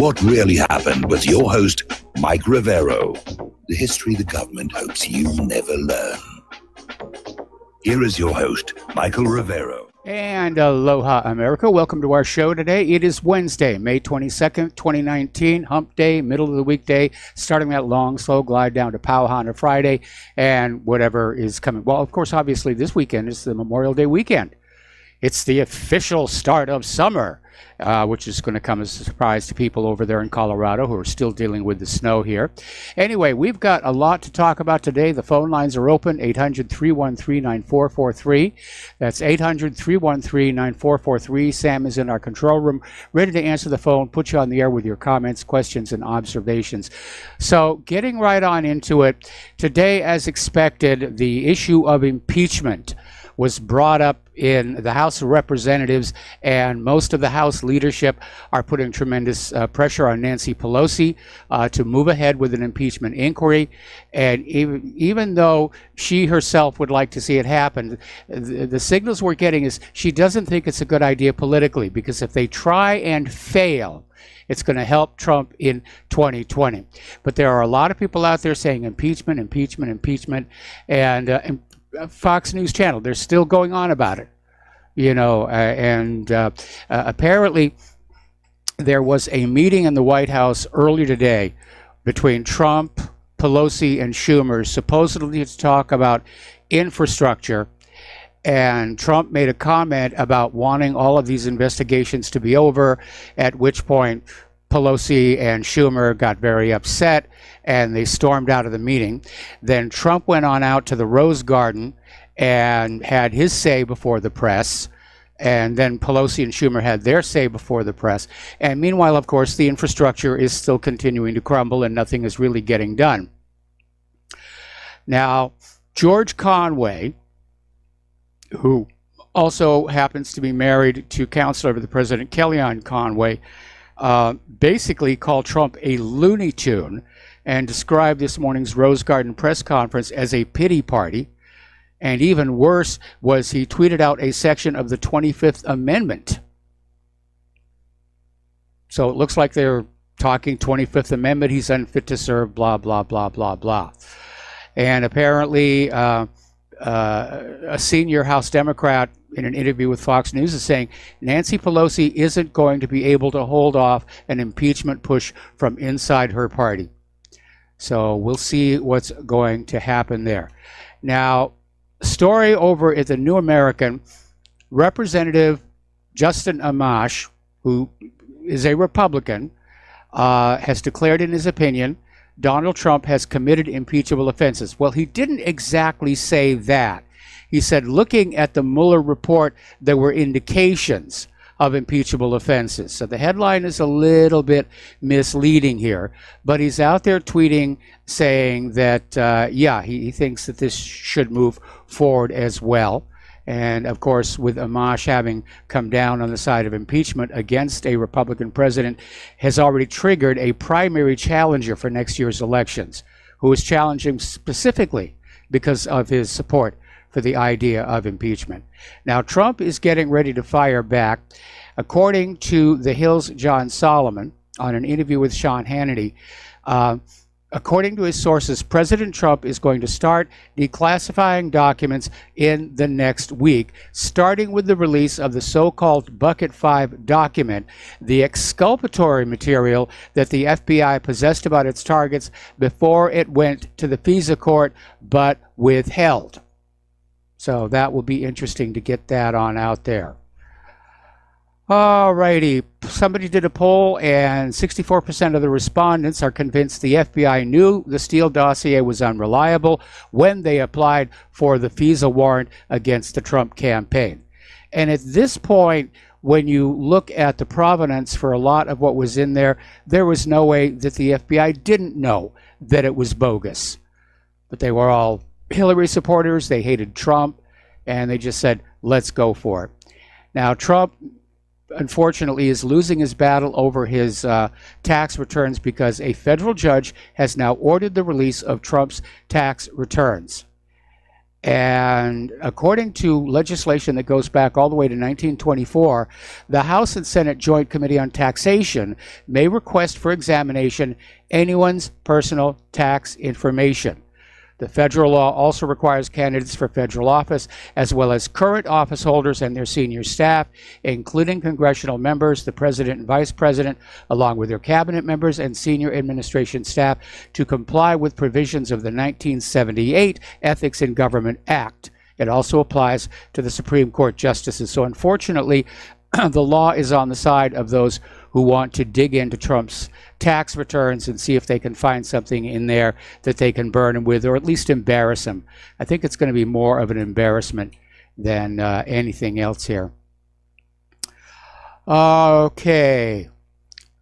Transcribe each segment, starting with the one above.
what really happened with your host, Mike Rivero. The history the government hopes you never learn. Here is your host, Michael Rivero. And aloha, America. Welcome to our show today. It is Wednesday, May 22nd, 2019, hump day, middle of the weekday, starting that long, slow glide down to Pauhana Friday and whatever is coming. Well, of course, obviously, this weekend is the Memorial Day weekend. It's the official start of summer, which is going to come as a surprise to people over there in Colorado who are still dealing with the snow here. Anyway, we've got a lot to talk about today. The phone lines are open, 800-313-9443. That's 800-313-9443. Sam is in our control room, ready to answer the phone, put you on the air with your comments, questions, and observations. So getting right on into it, today, as expected, the issue of impeachment was brought up in the House of Representatives, and most of the House leadership are putting tremendous pressure on Nancy Pelosi to move ahead with an impeachment inquiry. And even though she herself would like to see it happen, the signals we're getting is she doesn't think it's a good idea politically, because if they try and fail, it's going to help Trump in 2020. But there are a lot of people out there saying impeachment, impeachment, impeachment, and Fox News Channel, they're still going on about it, apparently there was a meeting in the White House earlier today between Trump, Pelosi, and Schumer, supposedly to talk about infrastructure, and Trump made a comment about wanting all of these investigations to be over, at which point Pelosi and Schumer got very upset and they stormed out of the meeting. Then Trump went on out to the Rose Garden and had his say before the press. And then Pelosi and Schumer had their say before the press. And meanwhile, of course, the infrastructure is still continuing to crumble and nothing is really getting done. Now, George Conway, who also happens to be married to counselor of the president, Kellyanne Conway, basically called Trump a Looney Tune and described this morning's Rose Garden press conference as a pity party. And even worse was he tweeted out a section of the 25th Amendment. So it looks like they're talking 25th Amendment. He's unfit to serve, blah, blah, blah, blah, blah. And apparently a senior House Democrat in an interview with Fox News is saying Nancy Pelosi isn't going to be able to hold off an impeachment push from inside her party. So we'll see what's going to happen there. Now, story over at the New American, Representative Justin Amash, who is a Republican, has declared in his opinion Donald Trump has committed impeachable offenses. Well, he didn't exactly say that. He said, looking at the Mueller report, there were indications of impeachable offenses. So the headline is a little bit misleading here, but he's out there tweeting saying that, he thinks that this should move forward as well. And of course, with Amash having come down on the side of impeachment against a Republican president, has already triggered a primary challenger for next year's elections, who is challenging specifically because of his support for the idea of impeachment. Now, Trump is getting ready to fire back. According to The Hill's John Solomon, on an interview with Sean Hannity, according to his sources, President Trump is going to start declassifying documents in the next week, starting with the release of the so-called Bucket 5 document, the exculpatory material that the FBI possessed about its targets before it went to the FISA court, but withheld. So that will be interesting to get that on out there. All righty. Somebody did a poll, and 64% of the respondents are convinced the FBI knew the Steele dossier was unreliable when they applied for the FISA warrant against the Trump campaign. And at this point, when you look at the provenance for a lot of what was in there, there was no way that the FBI didn't know that it was bogus. But they were all Hillary supporters, they hated Trump, and they just said, let's go for it. Now, Trump, unfortunately, is losing his battle over his tax returns because a federal judge has now ordered the release of Trump's tax returns. And according to legislation that goes back all the way to 1924, the House and Senate Joint Committee on Taxation may request for examination anyone's personal tax information. The federal law also requires candidates for federal office, as well as current office holders and their senior staff, including congressional members, the president and vice president, along with their cabinet members and senior administration staff, to comply with provisions of the 1978 Ethics in Government Act. It also applies to the Supreme Court justices. So unfortunately, the law is on the side of those who want to dig into Trump's tax returns and see if they can find something in there that they can burn him with, or at least embarrass him. I think it's going to be more of an embarrassment than anything else here. Okay.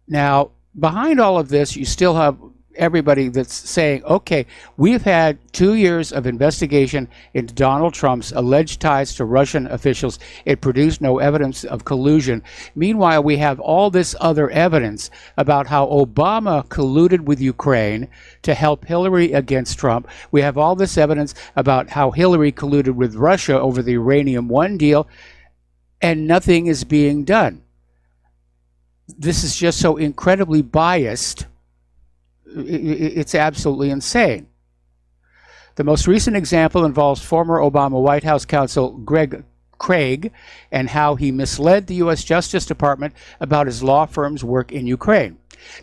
Now, behind all of this, you still have everybody that's saying, okay, we've had 2 years of investigation into Donald Trump's alleged ties to Russian officials. It produced no evidence of collusion. Meanwhile, we have all this other evidence about how Obama colluded with Ukraine to help Hillary against Trump. We have all this evidence about how Hillary colluded with Russia over the Uranium One deal, and nothing is being done. This is just so incredibly biased. It's absolutely insane. The most recent example involves former Obama White House counsel Greg Craig and how he misled the U.S. Justice Department about his law firm's work in Ukraine.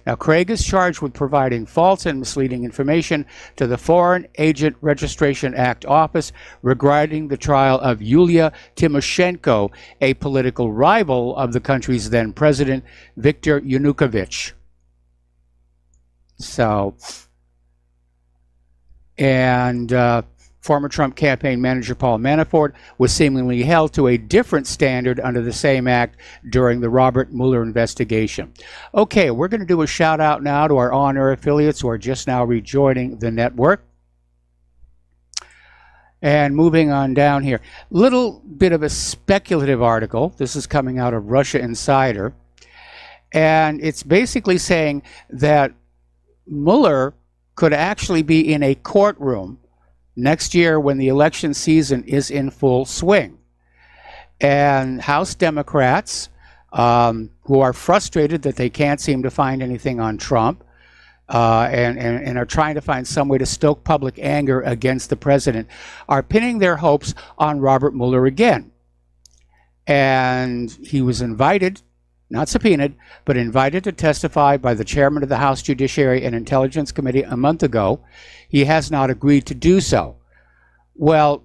Now, Craig is charged with providing false and misleading information to the Foreign Agent Registration Act office regarding the trial of Yulia Tymoshenko, a political rival of the country's then president, Viktor Yanukovych. So, and former Trump campaign manager Paul Manafort was seemingly held to a different standard under the same act during the Robert Mueller investigation. Okay, we're going to do a shout out now to our on-air affiliates who are just now rejoining the network. And moving on down here, little bit of a speculative article. This is coming out of Russia Insider. And it's basically saying that Mueller could actually be in a courtroom next year when the election season is in full swing. And House Democrats, who are frustrated that they can't seem to find anything on Trump, and are trying to find some way to stoke public anger against the president, are pinning their hopes on Robert Mueller again. And he was invited, not subpoenaed, but invited to testify by the chairman of the House Judiciary and Intelligence Committee a month ago. He has not agreed to do so. Well,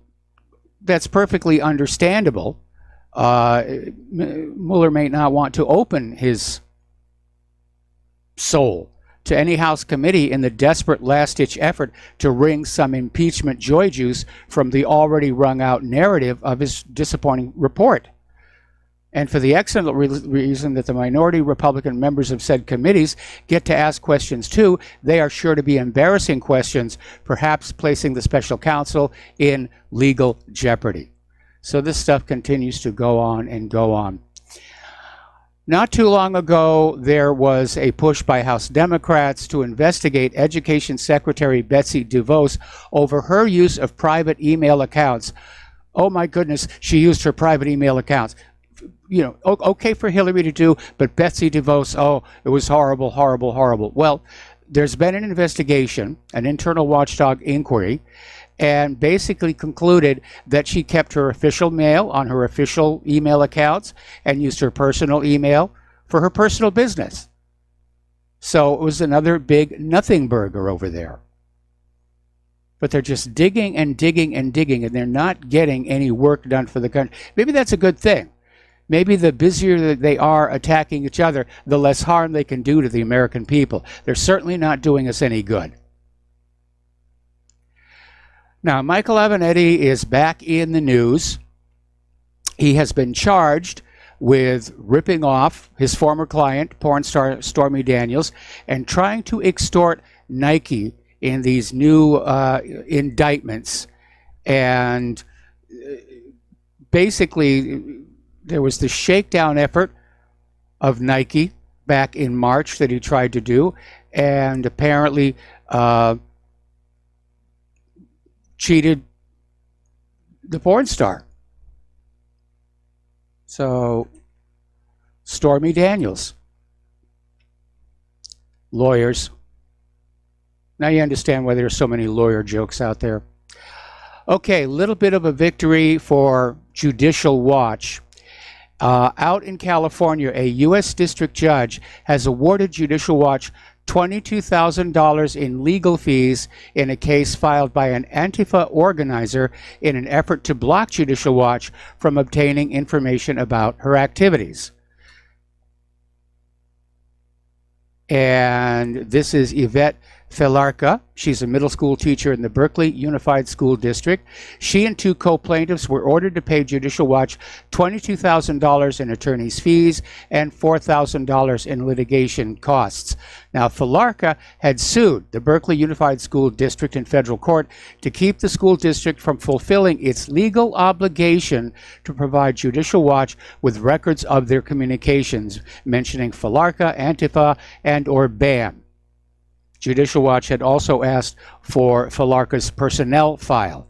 that's perfectly understandable. Mueller may not want to open his soul to any House committee in the desperate last-ditch effort to wring some impeachment joy juice from the already wrung-out narrative of his disappointing report. And for the excellent reason that the minority Republican members of said committees get to ask questions too, they are sure to be embarrassing questions, perhaps placing the special counsel in legal jeopardy. So this stuff continues to go on and go on. Not too long ago, there was a push by House Democrats to investigate Education Secretary Betsy DeVos over her use of private email accounts. Oh my goodness, she used her private email accounts. You know, okay for Hillary to do, but Betsy DeVos, oh, it was horrible, horrible, horrible. Well, there's been an investigation, an internal watchdog inquiry, and basically concluded that she kept her official mail on her official email accounts and used her personal email for her personal business. So it was another big nothing burger over there. But they're just digging and digging and digging, and they're not getting any work done for the country. Maybe that's a good thing. Maybe the busier that they are attacking each other, the less harm they can do to the American people. They're certainly not doing us any good. Now, Michael Avenatti is back in the news. He has been charged with ripping off his former client, porn star Stormy Daniels, and trying to extort Nike in these new indictments. And basically, there was the shakedown effort of Nike back in March that he tried to do, and apparently cheated the porn star. So, Stormy Daniels. Lawyers. Now you understand why there's so many lawyer jokes out there. Okay, a little bit of a victory for Judicial Watch. Out in California, a U.S. district judge has awarded Judicial Watch $22,000 in legal fees in a case filed by an Antifa organizer in an effort to block Judicial Watch from obtaining information about her activities. And this is Yvette Felarca. She's a middle school teacher in the Berkeley Unified School District. She and two co-plaintiffs were ordered to pay Judicial Watch $22,000 in attorney's fees and $4,000 in litigation costs. Now, Felarca had sued the Berkeley Unified School District in federal court to keep the school district from fulfilling its legal obligation to provide Judicial Watch with records of their communications, mentioning Felarca, Antifa, and/or BAM. Judicial Watch had also asked for Felarca's personnel file.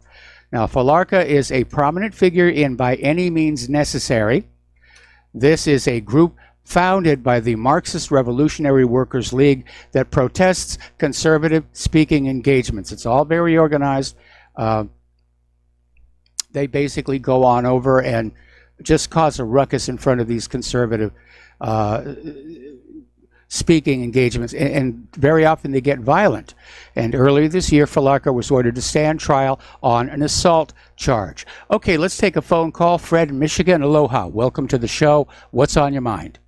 Now, Felarca is a prominent figure in By Any Means Necessary. This is a group founded by the Marxist Revolutionary Workers League that protests conservative speaking engagements. It's all very organized. They basically go on over and just cause a ruckus in front of these conservative speaking engagements, and very often they get violent. And earlier this year, Felarca was ordered to stand trial on an assault charge. Okay, let's take a phone call. Fred in Michigan, aloha. Welcome to the show. What's on your mind?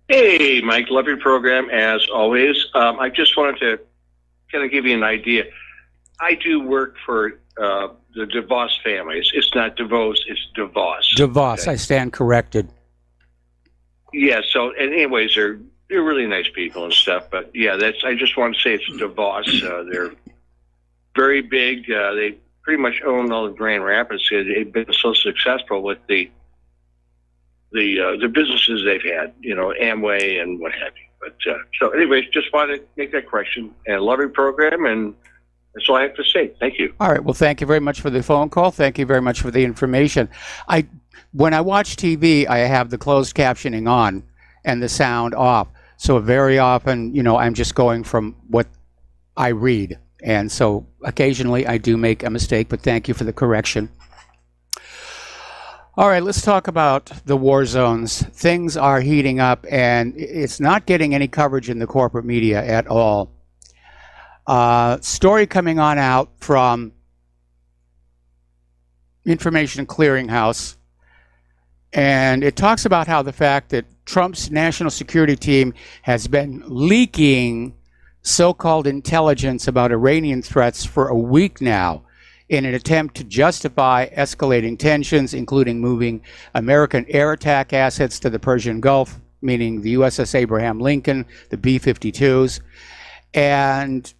Hey, Mike, love your program as always. I just wanted to kind of give you an idea. I do work for the DeVos families. It's not DeVos, it's DeVos. DeVos, okay. I stand corrected. Yeah, so, and anyways, they're really nice people and stuff, but yeah, I just want to say it's DeVos. They're very big. They pretty much own all of Grand Rapids. They've been so successful with the businesses they've had, you know, Amway and what have you. But so anyways, just wanted to make that correction, and love your program, and that's all I have to say. Thank you. All right. Well, thank you very much for the phone call. Thank you very much for the information. When I watch TV, I have the closed captioning on and the sound off. So very often, you know, I'm just going from what I read. And so occasionally I do make a mistake, but thank you for the correction. All right, let's talk about the war zones. Things are heating up, and it's not getting any coverage in the corporate media at all. Story coming on out from Information Clearinghouse. And it talks about how the fact that Trump's national security team has been leaking so-called intelligence about Iranian threats for a week now in an attempt to justify escalating tensions, including moving American air attack assets to the Persian Gulf, meaning the USS Abraham Lincoln, the B-52s. And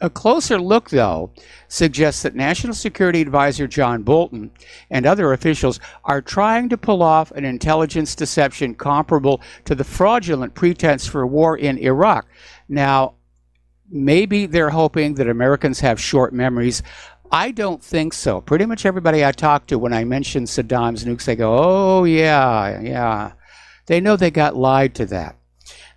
a closer look, though, suggests that National Security Advisor John Bolton and other officials are trying to pull off an intelligence deception comparable to the fraudulent pretense for war in Iraq. Now, maybe they're hoping that Americans have short memories. I don't think so. Pretty much everybody I talk to, when I mention Saddam's nukes, they go, oh, yeah. They know they got lied to that.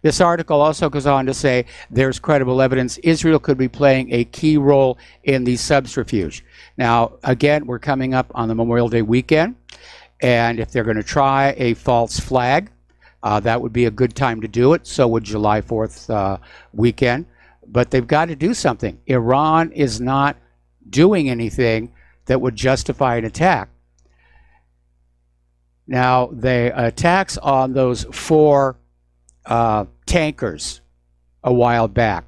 This article also goes on to say there's credible evidence Israel could be playing a key role in the subterfuge. Now, again, we're coming up on the Memorial Day weekend, and if they're going to try a false flag, that would be a good time to do it. So would July 4th weekend. But they've got to do something. Iran is not doing anything that would justify an attack. Now, the attacks on those 4 tankers a while back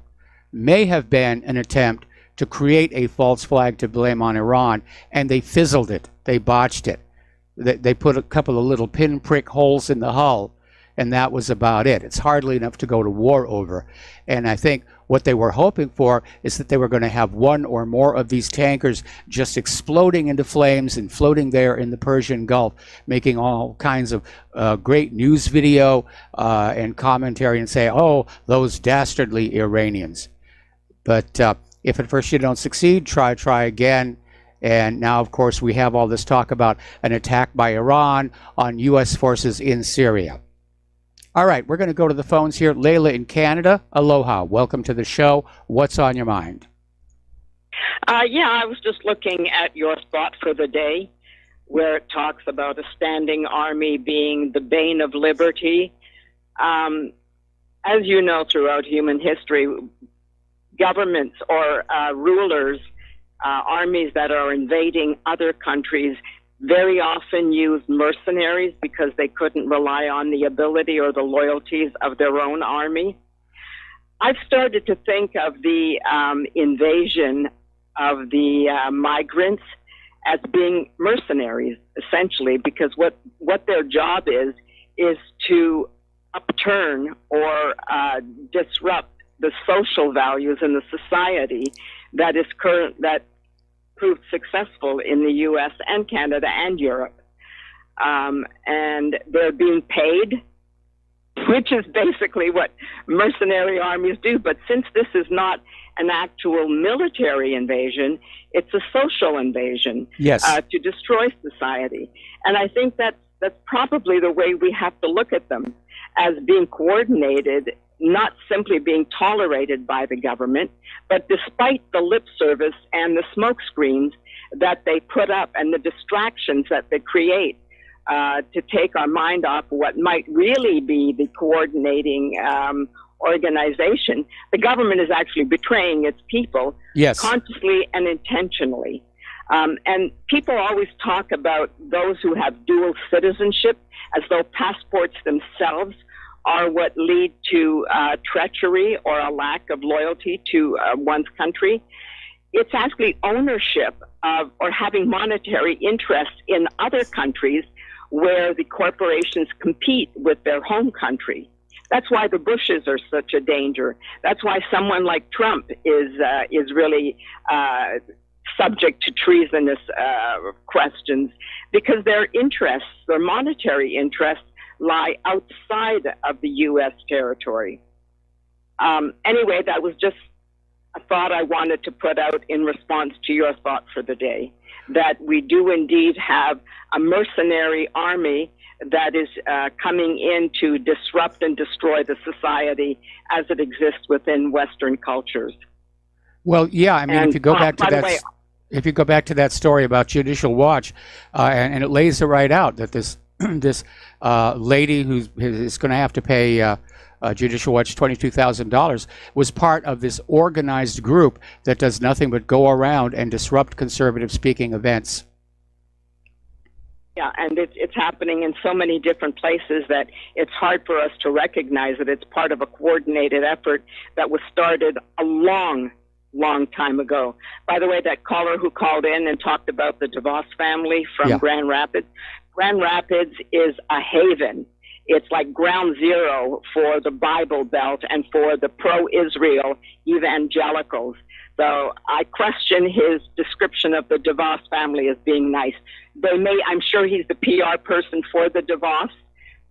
may have been an attempt to create a false flag to blame on Iran, and they fizzled it. They botched it. They put a couple of little pinprick holes in the hull, and that was about it. It's hardly enough to go to war over. And I think what they were hoping for is that they were going to have one or more of these tankers just exploding into flames and floating there in the Persian Gulf, making all kinds of great news video and commentary and say, oh, those dastardly Iranians. But if at first you don't succeed, try again. And now, of course, we have all this talk about an attack by Iran on U.S. forces in Syria. All right, we're going to go to the phones here. Layla in Canada, aloha. Welcome to the show. What's on your mind? Yeah, I was just looking at your thought for the day, where it talks about a standing army being the bane of liberty. As you know, throughout human history, governments or rulers, armies that are invading other countries very often use mercenaries because they couldn't rely on the ability or the loyalties of their own army. I've started to think of the invasion of the migrants as being mercenaries, essentially, because what their job is to upturn or disrupt the social values in the society that proved successful in the U.S. and Canada and Europe. And they're being paid, which is basically what mercenary armies do. But since this is not an actual military invasion, it's a social invasion. Yes. To destroy society. And I think that's probably the way we have to look at them, as being coordinated, not simply being tolerated by the government, but despite the lip service and the smoke screens that they put up and the distractions that they create to take our mind off what might really be the coordinating organization, the government is actually betraying its people. Yes. Consciously and intentionally. And people always talk about those who have dual citizenship as though passports themselves are what lead to treachery or a lack of loyalty to one's country. It's actually ownership of or having monetary interest in other countries where the corporations compete with their home country. That's why the Bushes are such a danger. That's why someone like Trump is really subject to treasonous questions, because their interests, their monetary interests, lie outside of the U.S. territory. Anyway, that was just a thought I wanted to put out in response to your thought for the day, that we do indeed have a mercenary army that is coming in to disrupt and destroy the society as it exists within Western cultures. Well, yeah, I mean, if you go back to that, if you go back to that story about Judicial Watch, and it lays it right out that this this lady who is going to have to pay Judicial Watch $22,000 was part of this organized group that does nothing but go around and disrupt conservative speaking events. Yeah, and it's happening in so many different places that it's hard for us to recognize that it's part of a coordinated effort that was started a long time ago. By the way, that caller who called in and talked about the DeVos family from Grand Rapids is a haven. It's like ground zero for the Bible Belt and for the pro-Israel evangelicals. So I question his description of the DeVos family as being nice. I'm sure he's the PR person for the DeVos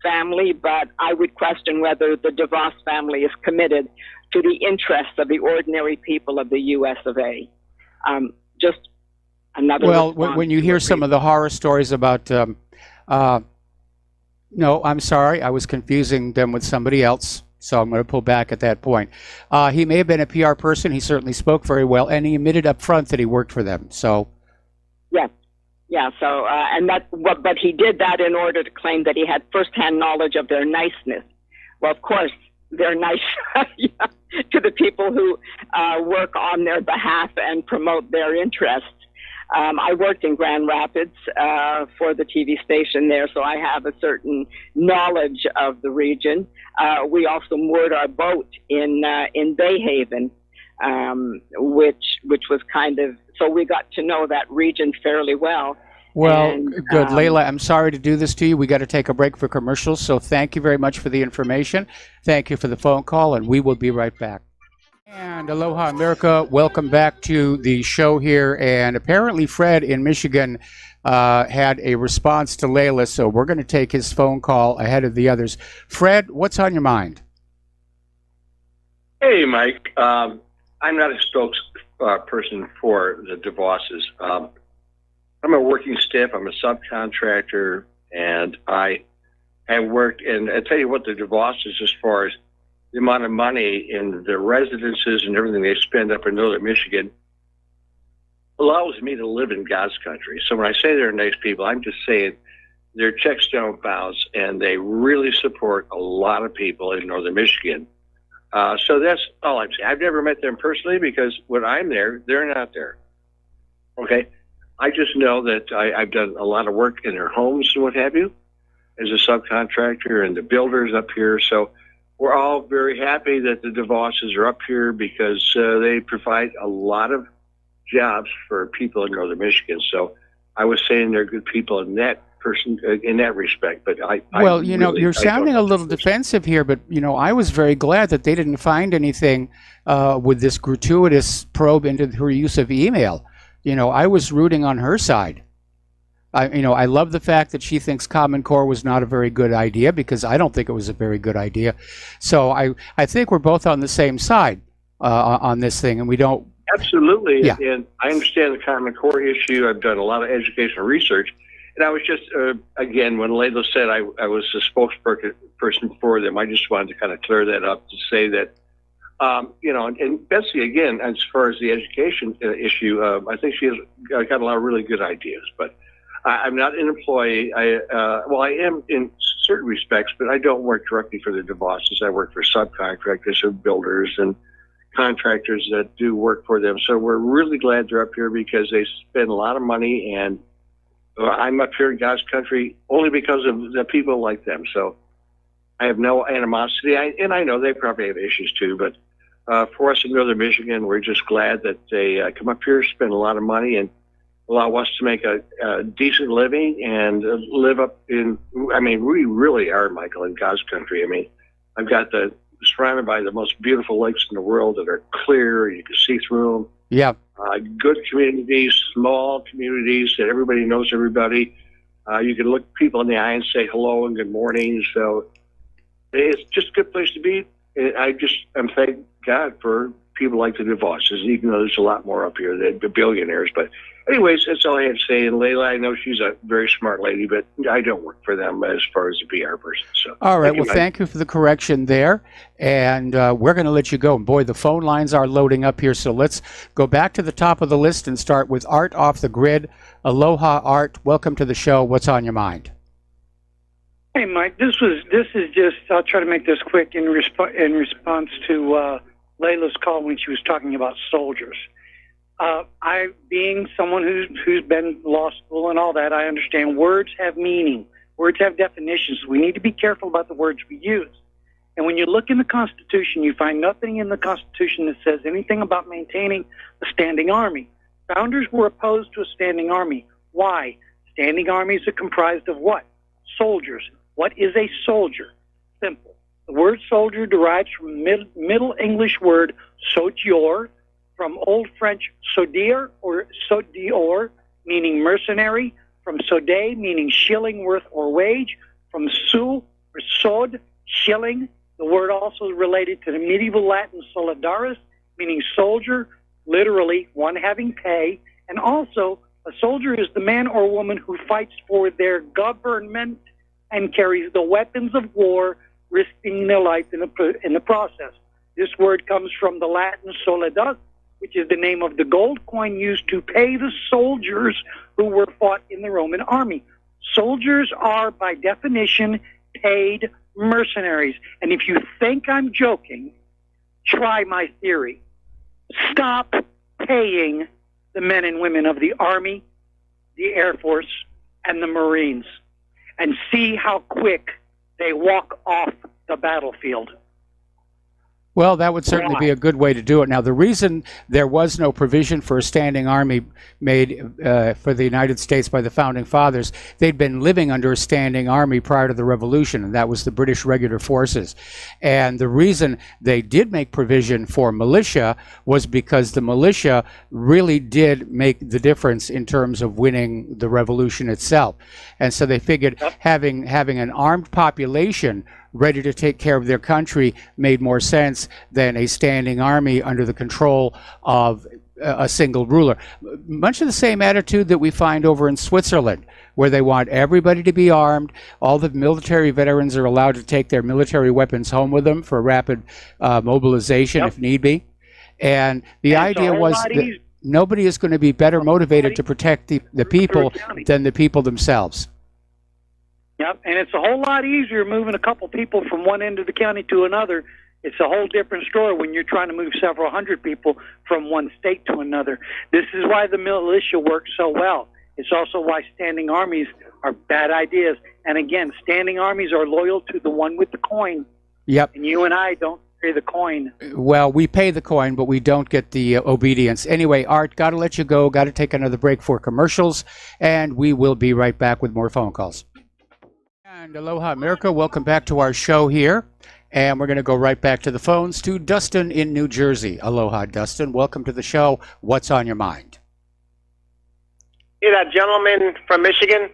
family, but I would question whether the DeVos family is committed to the interests of the ordinary people of the U.S. of A. Just another. Well, when you hear some of the horror stories about, no, I'm sorry, I was confusing them with somebody else, so I'm going to pull back at that point. He may have been a PR person. He certainly spoke very well, and he admitted up front that he worked for them. So. Yeah. So, but he did that in order to claim that he had firsthand knowledge of their niceness. Well, of course, they're nice to the people who work on their behalf and promote their interests. I worked in Grand Rapids for the TV station there, so I have a certain knowledge of the region. We also moored our boat in Bay Haven, which was kind of, so we got to know that region fairly well. Well, good. Layla, I'm sorry to do this to you. We got to take a break for commercials, so thank you very much for the information. Thank you for the phone call, and we will be right back. And aloha, America. Welcome back to the show here. And apparently Fred in Michigan had a response to Layla, so we're going to take his phone call ahead of the others. Fred, what's on your mind? Hey, Mike. I'm not a spokesperson for the DeVosses. I'm a working staff. I'm a subcontractor, and I have worked. And I tell you what, the DeVosses, as far as the amount of money in the residences and everything they spend up in northern Michigan, allows me to live in God's country. So when I say they're nice people, I'm just saying their checks don't bounce, and they really support a lot of people in northern Michigan. So that's all I'm saying. I've never met them personally because when I'm there, they're not there. Okay? I just know that I've done a lot of work in their homes and what have you as a subcontractor and the builders up here. So we're all very happy that the DeVosses are up here because they provide a lot of jobs for people in northern Michigan. So I was saying they're good people in that respect. But you're sounding a little defensive here, but I was very glad that they didn't find anything with this gratuitous probe into her use of email. I was rooting on her side. I love the fact that she thinks Common Core was not a very good idea, because I don't think it was a very good idea. So I think we're both on the same side on this thing, and we don't. Absolutely. Yeah. And I understand the Common Core issue. I've done a lot of educational research. And I was just, again, when Layla said I was the spokesperson for them, I just wanted to kind of clear that up to say that, and Betsy, again, as far as the education issue, I think she has got a lot of really good ideas. But I'm not an employee. I am in certain respects, but I don't work directly for the DeVosses. I work for subcontractors and builders and contractors that do work for them. So we're really glad they're up here because they spend a lot of money, and I'm up here in God's country only because of the people like them. So I have no animosity, and I know they probably have issues too, but for us in northern Michigan, we're just glad that they come up here, spend a lot of money, and allow us to make a decent living and live up in, we really are, Michael, in God's country. I've got surrounded by the most beautiful lakes in the world that are clear. You can see through them. Yeah. Good communities, small communities that everybody knows everybody. You can look people in the eye and say hello and good morning. So it's just a good place to be. I'm thank God for people like the DeVosses, even though there's a lot more up here, the billionaires. But anyways, that's all I had to say. And Layla, I know she's a very smart lady, but I don't work for them as far as a PR person. So all right. Thank you for the correction there. And we're going to let you go. And boy, the phone lines are loading up here. So let's go back to the top of the list and start with Art off the grid. Aloha, Art. Welcome to the show. What's on your mind? Hey, Mike. This is just. I'll try to make this quick in response to Layla's call when she was talking about soldiers. I, being someone who's been law school and all that, I understand words have meaning. Words have definitions. We need to be careful about the words we use. And when you look in the Constitution, you find nothing in the Constitution that says anything about maintaining a standing army. Founders were opposed to a standing army. Why? Standing armies are comprised of what? Soldiers. What is a soldier? Simple. The word soldier derives from Middle English word sotior, from Old French sodier or sodior, meaning mercenary, from sode, meaning shilling worth or wage, from sou or sod, shilling. The word also is related to the medieval Latin solidaris, meaning soldier, literally one having pay, and also a soldier is the man or woman who fights for their government and carries the weapons of war, risking their life in the process. This word comes from the Latin solidus, which is the name of the gold coin used to pay the soldiers who were fought in the Roman army. Soldiers are, by definition, paid mercenaries. And if you think I'm joking, try my theory. Stop paying the men and women of the Army, the Air Force, and the Marines, and see how quick they walk off the battlefield. Well, that would certainly be a good way to do it. Now, the reason there was no provision for a standing army made for the United States by the Founding Fathers, they'd been living under a standing army prior to the Revolution, and that was the British Regular Forces. And the reason they did make provision for militia was because the militia really did make the difference in terms of winning the Revolution itself. And so they figured having an armed population ready to take care of their country made more sense than a standing army under the control of a single ruler. Much of the same attitude that we find over in Switzerland, where they want everybody to be armed. All the military veterans are allowed to take their military weapons home with them for rapid mobilization if need be. And the idea was that nobody is going to be better motivated to protect the people than the people themselves. Yep, and it's a whole lot easier moving a couple people from one end of the county to another. It's a whole different story when you're trying to move several hundred people from one state to another. This is why the militia works so well. It's also why standing armies are bad ideas. And again, standing armies are loyal to the one with the coin. Yep. And you and I don't pay the coin. Well, we pay the coin, but we don't get the obedience. Anyway, Art, got to let you go. Got to take another break for commercials. And we will be right back with more phone calls. And aloha, America. Welcome back to our show here. And we're going to go right back to the phones to Dustin in New Jersey. Aloha, Dustin. Welcome to the show. What's on your mind? Yeah, that gentleman from Michigan.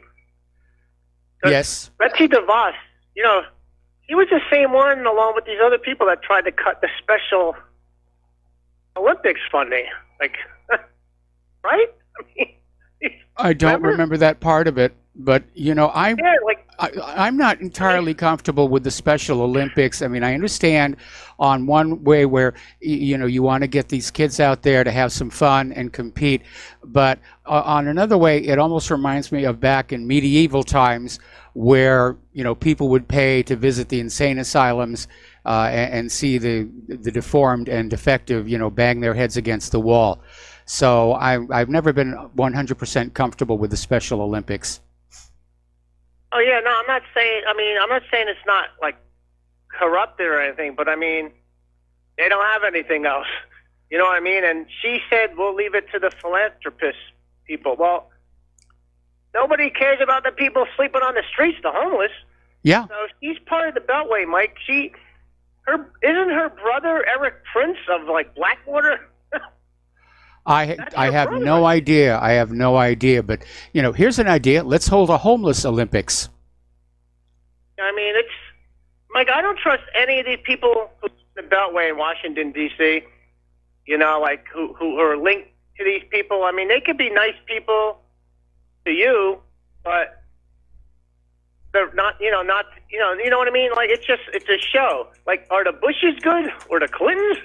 Yes. Betsy DeVos, he was the same one along with these other people that tried to cut the Special Olympics funding. Like, right? I don't remember that part of it, but I'm not entirely comfortable with the Special Olympics. I mean, I understand on one way where you want to get these kids out there to have some fun and compete, but on another way, it almost reminds me of back in medieval times where people would pay to visit the insane asylums and see the deformed and defective bang their heads against the wall. So I've never been 100% comfortable with the Special Olympics. Oh yeah, no, I'm not saying it's not like corrupted or anything, but I mean, they don't have anything else. You know what I mean? And she said, we'll leave it to the philanthropist people. Well, nobody cares about the people sleeping on the streets, the homeless. Yeah. So she's part of the Beltway, Mike. Isn't her brother Eric Prince of like Blackwater? I have no idea. I have no idea. But, here's an idea. Let's hold a homeless Olympics. I mean, it's Mike, I don't trust any of these people who the Beltway in Washington, D.C., like who are linked to these people. I mean, they could be nice people to you, but they're not, you know what I mean? Like, it's a show. Like, are the Bushes good or the Clintons?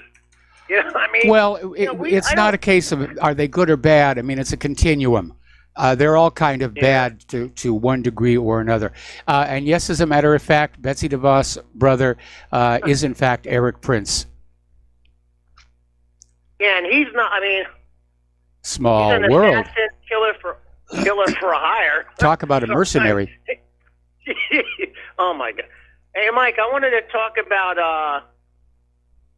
I mean, well, it's not a case of are they good or bad. I mean, it's a continuum. They're all kind of bad to one degree or another. And yes, as a matter of fact, Betsy DeVos' brother is in fact Eric Prince. Yeah, and he's not. I mean, small he's an world. Assassin, killer for hire. Talk about a mercenary. Oh my God! Hey, Mike, I wanted to talk about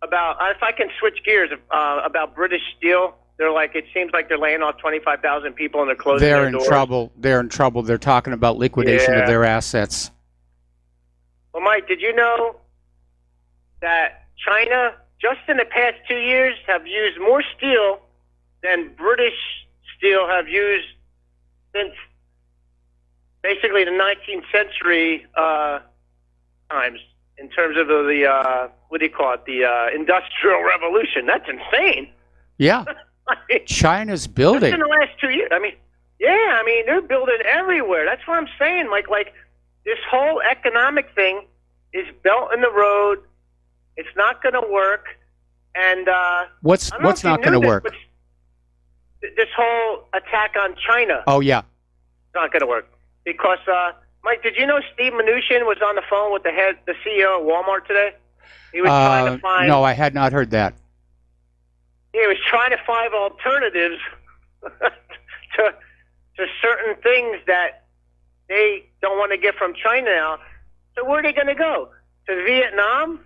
if I can switch gears about British Steel. They're like, it seems like they're laying off 25,000 people and they're closing their doors. They're in trouble. They're talking about liquidation of their assets. Well, Mike, did you know that China, just in the past 2 years, have used more steel than British Steel have used since basically the 19th century times in terms of the what do you call it, the Industrial Revolution? That's insane. Yeah. China's building. Just in the last 2 years. I mean, they're building everywhere. That's what I'm saying. Like this whole economic thing is Belt in the Road. It's not going to work. And what's not going to work? This whole attack on China. Oh yeah, it's not going to work because Mike, did you know Steve Mnuchin was on the phone with the CEO of Walmart today? He was trying to find. No, I had not heard that. He was trying to find alternatives to certain things that they don't want to get from China now. So where are they going to go? To Vietnam?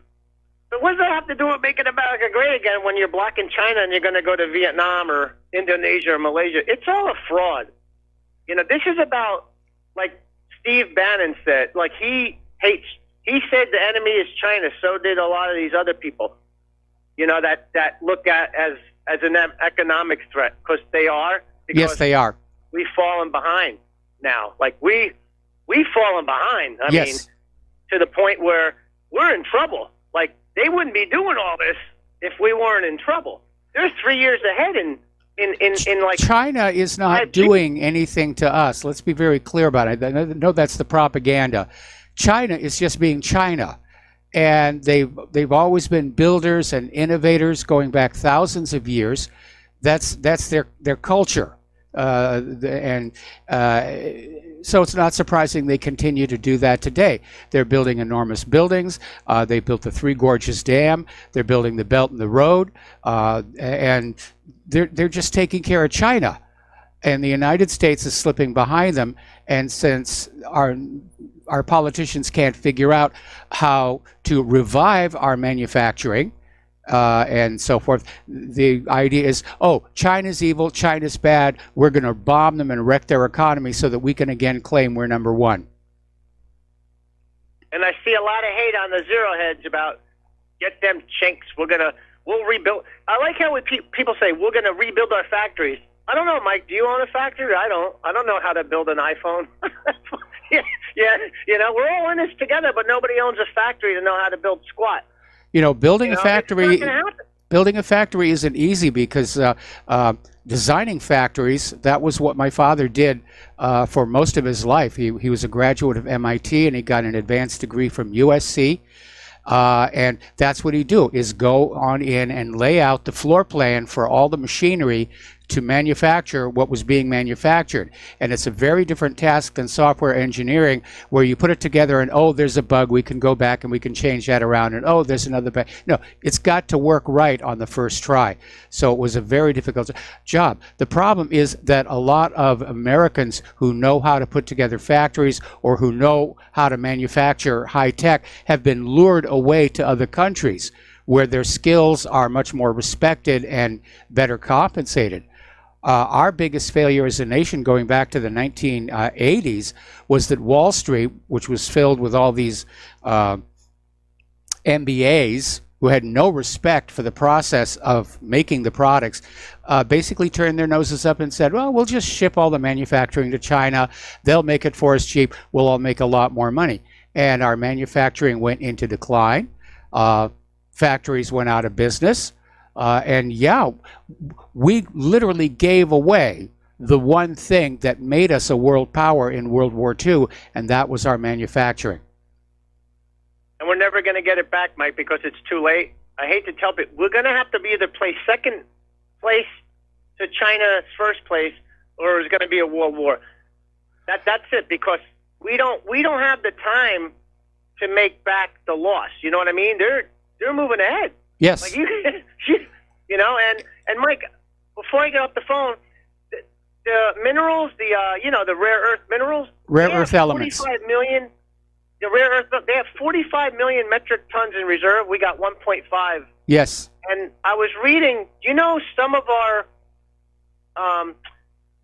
So what does that have to do with making America great again when you're blocking China and you're going to go to Vietnam or Indonesia or Malaysia? It's all a fraud. This is about, like Steve Bannon said, like he said the enemy is China. So did a lot of these other people. That look at as an economic threat because they are. Yes, they are. We've fallen behind now. Like we've fallen behind. I mean, to the point where we're in trouble. Like, they wouldn't be doing all this if we weren't in trouble. They're 3 years ahead in like China is not doing anything to us. Let's be very clear about it. I know that's the propaganda. China is just being China. And they've always been builders and innovators going back thousands of years. That's their culture. So it's not surprising they continue to do that today. They're building enormous buildings. They built the Three Gorges Dam. They're building the Belt and the Road, and they're just taking care of China. And the United States is slipping behind them. And since our politicians can't figure out how to revive our manufacturing, and so forth. The idea is, China's evil, China's bad, we're going to bomb them and wreck their economy so that we can again claim we're number one. And I see a lot of hate on the zero heads about, get them chinks, we'll rebuild. I like how people say, we're going to rebuild our factories. I don't know, Mike, do you own a factory? I don't know how to build an iPhone. yeah, we're all in this together, but nobody owns a factory to know how to build squat. Building a factory isn't easy because designing factories, that was what my father did for most of his life. He was a graduate of MIT and he got an advanced degree from USC. And that's what he'd do, is go on in and lay out the floor plan for all the machinery to manufacture what was being manufactured. And it's a very different task than software engineering, where you put it together and, there's a bug, we can go back and we can change that around, and there's another bug. No, it's got to work right on the first try. So it was a very difficult job. The problem is that a lot of Americans who know how to put together factories or who know how to manufacture high tech have been lured away to other countries where their skills are much more respected and better compensated. Our biggest failure as a nation going back to the 1980s was that Wall Street, which was filled with all these MBAs who had no respect for the process of making the products, basically turned their noses up and said, well, we'll just ship all the manufacturing to China. They'll make it for us cheap. We'll all make a lot more money. And our manufacturing went into decline. Factories went out of business. We literally gave away the one thing that made us a world power in World War II, and that was our manufacturing. And we're never going to get it back, Mike, because it's too late. I hate to tell people, we're going to have to be either place second place to China's first place, or it's going to be a world war. That's it, because we don't have the time to make back the loss. You know what I mean? They're moving ahead. Yes. Like and Mike, before I get off the phone, the minerals, the rare earth minerals, rare earth elements. 45 million. The rare earth, they have 45 million metric tons in reserve. We got 1.5. Yes. And I was reading, some of our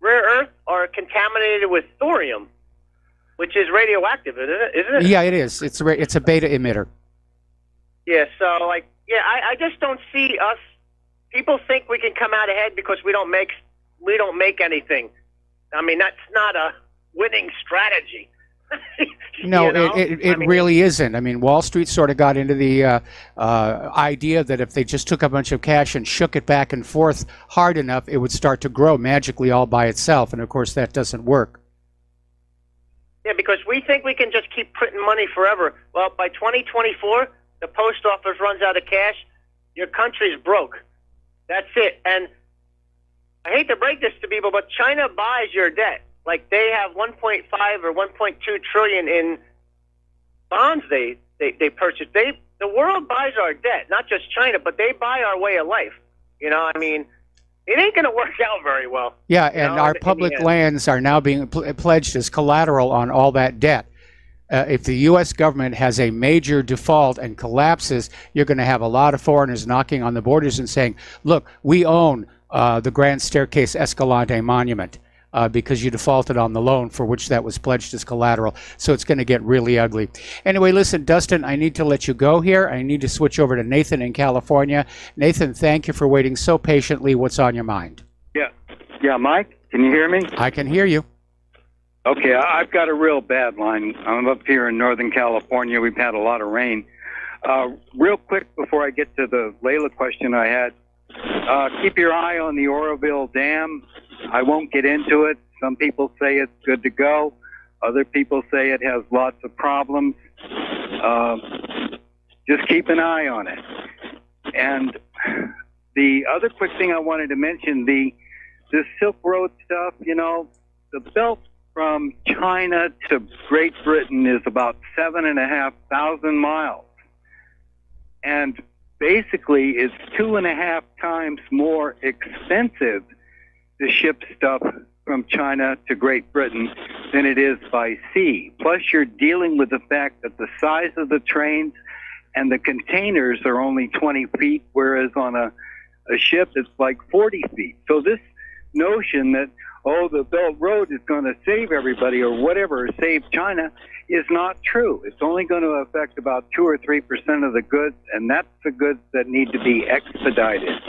rare earth are contaminated with thorium, which is radioactive, isn't it? Yeah, it is. It's a beta emitter. Yeah, so I just don't see us. People think we can come out ahead because we don't make anything. I mean, that's not a winning strategy. No, it really isn't. I mean, Wall Street sort of got into the idea that if they just took a bunch of cash and shook it back and forth hard enough, it would start to grow magically all by itself. And of course, that doesn't work. Yeah, because we think we can just keep printing money forever. Well, by 2024, the post office runs out of cash. Your country's broke. That's it. And I hate to break this to people, but China buys your debt. Like, they have 1.5 or 1.2 trillion in bonds they purchase. The world buys our debt, not just China, but they buy our way of life. I mean, it ain't going to work out very well. Yeah, and our public lands are now being pledged as collateral on all that debt. If the U.S. government has a major default and collapses, you're going to have a lot of foreigners knocking on the borders and saying, look, we own the Grand Staircase Escalante Monument because you defaulted on the loan for which that was pledged as collateral. So it's going to get really ugly. Anyway, listen, Dustin, I need to let you go here. I need to switch over to Nathan in California. Nathan, thank you for waiting so patiently. What's on your mind? Yeah, Mike, can you hear me? I can hear you. Okay, I've got a real bad line. I'm up here in Northern California. We've had a lot of rain. Real quick before I get to the Layla question I had, keep your eye on the Oroville Dam. I won't get into it. Some people say it's good to go. Other people say it has lots of problems. Just keep an eye on it. And the other quick thing I wanted to mention, this Silk Road stuff, the belt from China to Great Britain is about 7,500 miles. And basically, it's 2.5 times more expensive to ship stuff from China to Great Britain than it is by sea. Plus, you're dealing with the fact that the size of the trains and the containers are only 20 feet, whereas on a ship it's like 40 feet. So this notion that, the Belt Road is going to save everybody or whatever, or save China, is not true. It's only going to affect about 2 or 3% of the goods, and that's the goods that need to be expedited.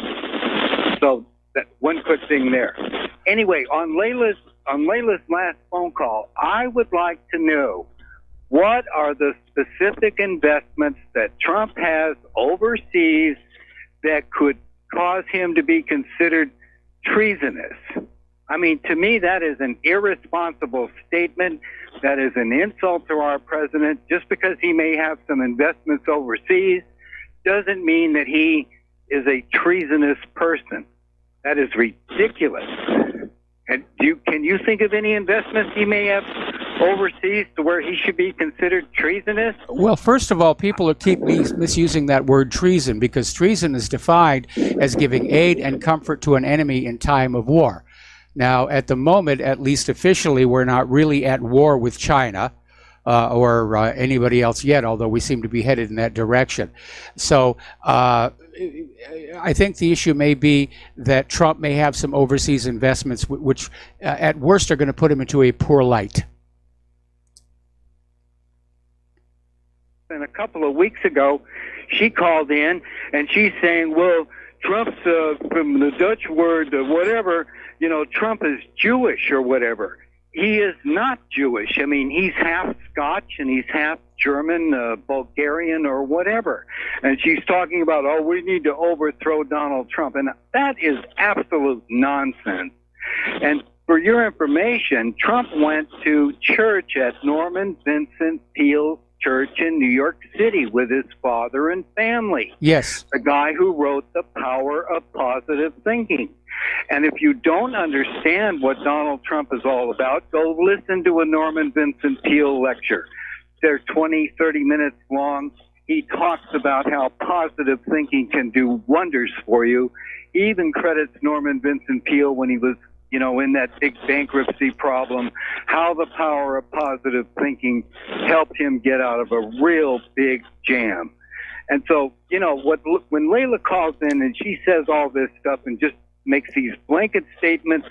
So that one quick thing there. Anyway, on Layla's last phone call, I would like to know, what are the specific investments that Trump has overseas that could cause him to be considered treasonous? I mean, to me, that is an irresponsible statement. That is an insult to our president. Just because he may have some investments overseas doesn't mean that he is a treasonous person. That is ridiculous. And can you think of any investments he may have overseas to where he should be considered treasonous? Well, first of all, people keep misusing that word treason, because treason is defined as giving aid and comfort to an enemy in time of war. Now, at the moment, at least officially, we're not really at war with China or anybody else yet, although we seem to be headed in that direction. So I think the issue may be that Trump may have some overseas investments which at worst are going to put him into a poor light. And a couple of weeks ago, she called in and she's saying, well, Trump's from the Dutch word, whatever, Trump is Jewish or whatever. He is not Jewish. I mean, he's half Scotch and he's half German, Bulgarian or whatever. And she's talking about, we need to overthrow Donald Trump. And that is absolute nonsense. And for your information, Trump went to church at Norman Vincent Peale's church in New York City with his father and family. Yes. The guy who wrote The Power of Positive Thinking. And if you don't understand what Donald Trump is all about, go listen to a Norman Vincent Peale lecture. They're 20, 30 minutes long. He talks about how positive thinking can do wonders for you. He even credits Norman Vincent Peale when he was, in that big bankruptcy problem, how the power of positive thinking helped him get out of a real big jam. And so, when Layla calls in and she says all this stuff and just makes these blanket statements,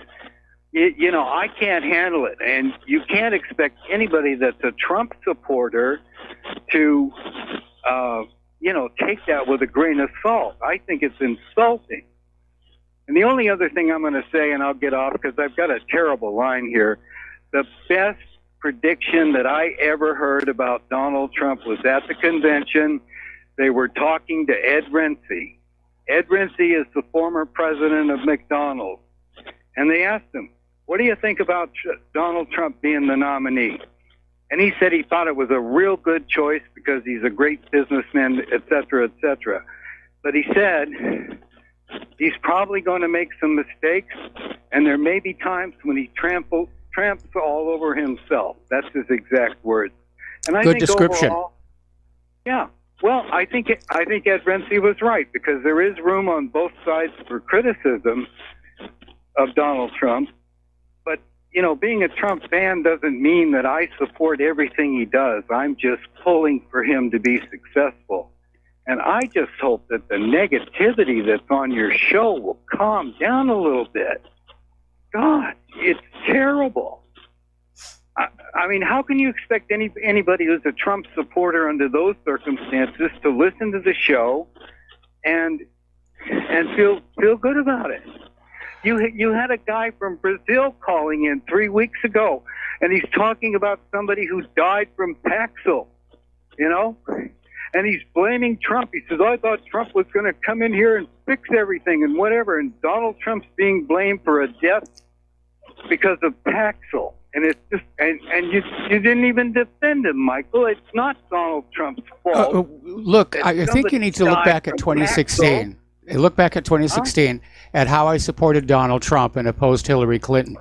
I can't handle it. And you can't expect anybody that's a Trump supporter to, take that with a grain of salt. I think it's insulting. And the only other thing I'm going to say, and I'll get off because I've got a terrible line here, the best prediction that I ever heard about Donald Trump was at the convention. They were talking to Ed Rensi. Ed Rensi is the former president of McDonald's. And they asked him, what do you think about Donald Trump being the nominee? And he said he thought it was a real good choice because he's a great businessman, et cetera, et cetera. But he said he's probably going to make some mistakes, and there may be times when he tramps all over himself. That's his exact words. And I Good think description. Overall, yeah. Well, I think Ed Rensi was right, because there is room on both sides for criticism of Donald Trump. But, being a Trump fan doesn't mean that I support everything he does. I'm just pulling for him to be successful. And I just hope that the negativity that's on your show will calm down a little bit. God, it's terrible. I mean, how can you expect anybody who's a Trump supporter under those circumstances to listen to the show and feel good about it? You had a guy from Brazil calling in 3 weeks ago, and he's talking about somebody who died from Paxil, and he's blaming Trump. He says, I thought Trump was going to come in here and fix everything and whatever, and Donald Trump's being blamed for a death because of Paxil. And it's just, and you didn't even defend him, Michael. It's not Donald Trump's fault. Look, I think you need to look back at 2016. Look back at 2016 at how I supported Donald Trump and opposed Hillary Clinton.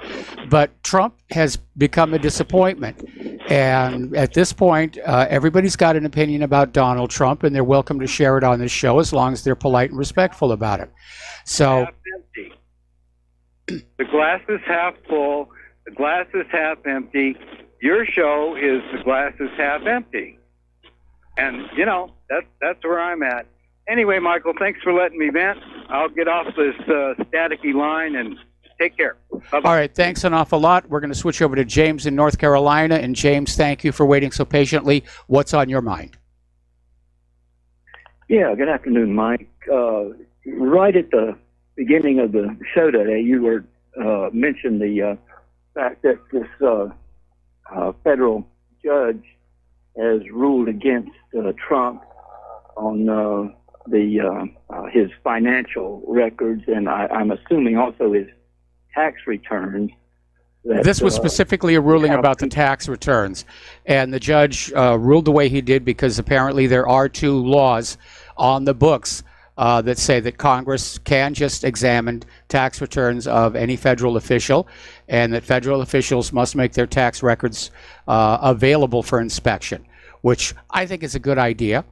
But Trump has become a disappointment. And at this point, everybody's got an opinion about Donald Trump, and they're welcome to share it on this show as long as they're polite and respectful about it. So, half empty. The glass is half full. The glass is half empty. Your show is the glass is half empty. And, you know, that's where I'm at. Anyway, Michael, thanks for letting me vent. I'll get off this staticky line and take care. Bye-bye. All right, thanks an awful lot. We're going to switch over to James in North Carolina. And James, thank you for waiting so patiently. What's on your mind? Yeah, good afternoon, Mike. Right at the beginning of the show today, you were mentioned the fact that this federal judge has ruled against Trump on his financial records, and I'm assuming also his tax returns. This was specifically a ruling about the tax returns, and the judge ruled the way he did because apparently there are two laws on the books that say that Congress can just examine tax returns of any federal official, and that federal officials must make their tax records available for inspection, which I think is a good idea.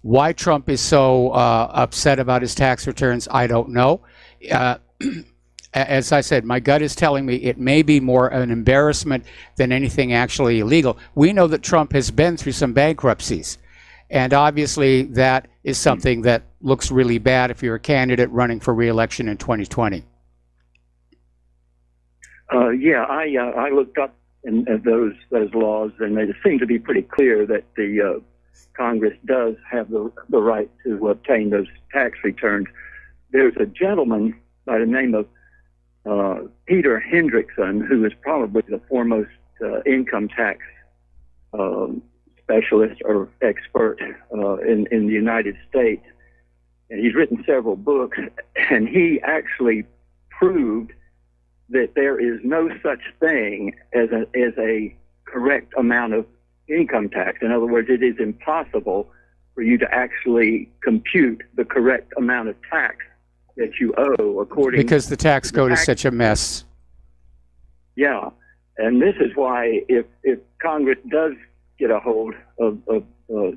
Why Trump is so upset about his tax returns, I don't know. As I said, my gut is telling me it may be more an embarrassment than anything actually illegal. We know that Trump has been through some bankruptcies, and obviously that is something that looks really bad if you're a candidate running for re-election in 2020. I looked up in those laws, and they seem to be pretty clear that the Congress does have the right to obtain those tax returns. There's a gentleman by the name of Peter Hendrickson, who is probably the foremost income tax specialist or expert in the United States. And he's written several books, and he actually proved that there is no such thing as a correct amount of income tax. In other words, it is impossible for you to actually compute the correct amount of tax that you owe according because the tax code is such a mess. Yeah, and this is why if Congress does get a hold of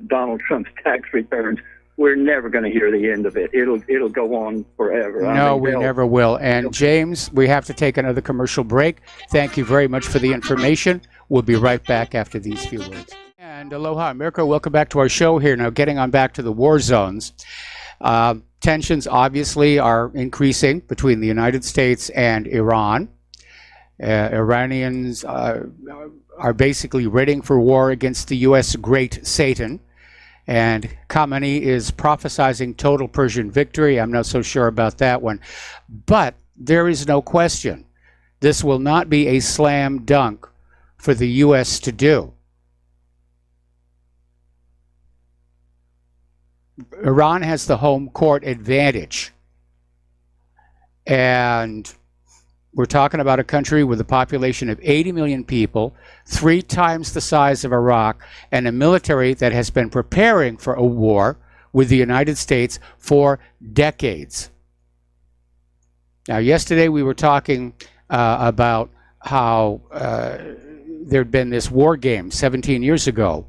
Donald Trump's tax returns, we're never going to hear the end of it. It'll go on forever. No, we never will. And James, we have to take another commercial break. Thank you very much for the information. We'll be right back after these few words. And aloha, America. Welcome back to our show here. Now, getting on back to the war zones. Tensions obviously are increasing between the United States and Iran. Iranians are basically readying for war against the U.S. Great Satan. And Khamenei is prophesizing total Persian victory. I'm not so sure about that one. But there is no question this will not be a slam dunk for the U.S. to do. Iran has the home court advantage. And we're talking about a country with a population of 80 million people, 3 times the size of Iraq, and a military that has been preparing for a war with the United States for decades. Now, yesterday we were talking about how there'd been this war game 17 years ago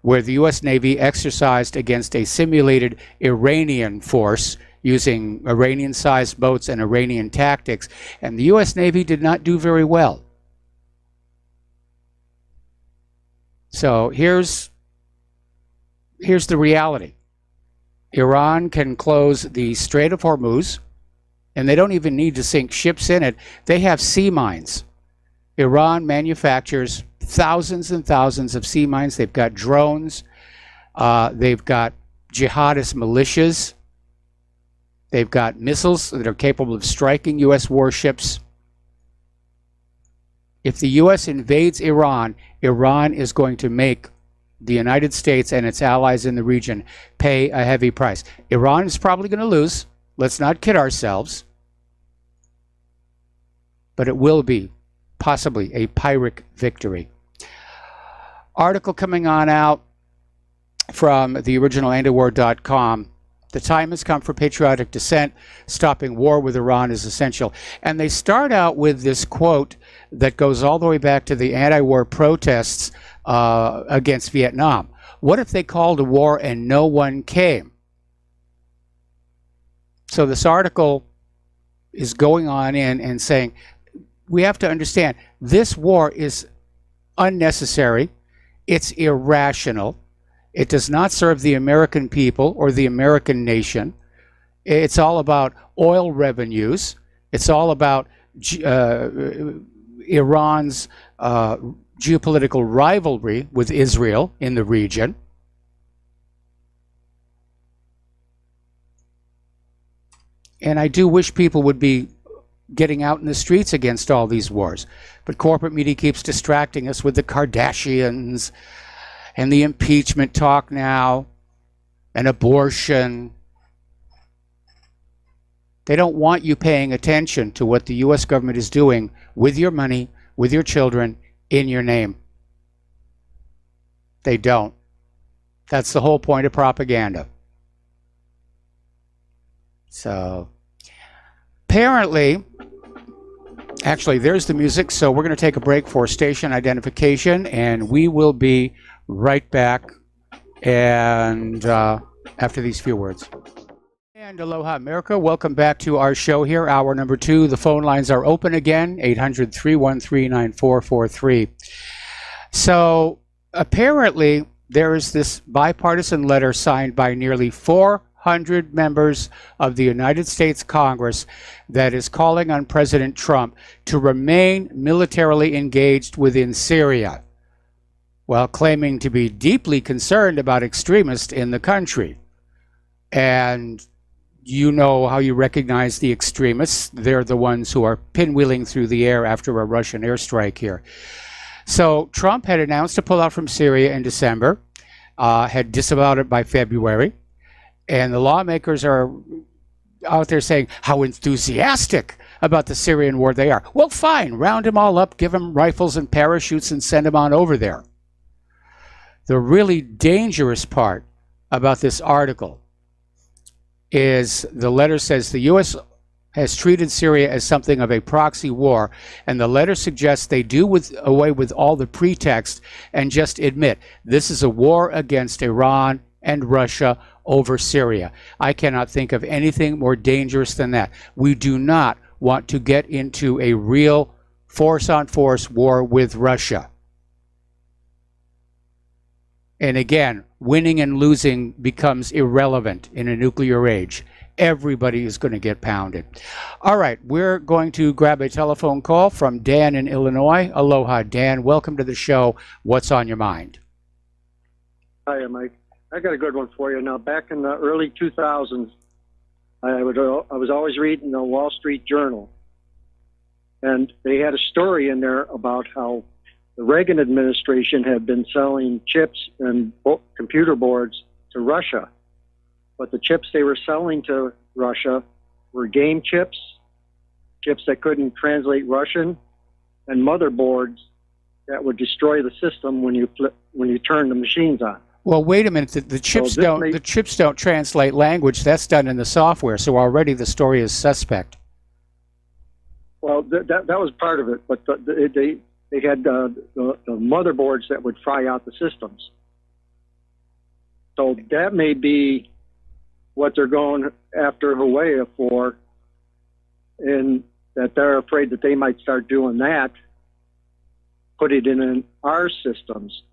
where the U.S. Navy exercised against a simulated Iranian force using Iranian-sized boats and Iranian tactics, and the U.S. Navy did not do very well. So here's the reality. Iran can close the Strait of Hormuz, and they don't even need to sink ships in it. They have sea mines. Iran manufactures thousands and thousands of sea mines. They've got drones. They've got jihadist militias. They've got missiles that are capable of striking U.S. warships. If the U.S. invades Iran, Iran is going to make the United States and its allies in the region pay a heavy price. Iran is probably going to lose. Let's not kid ourselves. But it will be possibly a Pyrrhic victory. Article coming on out from the original antiwar.com. The time has come for patriotic dissent. Stopping war with Iran is essential. And they start out with this quote that goes all the way back to the anti-war protests against Vietnam. What if they called a war and no one came? So this article is going on in and saying, we have to understand this war is unnecessary. It's irrational. It does not serve the American people or the American nation. It's all about oil revenues. It's all about Iran's geopolitical rivalry with Israel in the region. And I do wish people would be getting out in the streets against all these wars. But corporate media keeps distracting us with the Kardashians and the impeachment talk now and abortion. They don't want you paying attention to what the U.S. government is doing with your money, with your children, in your name. They don't. That's the whole point of propaganda. So, apparently, actually, there's the music. So we're going to take a break for station identification, and we will be right back and after these few words. And aloha, America. Welcome back to our show here, hour number 2. The phone lines are open again, 800-313-9443. So apparently there is this bipartisan letter signed by nearly 400 members of the United States Congress that is calling on President Trump to remain militarily engaged within Syria, while claiming to be deeply concerned about extremists in the country. And you know how you recognize the extremists. They're the ones who are pinwheeling through the air after a Russian airstrike here. So Trump had announced to pull out from Syria in December, had disavowed it by February, and the lawmakers are out there saying how enthusiastic about the Syrian war they are. Well, fine, round them all up, give them rifles and parachutes and send them on over there. The really dangerous part about this article is the letter says the U.S. has treated Syria as something of a proxy war, and the letter suggests they do away with all the pretext and just admit this is a war against Iran and Russia over Syria. I cannot think of anything more dangerous than that. We do not want to get into a real force-on-force war with Russia. And again, winning and losing becomes irrelevant in a nuclear age. Everybody is going to get pounded. All right, we're going to grab a telephone call from Dan in Illinois. Aloha, Dan. Welcome to the show. What's on your mind? Hi, Mike. I got a good one for you. Now, back in the early 2000s, I was always reading the Wall Street Journal, and they had a story in there about how the Reagan administration had been selling chips and computer boards to Russia, but the chips they were selling to Russia were game chips, chips that couldn't translate Russian, and motherboards that would destroy the system when you turn the machines on. Well, wait a minute. The chips don't translate language. That's done in the software. So already the story is suspect. Well, that was part of it, but they had the motherboards that would fry out the systems. So that may be what they're going after Hawaii for, and that they're afraid that they might start doing that, put it in our systems.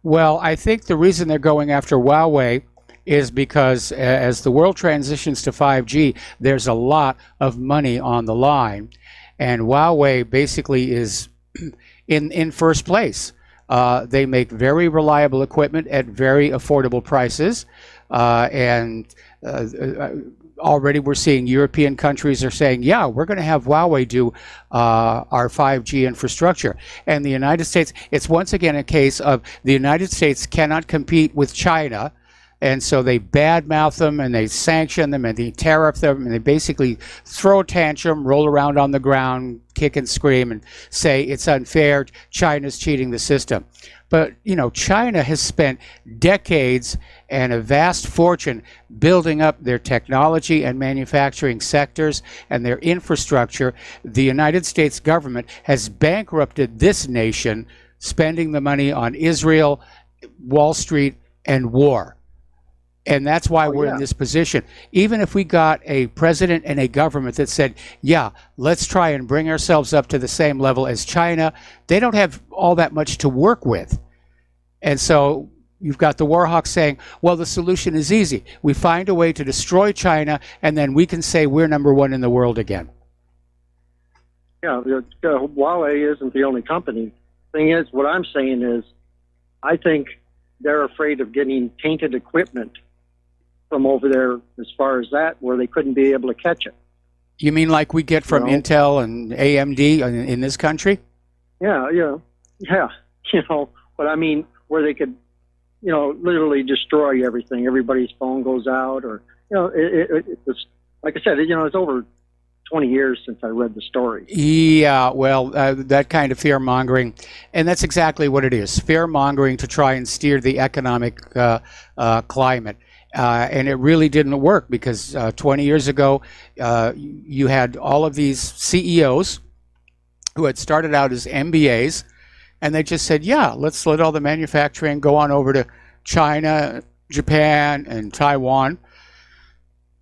Well, I think the reason they're going after Huawei is because as the world transitions to 5G, there's a lot of money on the line. And Huawei basically is in first place. They make very reliable equipment at very affordable prices. And already we're seeing European countries are saying, yeah, we're going to have Huawei do our 5G infrastructure. And the United States, it's once again a case of the United States cannot compete with China. And so they badmouth them and they sanction them and they tariff them and they basically throw a tantrum, roll around on the ground, kick and scream and say it's unfair. China's cheating the system. But, you know, China has spent decades and a vast fortune building up their technology and manufacturing sectors and their infrastructure. The United States government has bankrupted this nation, spending the money on Israel, Wall Street, and war. And that's why we're in this position. Even if we got a president and a government that said, yeah, let's try and bring ourselves up to the same level as China, they don't have all that much to work with. And so you've got the war hawks saying, well, the solution is easy. We find a way to destroy China, and then we can say we're number one in the world again. Yeah, Huawei isn't the only company. Thing is, what I'm saying is, I think they're afraid of getting tainted equipment from over there as far as that, where they couldn't be able to catch it. You mean like we get from Intel and AMD in this country? Yeah. You know, but I mean, where they could, you know, literally destroy everything. Everybody's phone goes out, or, you know, it's like I said, you know, it's over 20 years since I read the story. Yeah, well, that kind of fear-mongering, and that's exactly what it is, fear-mongering to try and steer the economic climate. And it really didn't work because 20 years ago, you had all of these CEOs who had started out as MBAs, and they just said, yeah, let's let all the manufacturing go on over to China, Japan, and Taiwan,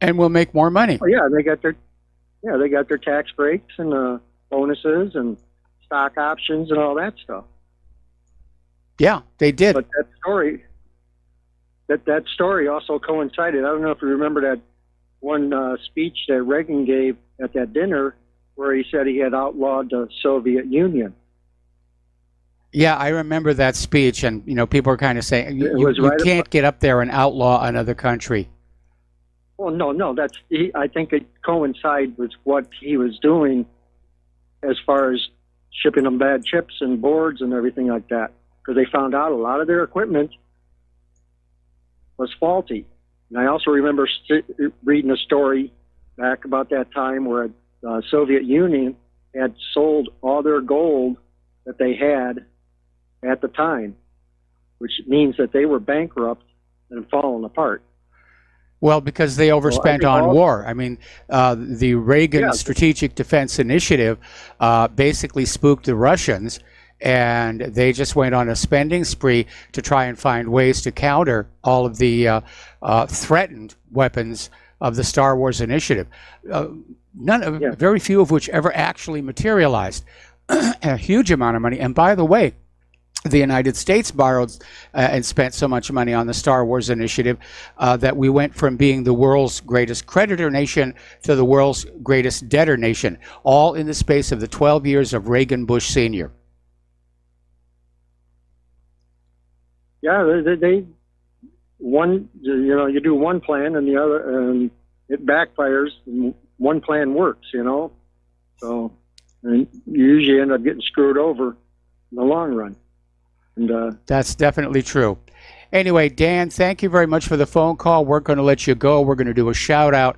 and we'll make more money. Oh, yeah, they got their tax breaks and bonuses and stock options and all that stuff. Yeah, they did. But that story also coincided. I don't know if you remember that one speech that Reagan gave at that dinner where he said he had outlawed the Soviet Union. Yeah, I remember that speech, and you know, people are kind of saying you can't get up there and outlaw another country. Well, no, I think it coincides with what he was doing as far as shipping them bad chips and boards and everything like that, because they found out a lot of their equipment was faulty. And I also remember reading a story back about that time where the Soviet Union had sold all their gold that they had at the time, which means that they were bankrupt and falling apart. Well, because they overspent on war. I mean, the Reagan Strategic Defense Initiative basically spooked the Russians, and they just went on a spending spree to try and find ways to counter all of the threatened weapons of the Star Wars initiative. Very few of which ever actually materialized. A huge amount of money. And by the way, the United States borrowed and spent so much money on the Star Wars initiative that we went from being the world's greatest creditor nation to the world's greatest debtor nation, all in the space of the 12 years of Reagan Bush Sr. Yeah, they one, you know, you do one plan and the other, and it backfires. And one plan works, you know, so and you usually end up getting screwed over in the long run. And that's definitely true. Anyway, Dan, thank you very much for the phone call. We're going to let you go. We're going to do a shout out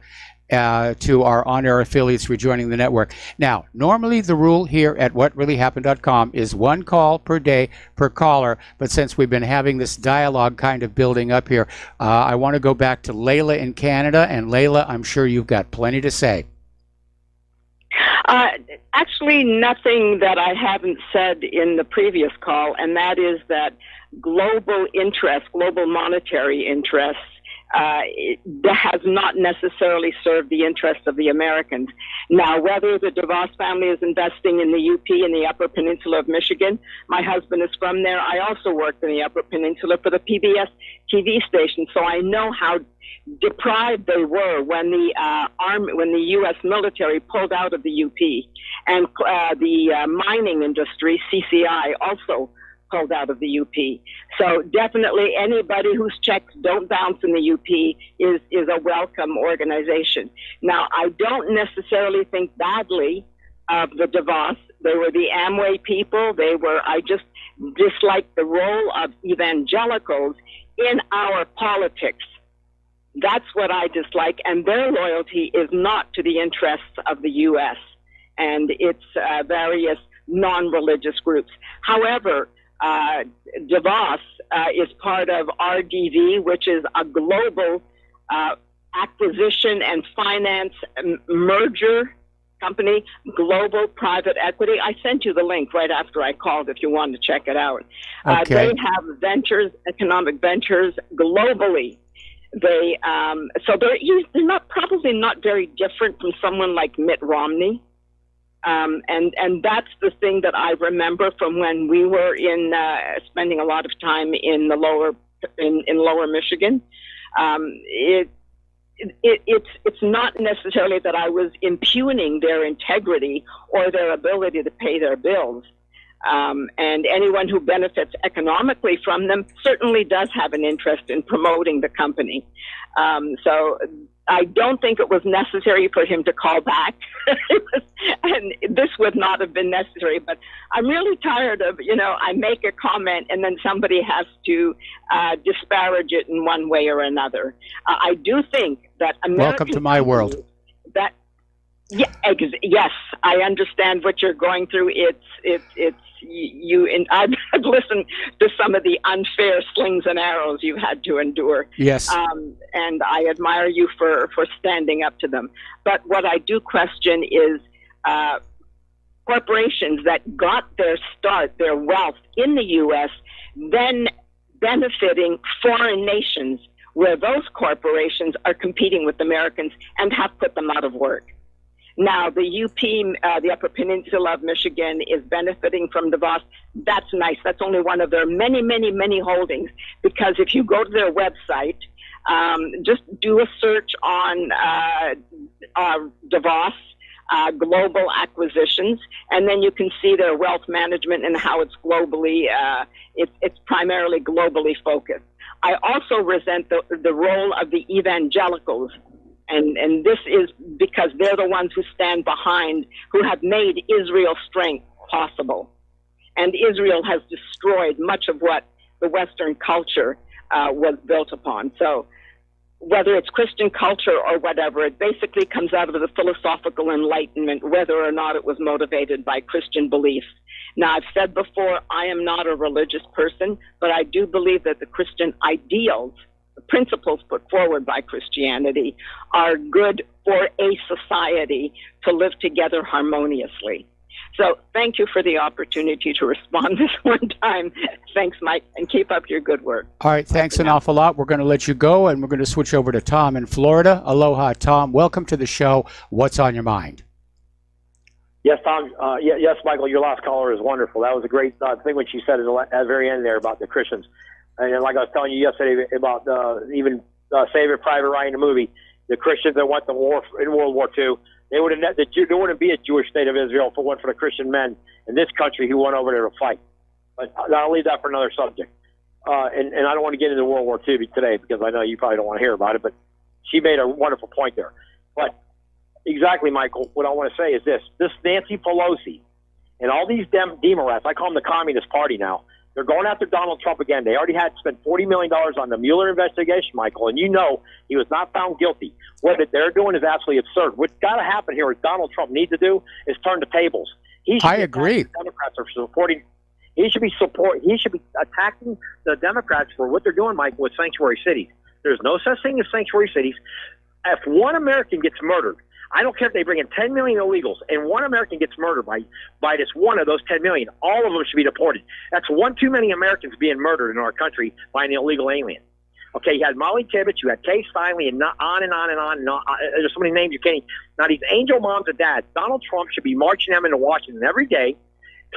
to our on-air affiliates rejoining the network. Now, normally the rule here at whatreallyhappened.com is one call per day per caller, but since we've been having this dialogue kind of building up here, I want to go back to Layla in Canada. And Layla, I'm sure you've got plenty to say. Actually, nothing that I haven't said in the previous call, and that is that global interest, global monetary interest, has not necessarily served the interests of the Americans. Now, whether the DeVos family is investing in the UP in the Upper Peninsula of Michigan, my husband is from there. I also worked in the Upper Peninsula for the PBS TV station, so I know how deprived they were when the U.S. military pulled out of the UP, and the mining industry, CCI, also pulled out of the UP. So definitely anybody whose checks don't bounce in the UP is a welcome organization. Now, I don't necessarily think badly of the DeVos. They were the Amway people. I just dislike the role of evangelicals in our politics. That's what I dislike, and their loyalty is not to the interests of the U.S. and its various non-religious groups. However, DeVos is part of RDV, which is a global acquisition and finance merger company, global private equity. I sent you the link right after I called if you wanted to check it out. Okay. They have ventures, economic ventures globally. They're probably not very different from someone like Mitt Romney. And that's the thing that I remember from when we were spending a lot of time in lower Michigan. It's not necessarily that I was impugning their integrity or their ability to pay their bills. And anyone who benefits economically from them certainly does have an interest in promoting the company. So I don't think it was necessary for him to call back. And this would not have been necessary. But I'm really tired of, I make a comment and then somebody has to disparage it in one way or another. I do think that American Welcome to my world. Yes, I understand what you're going through. And I've listened to some of the unfair slings and arrows you've had to endure. Yes. And I admire you for standing up to them. But what I do question is corporations that got their start, their wealth in the U.S., then benefiting foreign nations where those corporations are competing with Americans and have put them out of work. Now, the UP, the Upper Peninsula of Michigan, is benefiting from DeVos. That's nice. That's only one of their many, many, many holdings. Because if you go to their website, just do a search on DeVos global acquisitions, and then you can see their wealth management and how it's globally, it's primarily globally focused. I also resent the role of the evangelicals. And this is because they're the ones who stand behind, who have made Israel's strength possible. And Israel has destroyed much of what the Western culture was built upon. So whether it's Christian culture or whatever, it basically comes out of the philosophical enlightenment, whether or not it was motivated by Christian beliefs. Now, I've said before, I am not a religious person, but I do believe that the Christian ideals, the principles put forward by Christianity, are good for a society to live together harmoniously. So thank you for the opportunity to respond this one time. Thanks, Mike, and keep up your good work. All right, thanks an awful lot. We're going to let you go, and we're going to switch over to Tom in Florida. Aloha, Tom. Welcome to the show. What's on your mind? Yes, Tom. Yes, Michael, your last caller is wonderful. That was a great thing when she said at the very end there about the Christians. And like I was telling you yesterday about even Saving Private Ryan, the movie, the Christians that went to war in World War II, there wouldn't be a Jewish state of Israel if it weren't for the Christian men in this country who went over there to fight. But I'll leave that for another subject. And I don't want to get into World War II today because I know you probably don't want to hear about it, but she made a wonderful point there. But exactly, Michael, what I want to say is this Nancy Pelosi and all these Democrats, I call them the Communist Party now, they're going after Donald Trump again. They already had spent $40 million on the Mueller investigation, Michael, and you know he was not found guilty. What they're doing is absolutely absurd. What's got to happen here, what Donald Trump needs to do, is turn the tables. I agree. Democrats are supporting. He should be attacking the Democrats for what they're doing, Michael, with sanctuary cities. There's no such thing as sanctuary cities. If one American gets murdered, I don't care if they bring in 10 million illegals and one American gets murdered by this one of those 10 million, all of them should be deported. That's one too many Americans being murdered in our country by an illegal alien. Okay, you had Molly Tibbetts, you had Kay Steinle, and on and on and on. And on. There's so many names you can't. Now, these angel moms and dads, Donald Trump should be marching them into Washington every day,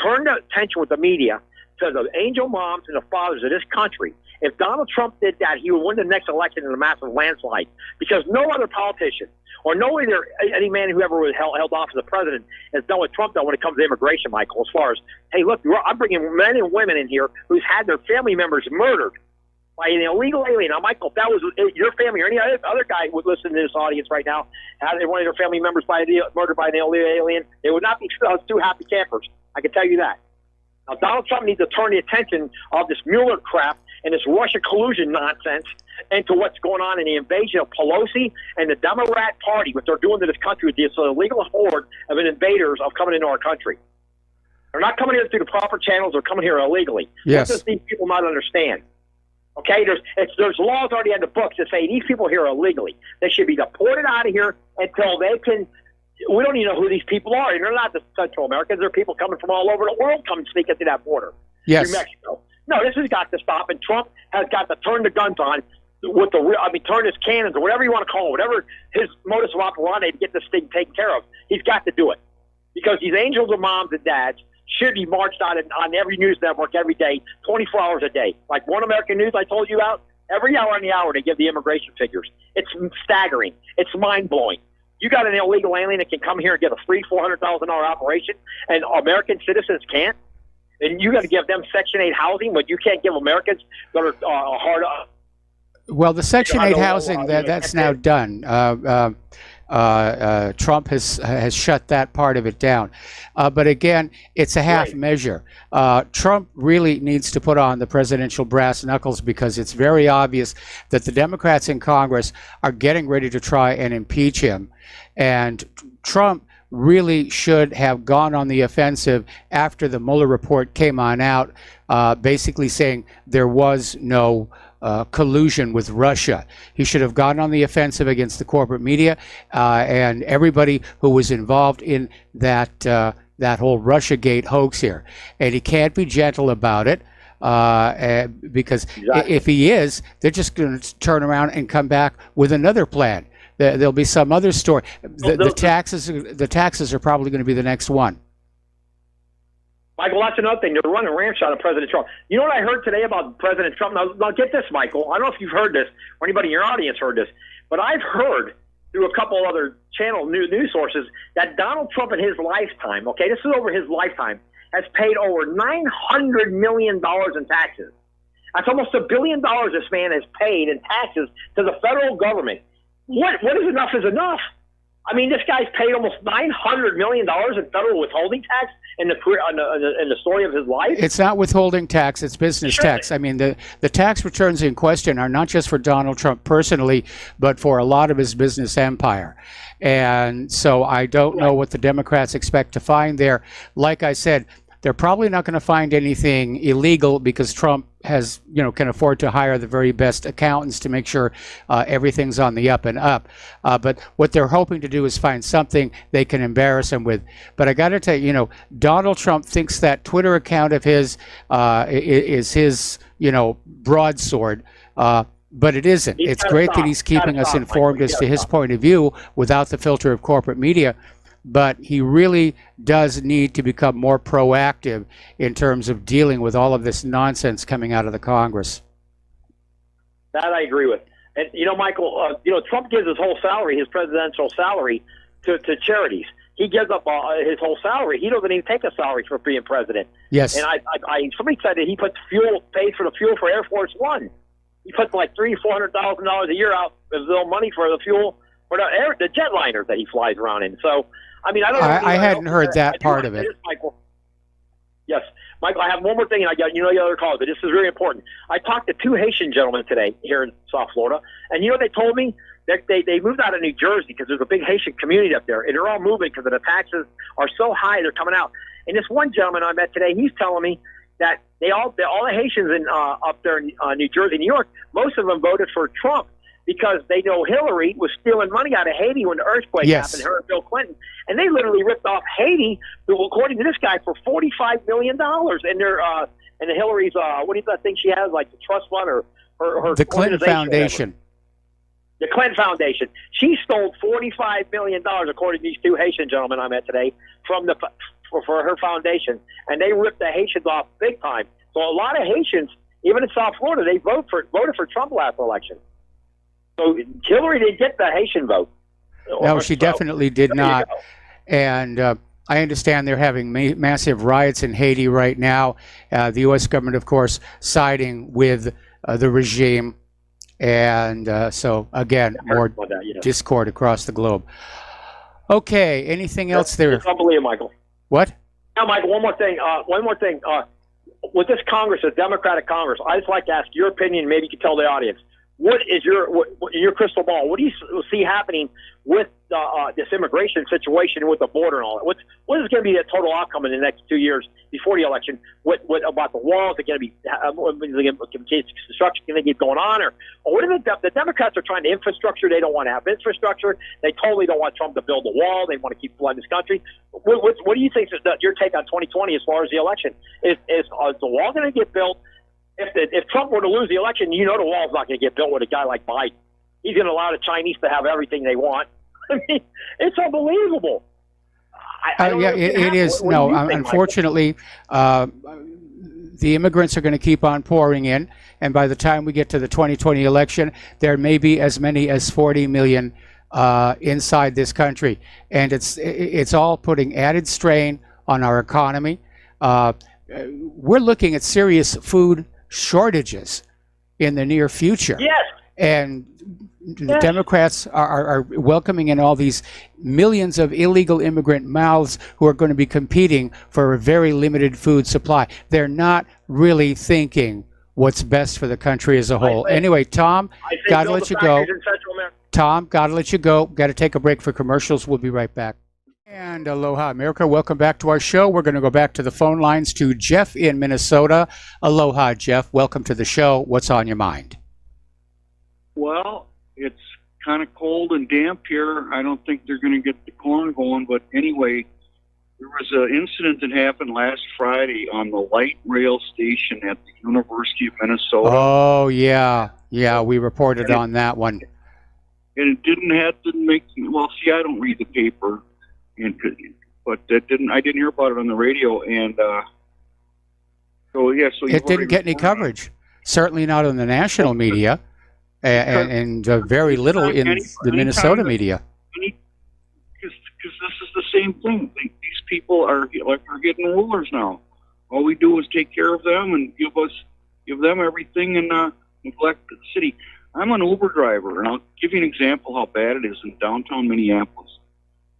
turn the attention with the media to the angel moms and the fathers of this country, If Donald Trump did that, he would win the next election in a massive landslide, because no other politician or no other any man who ever was held office as president has done what Trump done when it comes to immigration, Michael. As far as, hey, look, I'm bringing men and women in here who's had their family members murdered by an illegal alien. Now, Michael, if that was your family or any other guy would listen to this audience right now, had one of their family members murdered by an illegal alien, they would not be two happy campers. I can tell you that. Now, Donald Trump needs to turn the attention of this Mueller crap and this Russia collusion nonsense into what's going on in the invasion of Pelosi and the Democrat Party, what they're doing to this country with this illegal horde of invaders of coming into our country. They're not coming here through the proper channels. They're coming here illegally. Yes. What does these people not understand? Okay, there's laws already on the books that say these people here are illegally. They should be deported out of here until they can. We don't even know who these people are. And they're not the Central Americans. They're people coming from all over the world coming sneaking through that border. Yes. Through Mexico. No, this has got to stop. And Trump has got to turn the guns on with turn his cannons or whatever you want to call it, whatever his modus operandi to get this thing taken care of. He's got to do it, because these angels of moms and dads should be marched on every news network every day, 24 hours a day. Like One American News I told you about, every hour on the hour they give the immigration figures. It's staggering. It's mind-blowing. You got an illegal alien that can come here and get a free $400,000 operation, and American citizens can't? And you got to give them Section 8 housing, but you can't give Americans that are hard up. Well, the Section 8 housing, that's now done. Trump has shut that part of it down. But again, it's a half measure. Trump really needs to put on the presidential brass knuckles, because it's very obvious that the Democrats in Congress are getting ready to try and impeach him. And Trump really should have gone on the offensive after the Mueller report came on out, basically saying there was no collusion with Russia. He should have gone on the offensive against the corporate media and everybody who was involved in that whole Russiagate hoax here. And he can't be gentle about it, because if he is, they're just going to turn around and come back with another plan. There'll be some other story. The taxes are probably going to be the next one. Michael, that's another thing. They're running ramshot on President Trump. You know what I heard today about President Trump? Now get this, Michael. I don't know if you've heard this or anybody in your audience heard this, but I've heard through a couple other news sources that Donald Trump in his lifetime, okay, this is over his lifetime, has paid over $900 million in taxes. That's almost $1 billion this man has paid in taxes to the federal government. What is enough is enough. I mean, this guy's paid almost $900 million in federal withholding tax in the story of his life. It's not withholding tax; it's business tax. I mean, the tax returns in question are not just for Donald Trump personally, but for a lot of his business empire. And so I don't know what the Democrats expect to find there. Like I said, they're probably not going to find anything illegal, because Trump has, can afford to hire the very best accountants to make sure everything's on the up and up. But what they're hoping to do is find something they can embarrass him with. But I got to tell you, Donald Trump thinks that Twitter account of his is his, broadsword. But it isn't. It's great that he's keeping us informed as to his point of view without the filter of corporate media. But he really does need to become more proactive in terms of dealing with all of this nonsense coming out of the Congress. That I agree with. And, Michael, Trump gives his whole salary, his presidential salary, to charities. He gives up his whole salary. He doesn't even take a salary for being president. Yes. And somebody said that he pays for the fuel for Air Force One. He puts like $300,000-$400,000 a year out of his own money for the fuel for the jetliners that he flies around in. So, I mean, I hadn't heard that part of it. Michael. Yes. Michael, I have one more thing, and I got the other call, but this is very important. I talked to two Haitian gentlemen today here in South Florida, and they told me that they moved out of New Jersey because there's a big Haitian community up there, and they're all moving because the taxes are so high they're coming out. And this one gentleman I met today, he's telling me that all the Haitians up there in New Jersey, New York, most of them voted for Trump, because they know Hillary was stealing money out of Haiti when the earthquake happened, her and Bill Clinton. And they literally ripped off Haiti, according to this guy, for $45 million. And and Hillary's, what do you think she has, like the trust fund or her the Clinton Foundation. The Clinton Foundation. She stole $45 million, according to these two Haitian gentlemen I met today, for her foundation. And they ripped the Haitians off big time. So a lot of Haitians Even in South Florida, they voted for Trump last election. So Hillary didn't get the Haitian vote. No, she definitely did not. And I understand they're having massive riots in Haiti right now. The U.S. government, of course, siding with the regime. And so, again, more discord across the globe. Okay, anything else there? I can't believe it, Michael. What? Now, Michael, one more thing. With this Congress, the Democratic Congress, I'd just like to ask your opinion. Maybe you can tell the audience. What is your crystal ball? What do you see happening with this immigration situation with the border and all that? What is going to be the total outcome in the next 2 years before the election? What about the walls? Are going to be construction? Can they keep going on, or what are the Democrats are trying to infrastructure? They don't want to have infrastructure. They totally don't want Trump to build a wall. They want to keep flooding this country. What do you think is your take on 2020 as far as the election? Is the wall going to get built? If Trump were to lose the election, the wall's not going to get built with a guy like Biden. He's going to allow the Chinese to have everything they want. I mean, it's unbelievable. It is. No, unfortunately, the immigrants are going to keep on pouring in. And by the time we get to the 2020 election, there may be as many as 40 million inside this country. And it's all putting added strain on our economy. We're looking at serious food shortages in the near future. Yes. And the Democrats are welcoming in all these millions of illegal immigrant mouths who are going to be competing for a very limited food supply. They're not really thinking what's best for the country as a whole. Anyway, Tom, got to let you go. Tom, got to let you go. Got to take a break for commercials. We'll be right back. And aloha, America. Welcome back to our show. We're going to go back to the phone lines to Jeff in Minnesota. Aloha, Jeff. Welcome to the show. What's on your mind? Well, it's kind of cold and damp here. I don't think they're going to get the corn going. But anyway, there was an incident that happened last Friday on the light rail station at the University of Minnesota. Oh, yeah. Yeah, we reported on that one. And it didn't have to make... Well, see, I don't read the paper. But I didn't hear about it on the radio, and so it didn't get any coverage. Certainly not in the national media, and very little in the Minnesota media. Because this is the same thing. These people are getting rulers now. All we do is take care of them and give them everything, and neglect the city. I'm an Uber driver, and I'll give you an example how bad it is in downtown Minneapolis.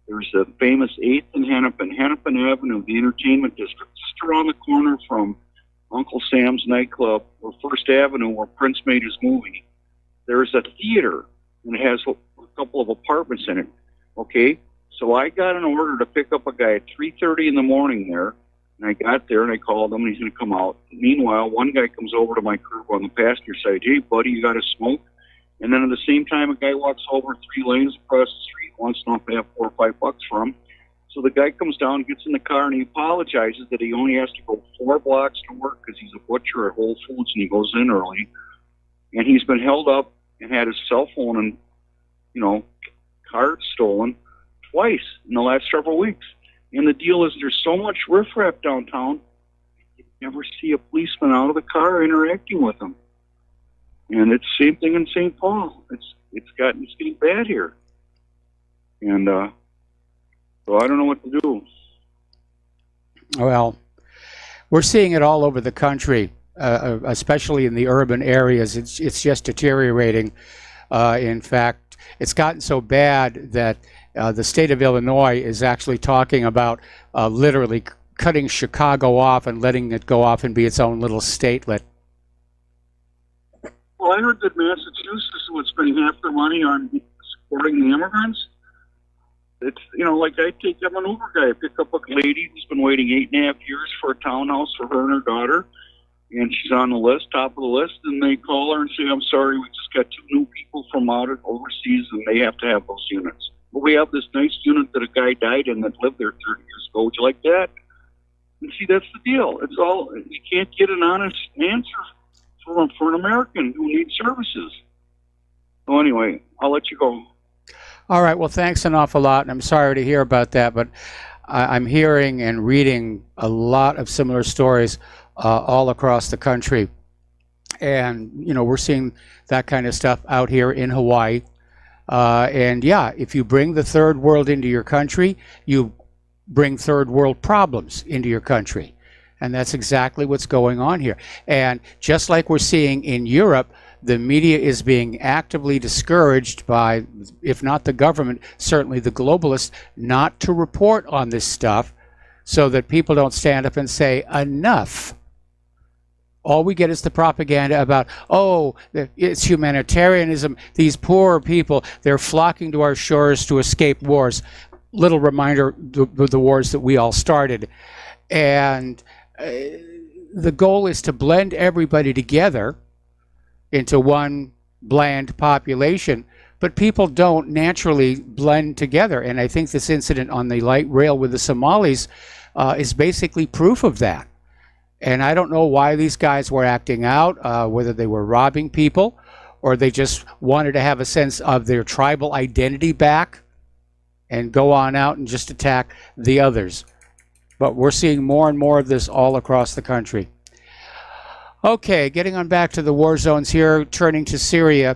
There's a famous 8th and Hennepin Avenue, the entertainment district, just around the corner from Uncle Sam's nightclub, or First Avenue, where Prince made his movie. There's a theater, and it has a couple of apartments in it. Okay, so I got an order to pick up a guy at 3:30 in the morning there, and I got there, and I called him, and he's going to come out. Meanwhile, one guy comes over to my curb on the passenger side. Hey, buddy, you got a smoke? And then at the same time, a guy walks over 3 lanes across the street, wants to know if they have $4 or $5 for him. So the guy comes down, gets in the car, and he apologizes that he only has to go 4 blocks to work because he's a butcher at Whole Foods, and he goes in early. And he's been held up and had his cell phone and, card stolen twice in the last several weeks. And the deal is there's so much riffraff downtown, you never see a policeman out of the car interacting with him. And it's the same thing in St. Paul. It's getting bad here. And so I don't know what to do. Well, we're seeing it all over the country, especially in the urban areas. It's just deteriorating. In fact, it's gotten so bad that the state of Illinois is actually talking about literally cutting Chicago off and letting it go off and be its own little statelet. Well, I heard that Massachusetts would spend half their money on supporting the immigrants. It's, I'm an Uber guy. I pick up a lady who's been waiting 8.5 years for a townhouse for her and her daughter, and she's on the list, top of the list, and they call her and say, I'm sorry, we just got 2 new people from out overseas, and they have to have those units. But we have this nice unit that a guy died in that lived there 30 years ago. Would you like that? And see, that's the deal. It's all, you can't get an honest answer for an American who needs services. So anyway, I'll let you go. All right. Well, thanks an awful lot. And I'm sorry to hear about that, but I'm hearing and reading a lot of similar stories all across the country. And, we're seeing that kind of stuff out here in Hawaii. And yeah, if you bring the third world into your country, you bring third world problems into your country. And that's exactly what's going on here. And just like we're seeing in Europe, the media is being actively discouraged by, if not the government, certainly the globalists, not to report on this stuff so that people don't stand up and say, enough. All we get is the propaganda about, oh, it's humanitarianism. These poor people, they're flocking to our shores to escape wars. Little reminder, the wars that we all started. And the goal is to blend everybody together into one bland population, but people don't naturally blend together. And I think this incident on the light rail with the Somalis is basically proof of that. And I don't know why these guys were acting out, whether they were robbing people or they just wanted to have a sense of their tribal identity back and go on out and just attack the others. But we're seeing more and more of this all across the country. Okay, getting on back to the war zones here, turning to Syria.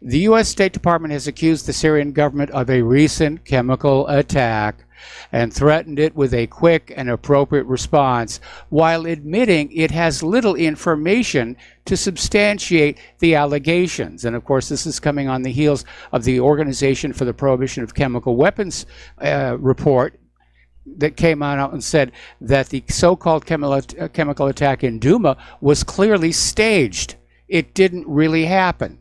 The U.S. State Department has accused the Syrian government of a recent chemical attack and threatened it with a quick and appropriate response, while admitting it has little information to substantiate the allegations. And of course, this is coming on the heels of the Organization for the Prohibition of Chemical Weapons report that came out and said that the so-called chemical attack in Douma was clearly staged. It didn't really happen.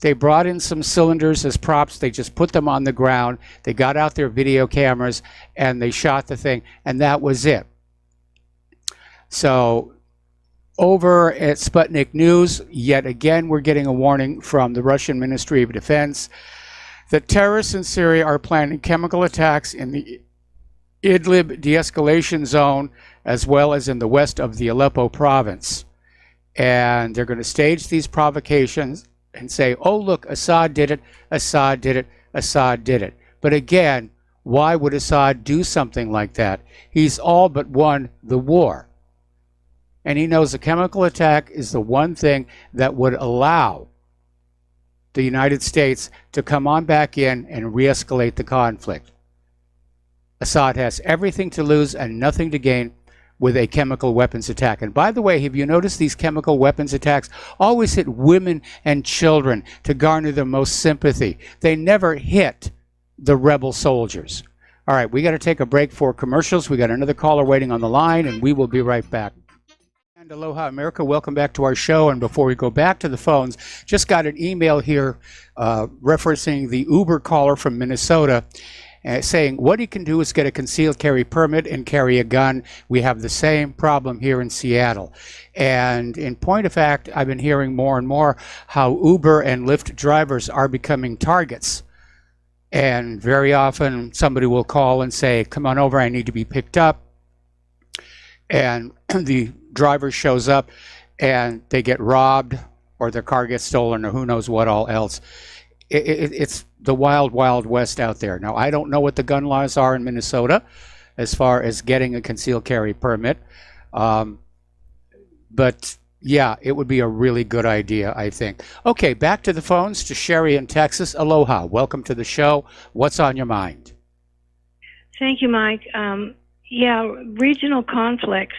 They brought in some cylinders as props. They just put them on the ground. They got out their video cameras and they shot the thing, and that was it. So over at Sputnik News, yet again, we're getting a warning from the Russian Ministry of Defense that terrorists in Syria are planning chemical attacks in the Idlib de-escalation zone, as well as in the west of the Aleppo province. And they're going to stage these provocations and say, oh, look, Assad did it, Assad did it, Assad did it. But again, why would Assad do something like that? He's all but won the war. And he knows a chemical attack is the one thing that would allow the United States to come on back in and re-escalate the conflict. Assad has everything to lose and nothing to gain with a chemical weapons attack. And by the way, have you noticed these chemical weapons attacks always hit women and children to garner the most sympathy? They never hit the rebel soldiers. All right, we got to take a break for commercials. We got another caller waiting on the line, and we will be right back. And aloha, America. Welcome back to our show. And before we go back to the phones, just got an email here referencing the Uber caller from Minnesota, saying what he can do is get a concealed carry permit and carry a gun. We have the same problem here in Seattle. And in point of fact, I've been hearing more and more how Uber and Lyft drivers are becoming targets. And very often somebody will call and say, come on over, I need to be picked up. And the driver shows up and they get robbed or their car gets stolen or who knows what all else. It's the wild, wild west out there. Now, I don't know what the gun laws are in Minnesota as far as getting a concealed carry permit. But yeah, it would be a really good idea, I think. Okay, back to the phones to Sherry in Texas. Aloha, welcome to the show. What's on your mind? Thank you, Mike. Yeah, regional conflicts,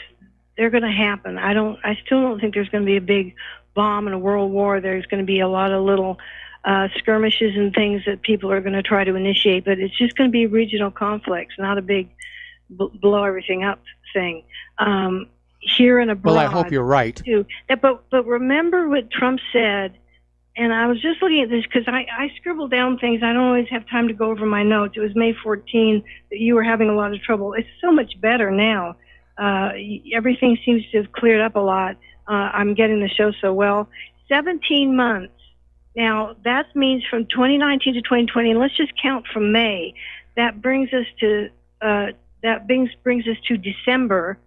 they're going to happen. I still don't think there's going to be a big bomb in a world war. There's going to be a lot of little skirmishes and things that people are going to try to initiate, but it's just going to be regional conflicts, not a big blow everything up thing. Here and abroad. Well, I hope you're right. Too. But remember what Trump said, and I was just looking at this because I scribbled down things. I don't always have time to go over my notes. It was May 14 that you were having a lot of trouble. It's so much better now. Everything seems to have cleared up a lot. I'm getting the show so well. 17 months. Now, that means from 2019 to 2020, and let's just count from May. That brings us to December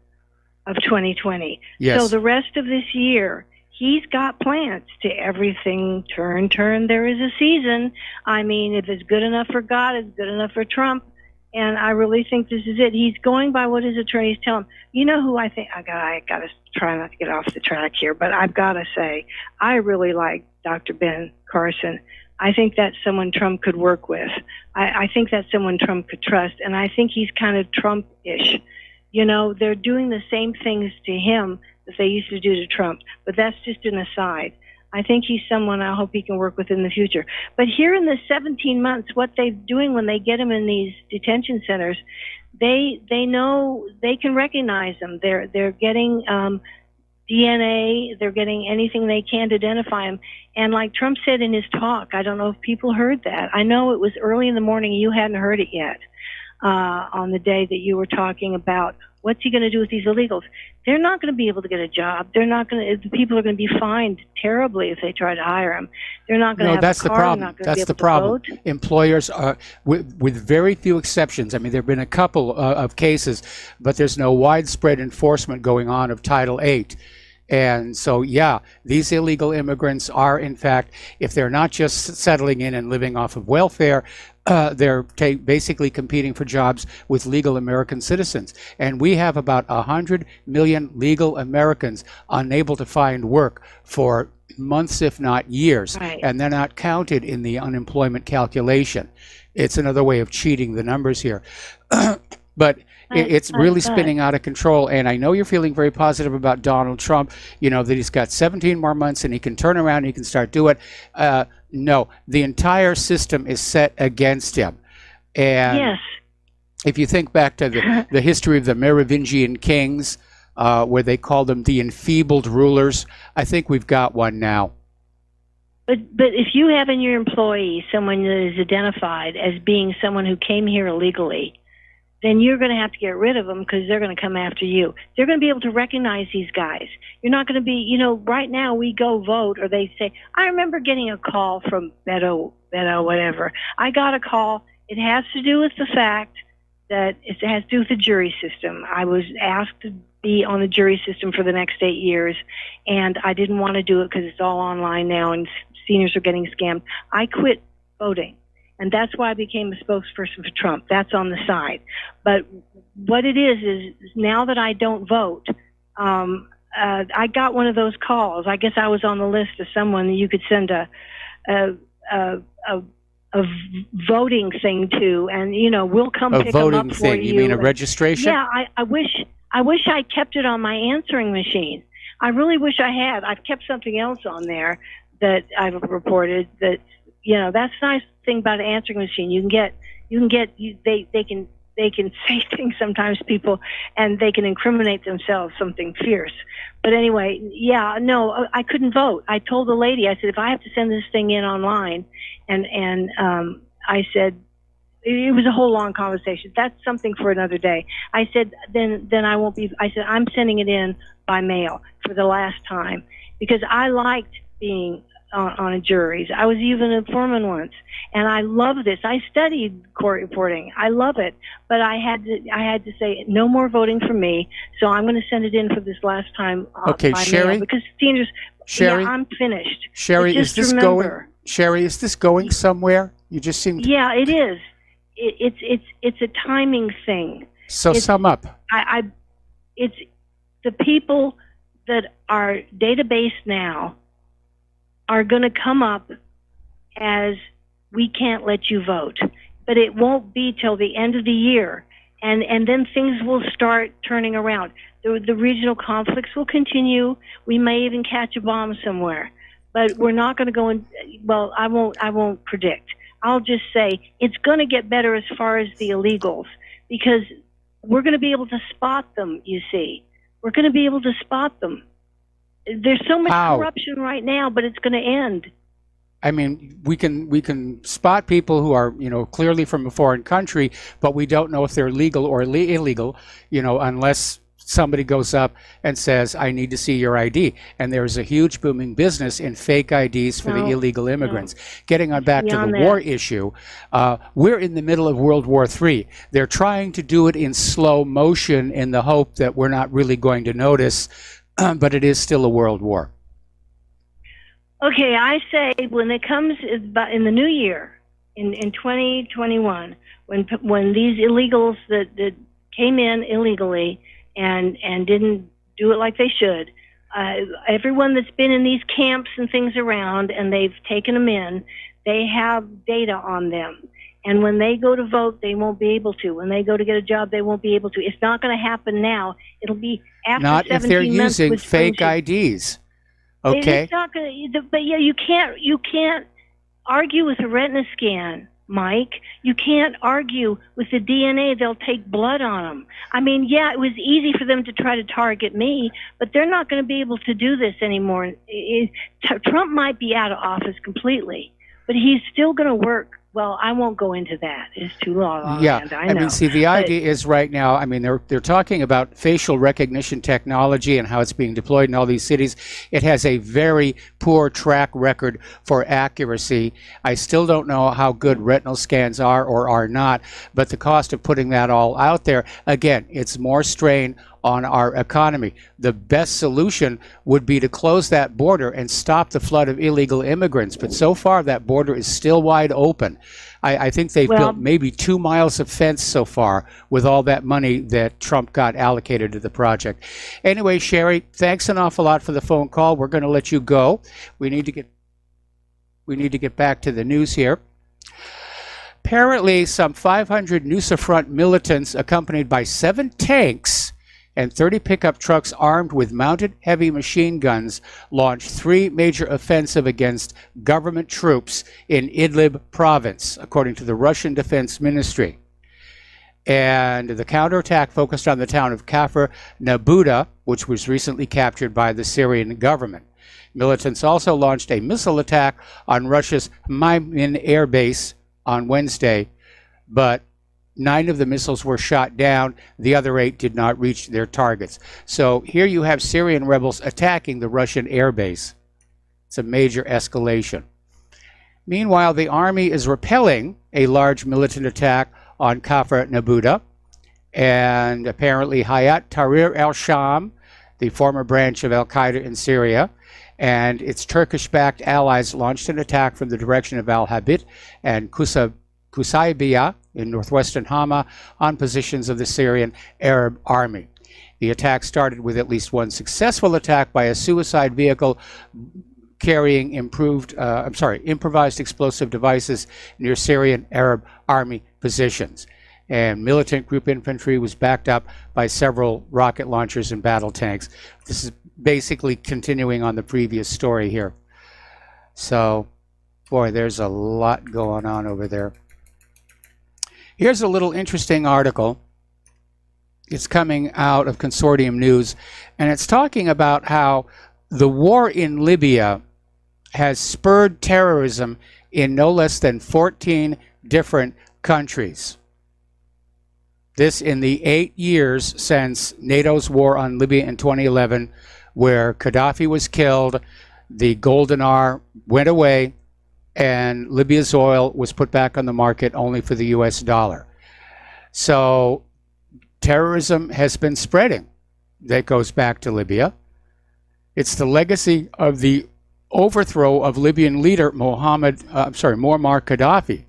of 2020. Yes. So the rest of this year, he's got plans to everything. Turn, there is a season. I mean, if it's good enough for God, it's good enough for Trump. And I really think this is it. He's going by what his attorneys tell him. You know who I think? I gotta try not to get off the track here, but I've got to say, I really like Dr. Ben Carson. I think that's someone Trump could work with. I think that's someone Trump could trust, and I think he's kind of Trump-ish. You know, they're doing the same things to him that they used to do to Trump, but that's just an aside. I think he's someone I hope he can work with in the future. But here in the 17 months, what they're doing when they get him in these detention centers, they know they can recognize them. They're getting DNA. They're getting anything they can to identify him. And like Trump said in his talk, I don't know if people heard that. I know it was early in the morning and you hadn't heard it yet on the day that you were talking about what's he going to do with these illegals. They're not going to be able to get a job. They're not going to. The people are going to be fined terribly if they try to hire him. They're not going to have that's a car. the problem. They're not going That's to be the able problem. to vote. Employers are, with very few exceptions. I mean, there have been a couple of cases, but there's no widespread enforcement going on of Title VIII. And so, yeah, these illegal immigrants are, in fact, if they're not just settling in and living off of welfare, they're basically competing for jobs with legal American citizens. And we have about 100 million legal Americans unable to find work for months, if not years. Right. And they're not counted in the unemployment calculation. It's another way of cheating the numbers here. But it's really spinning out of control. And I know you're feeling very positive about Donald Trump, you know, that he's got 17 more months and he can turn around and he can start do it. No, the entire system is set against him. And Yes. if you think back to the history of the Merovingian kings, where they called them the enfeebled rulers, I think we've got one now. But if you have in your employee someone that is identified as being someone who came here illegally, then you're going to have to get rid of them because they're going to come after you. They're going to be able to recognize these guys. You're not going to be, you know, right now we go vote or they say, I remember getting a call from Beto, whatever. I got a call. It has to do with the fact that it has to do with the jury system. I was asked to be on the jury system for the next 8 years, and I didn't want to do it because it's all online now and seniors are getting scammed. I quit voting. And that's why I became a spokesperson for Trump. That's on the side. But what it is now that I don't vote, I got one of those calls. I guess I was on the list of someone that you could send a voting thing to, and you know we'll come pick them up for you. You mean a registration? Yeah, I wish I kept it on my answering machine. I really wish I had. I've kept something else on there that I've reported that. You know, that's the nice thing about an answering machine. They can say things sometimes, people, and they can incriminate themselves, something fierce. But anyway, yeah, no, I couldn't vote. I told the lady, I said, if I have to send this thing in online, and I said, it was a whole long conversation. That's something for another day. I said, then I won't be, I said, I'm sending it in by mail for the last time because I liked being on a juries. I was even a foreman once, and I love this. I studied court reporting. I love it, but I had to say no more voting for me. So I'm going to send it in for this last time. Okay, by Sherry. mail because seniors. Sherry, yeah, I'm finished. Sherry, But is this just going? remember, Sherry, is this going somewhere? You just seem. Yeah, it is. It's a timing thing. So sum up. It's the people that are database now are going to come up as we can't let you vote, but it won't be till the end of the year, and then things will start turning around. The regional conflicts will continue. We may even catch a bomb somewhere, but we're not going to go in. Well, I won't predict. I'll just say it's going to get better as far as the illegals because we're going to be able to spot them. You see, we're going to be able to spot them. There's so much corruption right now, but it's going to end. I mean, we can spot people who are, you know, clearly from a foreign country, but we don't know if they're legal or illegal, you know, unless somebody goes up and says, I need to see your ID. And there's a huge booming business in fake IDs for the illegal immigrants. Getting on back to the war issue, we're in the middle of World War III. They're trying to do it in slow motion in the hope that we're not really going to notice, but it is still a world war. Okay, I say when it comes in the new year, in 2021, when these illegals that came in illegally and didn't do it like they should, everyone that's been in these camps and things around, and they've taken them in, they have data on them. And when they go to vote, they won't be able to. When they go to get a job, they won't be able to. It's not going to happen now. It'll be after Not 17 if they're months, using which fake brings you- IDs. Okay. It's not going to, but yeah, you can't argue with a retina scan, Mike. You can't argue with the DNA. They'll take blood on them. I mean, yeah, it was easy for them to try to target me, but they're not going to be able to do this anymore. Trump might be out of office completely, but he's still going to work. Well, I won't go into that. It's too long. Yeah, I know. mean, see, the idea is right now, I mean, they're talking about facial recognition technology and how it's being deployed in all these cities. It has a very poor track record for accuracy. I still don't know how good retinal scans are or are not, but the cost of putting that all out there, again, it's more strain on our economy. The best solution would be to close that border and stop the flood of illegal immigrants. But so far, that border is still wide open. I think they've built maybe 2 miles of fence so far with all that money that Trump got allocated to the project. Anyway, Sherry, thanks an awful lot for the phone call. We're going to let you go. We need to get back to the news here. Apparently, some 500 Noosa Front militants, accompanied by 7 tanks and 30 pickup trucks armed with mounted heavy machine guns, launched 3 major offensive against government troops in Idlib province, according to the Russian Defense Ministry. And the counterattack focused on the town of Kafr Nabuda, which was recently captured by the Syrian government. Militants also launched a missile attack on Russia's Hmynin air base on Wednesday, but 9 of the missiles were shot down. The other 8 did not reach their targets. So here you have Syrian rebels attacking the Russian air base. It's a major escalation. Meanwhile, the army is repelling a large militant attack on Kafr Nabuda, and apparently Hayat Tahrir al-Sham, the former branch of al-Qaeda in Syria, and its Turkish-backed allies launched an attack from the direction of al-Habit and Kusaybiyah in northwestern Hama on positions of the Syrian Arab army. The attack started with at least 1 successful attack by a suicide vehicle carrying improvised explosive devices near Syrian Arab army positions. And militant group infantry was backed up by several rocket launchers and battle tanks. This is basically continuing on the previous story here. So, boy, there's a lot going on over there. Here's a little interesting article. It's coming out of Consortium News, and it's talking about how the war in Libya has spurred terrorism in no less than 14 different countries. This in the 8 years since NATO's war on Libya in 2011, where Gaddafi was killed, the golden hour went away, and Libya's oil was put back on the market only for the US dollar. So terrorism has been spreading. That goes back to Libya. It's the legacy of the overthrow of Libyan leader Muammar Gaddafi.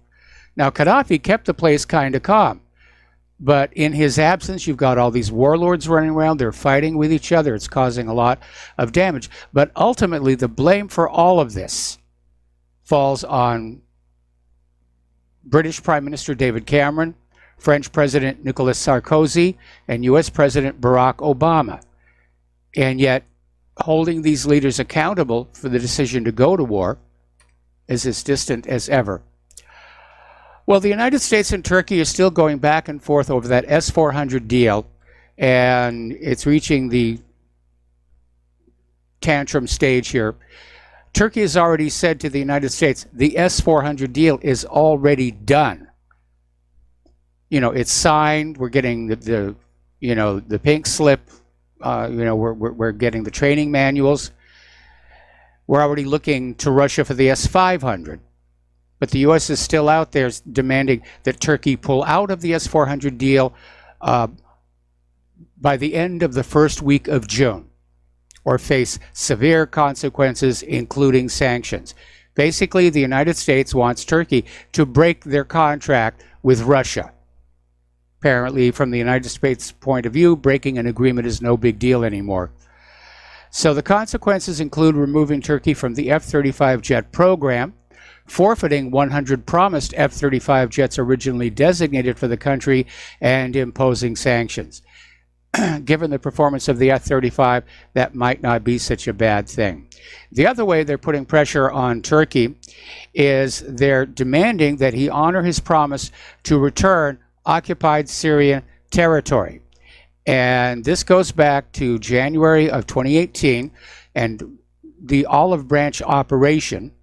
Now, Gaddafi kept the place kind of calm, but in his absence, you've got all these warlords running around. They're fighting with each other. It's causing a lot of damage. But ultimately, the blame for all of this falls on British Prime Minister David Cameron, French President Nicolas Sarkozy, and U.S. President Barack Obama. And yet, holding these leaders accountable for the decision to go to war is as distant as ever. Well, the United States and Turkey are still going back and forth over that S-400 deal, and it's reaching the tantrum stage here. Turkey has already said to the United States, the S-400 deal is already done. You know, it's signed. We're getting the pink slip. We're getting the training manuals. We're already looking to Russia for the S-500. But the U.S. is still out there demanding that Turkey pull out of the S-400 deal by the end of the first week of June, or face severe consequences, including sanctions. Basically, the United States wants Turkey to break their contract with Russia. Apparently, from the United States' point of view, breaking an agreement is no big deal anymore. So the consequences include removing Turkey from the F-35 jet program, forfeiting 100 promised F-35 jets originally designated for the country, and imposing sanctions. Given the performance of the F-35, that might not be such a bad thing. The other way they're putting pressure on Turkey is they're demanding that he honor his promise to return occupied Syrian territory. And this goes back to January of 2018 and the Olive Branch operation,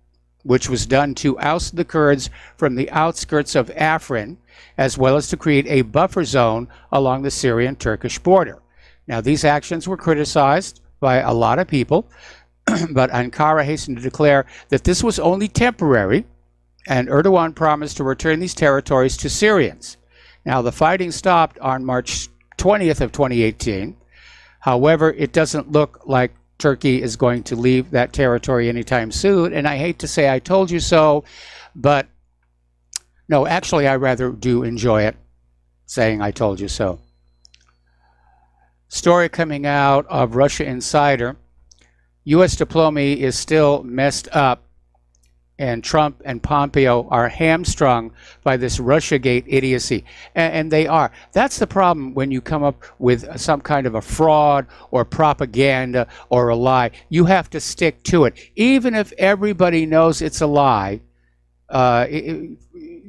which was done to oust the Kurds from the outskirts of Afrin, as well as to create a buffer zone along the Syrian-Turkish border. Now, these actions were criticized by a lot of people, but Ankara hastened to declare that this was only temporary, and Erdogan promised to return these territories to Syrians. Now, the fighting stopped on March 20th of 2018. However, it doesn't look like Turkey is going to leave that territory anytime soon, and I hate to say I told you so, but no, actually, I rather do enjoy it, saying I told you so. Story coming out of Russia Insider. U.S. diplomacy is still messed up, and Trump and Pompeo are hamstrung by this Russiagate idiocy. And they are. That's the problem when you come up with some kind of a fraud or propaganda or a lie. You have to stick to it. Even if everybody knows it's a lie,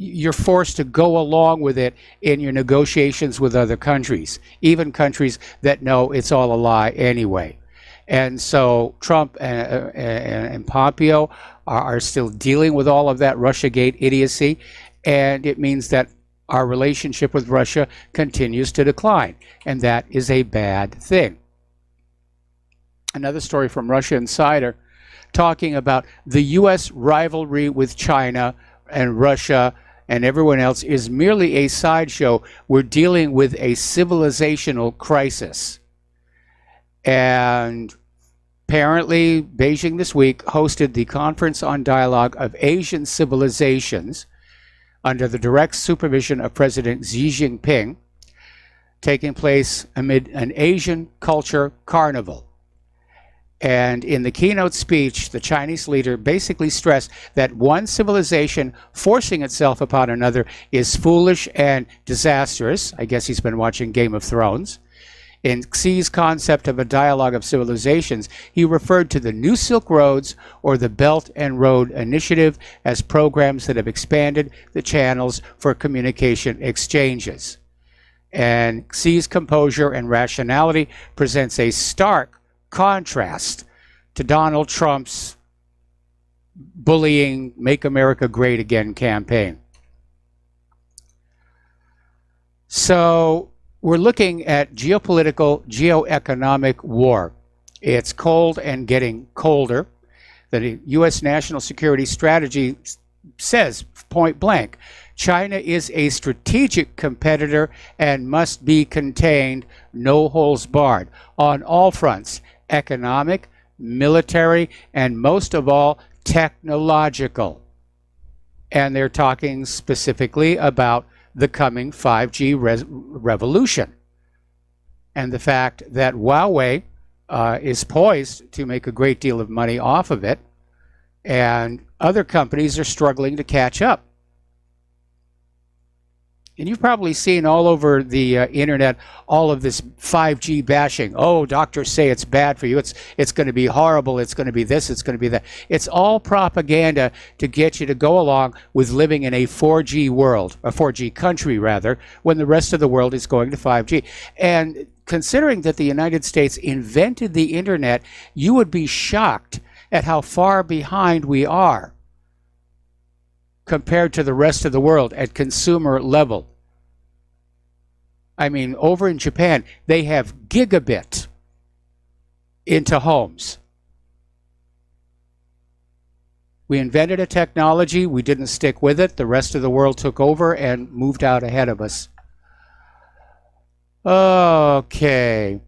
you're forced to go along with it in your negotiations with other countries, even countries that know it's all a lie anyway. And so Trump and Pompeo are still dealing with all of that Russiagate idiocy, and it means that our relationship with Russia continues to decline, and that is a bad thing. Another story from Russia Insider talking about the U.S. rivalry with China and Russia and everyone else is merely a sideshow. We're dealing with a civilizational crisis. And apparently, Beijing this week hosted the Conference on Dialogue of Asian Civilizations under the direct supervision of President Xi Jinping, taking place amid an Asian culture carnival. And in the keynote speech, the Chinese leader basically stressed that one civilization forcing itself upon another is foolish and disastrous. I guess he's been watching Game of Thrones. In Xi's concept of a dialogue of civilizations, he referred to the New Silk Roads or the Belt and Road Initiative as programs that have expanded the channels for communication exchanges. And Xi's composure and rationality presents a stark contrast to Donald Trump's bullying, Make America Great Again campaign. So we're looking at geopolitical, geoeconomic war. It's cold and getting colder. The U.S. national security strategy says point blank, China is a strategic competitor and must be contained, no holds barred, on all fronts, economic, military, and most of all, technological. And they're talking specifically about the coming 5G revolution and the fact that Huawei is poised to make a great deal of money off of it, and other companies are struggling to catch up. And you've probably seen all over the internet all of this 5G bashing. Oh, doctors say it's bad for you. It's going to be horrible. It's going to be this. It's going to be that. It's all propaganda to get you to go along with living in a 4G world, a 4G country rather, when the rest of the world is going to 5G. And considering that the United States invented the internet, you would be shocked at how far behind we are compared to the rest of the world at consumer level. I mean, over in Japan, they have gigabit into homes. We invented a technology, we didn't stick with it, the rest of the world took over and moved out ahead of us. Okay.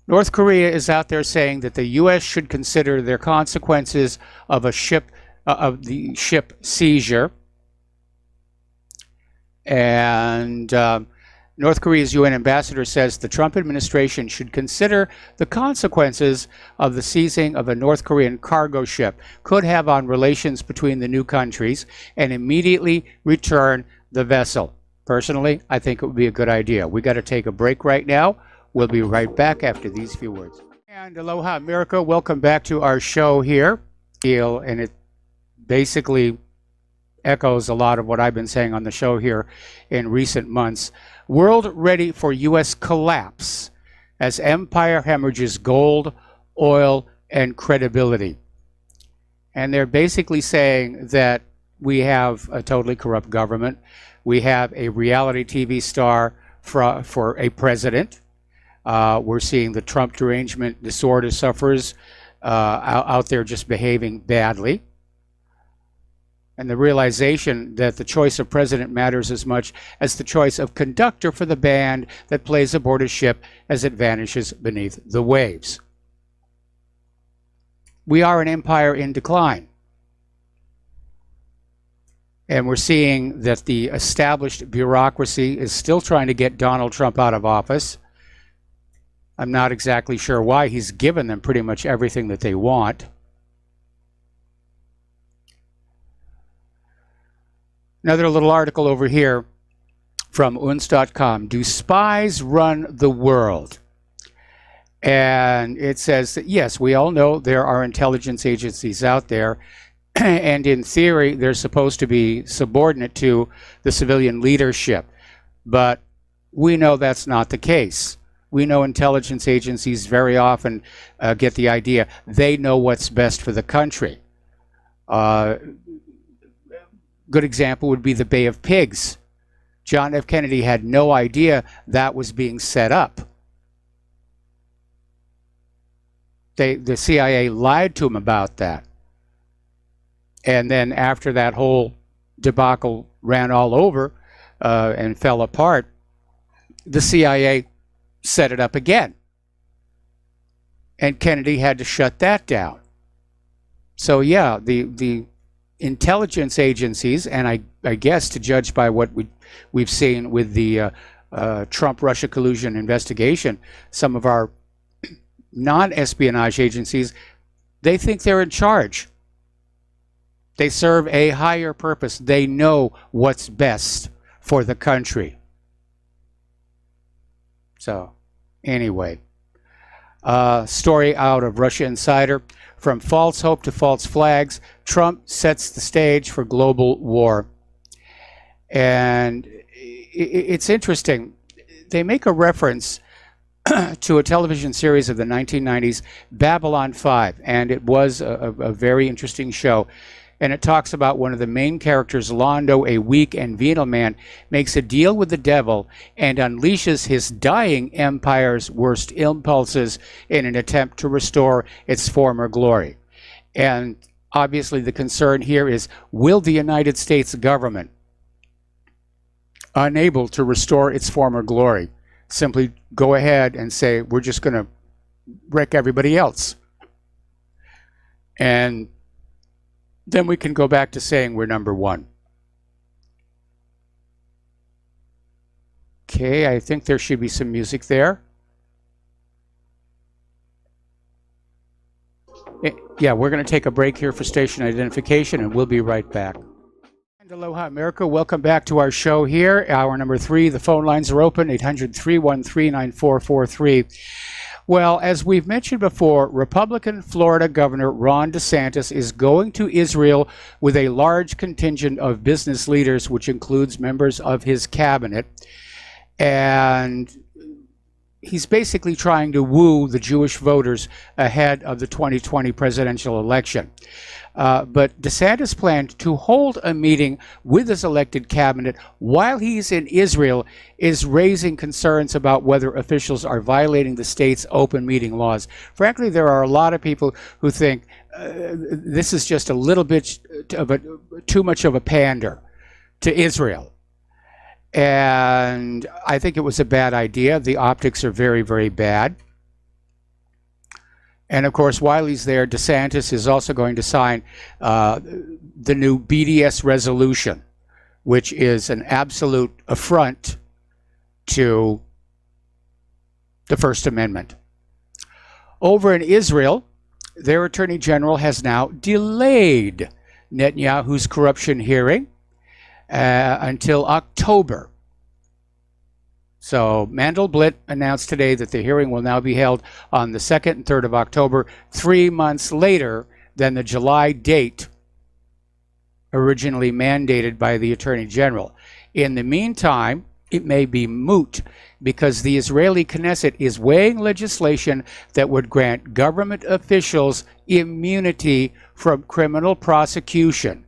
North Korea is out there saying that the U.S. should consider their consequences of the ship seizure. And North Korea's UN ambassador says the Trump administration should consider the consequences of the seizing of a North Korean cargo ship could have on relations between the new countries and immediately return the vessel. Personally, I think it would be a good idea. We got to take a break right now. We'll be right back after these few words. And aloha, America. Welcome back to our show here. And it basically echoes a lot of what I've been saying on the show here in recent months. World ready for U.S. collapse as empire hemorrhages gold, oil, and credibility. And they're basically saying that we have a totally corrupt government. We have a reality TV star for a president. We're seeing the Trump derangement disorder sufferers out there just behaving badly. And the realization that the choice of president matters as much as the choice of conductor for the band that plays aboard a ship as it vanishes beneath the waves. We are an empire in decline. And we're seeing that the established bureaucracy is still trying to get Donald Trump out of office. I'm not exactly sure why. He's given them pretty much everything that they want. Another little article over here from uns.com. Do spies run the world? And it says that, yes, we all know there are intelligence agencies out there, and in theory, they're supposed to be subordinate to the civilian leadership. But we know that's not the case. We know intelligence agencies very often get the idea they know what's best for the country. Good example would be the Bay of Pigs. John F. Kennedy had no idea that was being set up. The CIA lied to him about that. And then after that whole debacle ran all over and fell apart, the CIA set it up again. And Kennedy had to shut that down. So yeah, the intelligence agencies, and I guess to judge by what we've seen with the Trump-Russia collusion investigation, some of our non-espionage agencies, they think they're in charge. They serve a higher purpose. They know what's best for the country. So, anyway, story out of Russia Insider. From false hope to false flags, Trump sets the stage for global war. And it's interesting. They make a reference to a television series of the 1990s, Babylon 5, and it was a very interesting show. And it talks about one of the main characters, Londo, a weak and venal man, makes a deal with the devil and unleashes his dying empire's worst impulses in an attempt to restore its former glory. And obviously the concern here is, will the United States government, unable to restore its former glory, simply go ahead and say, we're just going to wreck everybody else? And then we can go back to saying we're number one. Okay, I think there should be some music there. Yeah, we're going to take a break here for station identification, and we'll be right back. And aloha, America. Welcome back to our show here. Hour number 3. The phone lines are open, 800-313-9443. Well, as we've mentioned before, Republican Florida Governor Ron DeSantis is going to Israel with a large contingent of business leaders, which includes members of his cabinet. And he's basically trying to woo the Jewish voters ahead of the 2020 presidential election. But DeSantis planned to hold a meeting with his elected cabinet while he's in Israel is raising concerns about whether officials are violating the state's open meeting laws. Frankly, there are a lot of people who think this is just a little bit of too much of a pander to Israel. And I think it was a bad idea. The optics are very, very bad. And of course, while he's there, DeSantis is also going to sign the new BDS resolution, which is an absolute affront to the First Amendment. Over in Israel, their Attorney General has now delayed Netanyahu's corruption hearing until October. So Mandelblit announced today that the hearing will now be held on the 2nd and 3rd of October, 3 months later than the July date originally mandated by the Attorney General. In the meantime, it may be moot because the Israeli Knesset is weighing legislation that would grant government officials immunity from criminal prosecution.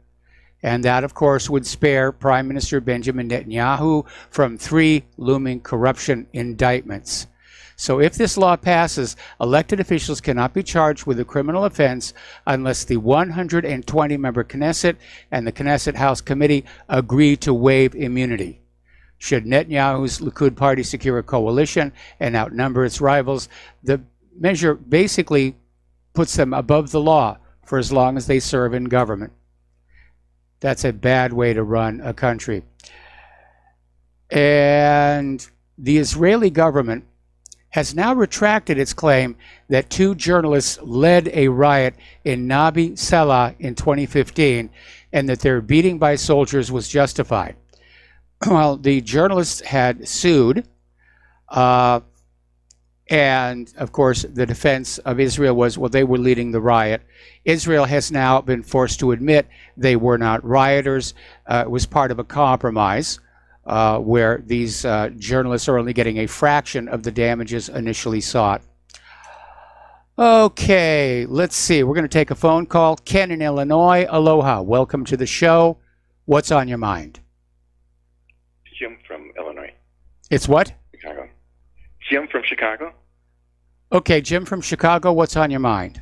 And that, of course, would spare Prime Minister Benjamin Netanyahu from 3 looming corruption indictments. So if this law passes, elected officials cannot be charged with a criminal offense unless the 120-member Knesset and the Knesset House Committee agree to waive immunity. Should Netanyahu's Likud party secure a coalition and outnumber its rivals, the measure basically puts them above the law for as long as they serve in government. That's a bad way to run a country. And the Israeli government has now retracted its claim that 2 journalists led a riot in Nabi Salah in 2015 and that their beating by soldiers was justified. Well, the journalists had sued, and of course the defense of Israel was, well, they were leading the riot. Israel has now been forced to admit they were not rioters. It was part of a compromise where these journalists are only getting a fraction of the damages initially sought. Okay, let's see. We're going to take a phone call. Ken in Illinois. Aloha. Welcome to the show. What's on your mind? Jim from Illinois. It's what? Chicago. Jim from Chicago. Okay, Jim from Chicago, what's on your mind?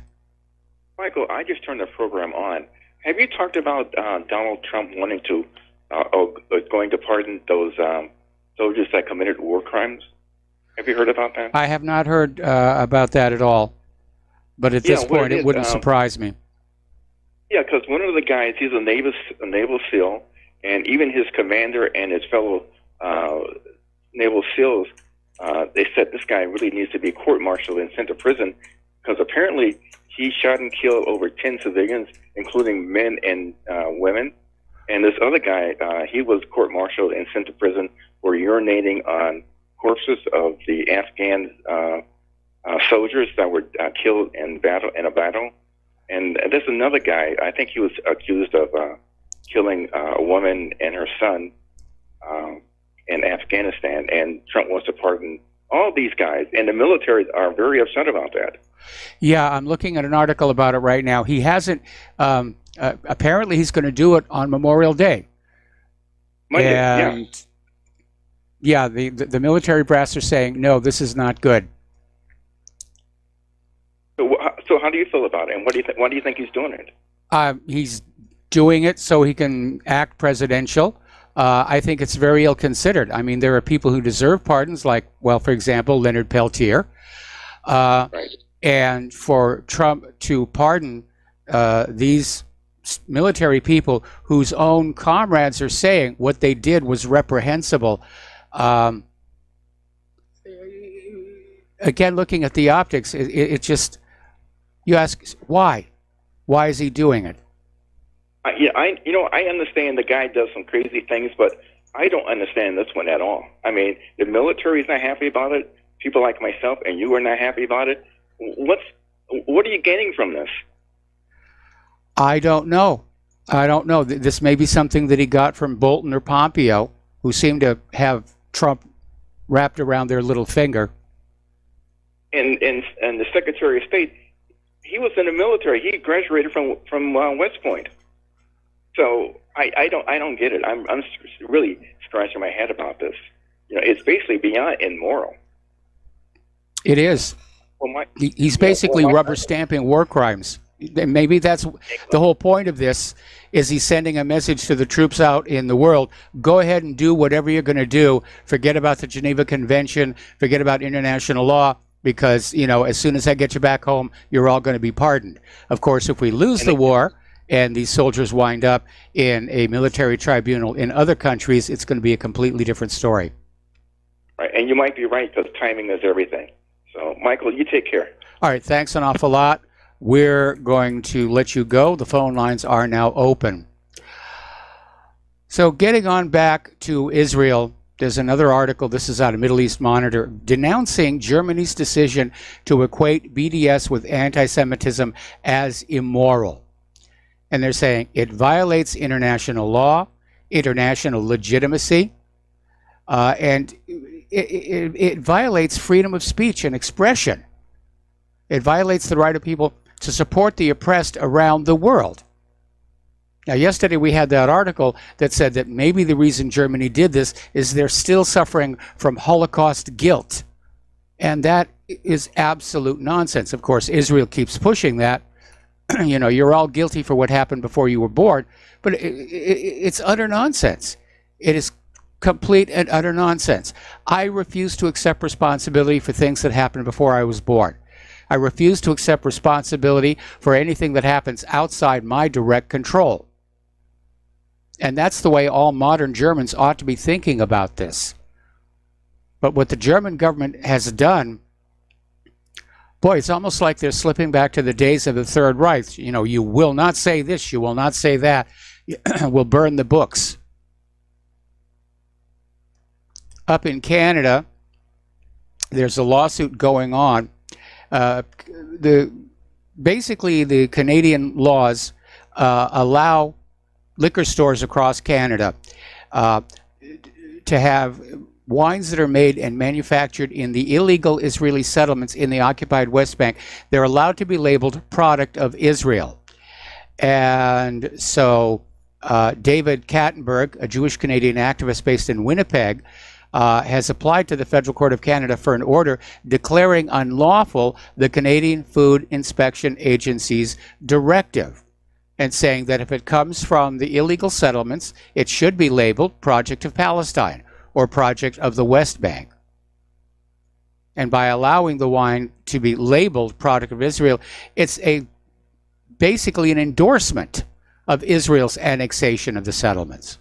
Michael, I just turned the program on. Have you talked about Donald Trump wanting to, going to pardon those soldiers that committed war crimes? Have you heard about that? I have not heard about that at all. But at this point, it wouldn't surprise me. Yeah, because one of the guys, he's a naval SEAL, and even his commander and his fellow naval SEALs, they said this guy really needs to be court-martialed and sent to prison because apparently he shot and killed over 10 civilians, including men and women. And this other guy, he was court-martialed and sent to prison for urinating on corpses of the Afghan soldiers that were killed in a battle. And there's another guy, I think he was accused of killing a woman and her son in Afghanistan, and Trump wants to pardon all these guys, and the military are very upset about that. Yeah, I'm looking at an article about it right now. He hasn't, apparently he's going to do it on Memorial Day. Monday, and yeah, the military brass are saying, no, this is not good. So how do you feel about it, and why do you think he's doing it? He's doing it so he can act presidential. I think it's very ill-considered. I mean, there are people who deserve pardons, like, well, for example, Leonard Peltier. Right. And for Trump to pardon these military people whose own comrades are saying what they did was reprehensible. Again, looking at the optics, it just, you ask, why? Why is he doing it? I understand the guy does some crazy things, but I don't understand this one at all. I mean, the military's not happy about it. People like myself and you are not happy about it. What are you gaining from this? I don't know. This may be something that he got from Bolton or Pompeo, who seem to have Trump wrapped around their little finger. And the Secretary of State, he was in the military. He graduated from West Point. So I don't get it. I'm really scratching my head about this. You know, it's basically beyond immoral. It is. Well, He's basically rubber stamping war crimes. Maybe that's the whole point of this, is he's sending a message to the troops out in the world. Go ahead and do whatever you're going to do. Forget about the Geneva Convention. Forget about international law. because, you know, as soon as I get you back home, you're all going to be pardoned. Of course, if we lose the war and these soldiers wind up in a military tribunal in other countries, it's going to be a completely different story. Right, and you might be right, because timing is everything. So, Michael, you take care. All right, thanks an awful lot. We're going to let you go. The phone lines are now open. So getting on back to Israel, there's another article, this is out of Middle East Monitor, denouncing Germany's decision to equate BDS with anti-Semitism as immoral. And they're saying it violates international law, international legitimacy, and it violates freedom of speech and expression. It violates the right of people to support the oppressed around the world. Now, yesterday we had that article that said that maybe the reason Germany did this is they're still suffering from Holocaust guilt. And that is absolute nonsense. Of course, Israel keeps pushing that. You know, you're all guilty for what happened before you were born. But it's utter nonsense. It is complete and utter nonsense. I refuse to accept responsibility for things that happened before I was born. I refuse to accept responsibility for anything that happens outside my direct control. And that's the way all modern Germans ought to be thinking about this. But what the German government has done, boy, it's almost like they're slipping back to the days of the Third Reich. You know, you will not say this, you will not say that. We'll burn the books. Up in Canada, there's a lawsuit going on. Basically, the Canadian laws allow liquor stores across Canada to have wines that are made and manufactured in the illegal Israeli settlements in the occupied West Bank. They're allowed to be labeled product of Israel. And so David Kattenberg, a Jewish Canadian activist based in Winnipeg, has applied to the Federal Court of Canada for an order declaring unlawful the Canadian Food Inspection Agency's directive, and saying that if it comes from the illegal settlements, it should be labeled Project of Palestine or Project of the West Bank. And by allowing the wine to be labeled Product of Israel, it's basically an endorsement of Israel's annexation of the settlements.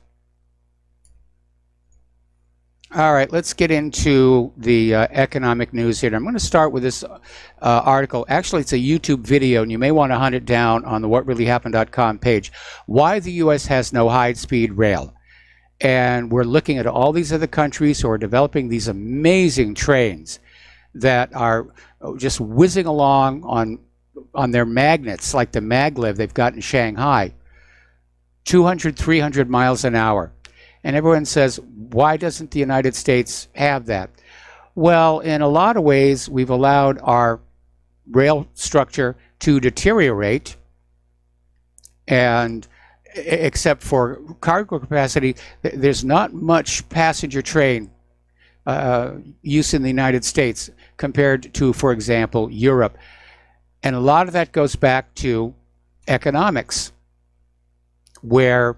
All right, let's get into the economic news here. I'm going to start with this article. Actually, it's a YouTube video, and you may want to hunt it down on the whatreallyhappened.com page. Why the U.S. has no high-speed rail. And we're looking at all these other countries who are developing these amazing trains that are just whizzing along on their magnets, like the maglev they've got in Shanghai, 200, 300 miles an hour. And everyone says, why doesn't the United States have that? Well, in a lot of ways, we've allowed our rail structure to deteriorate, and except for cargo capacity, there's not much passenger train use in the United States compared to, for example, Europe. And a lot of that goes back to economics, where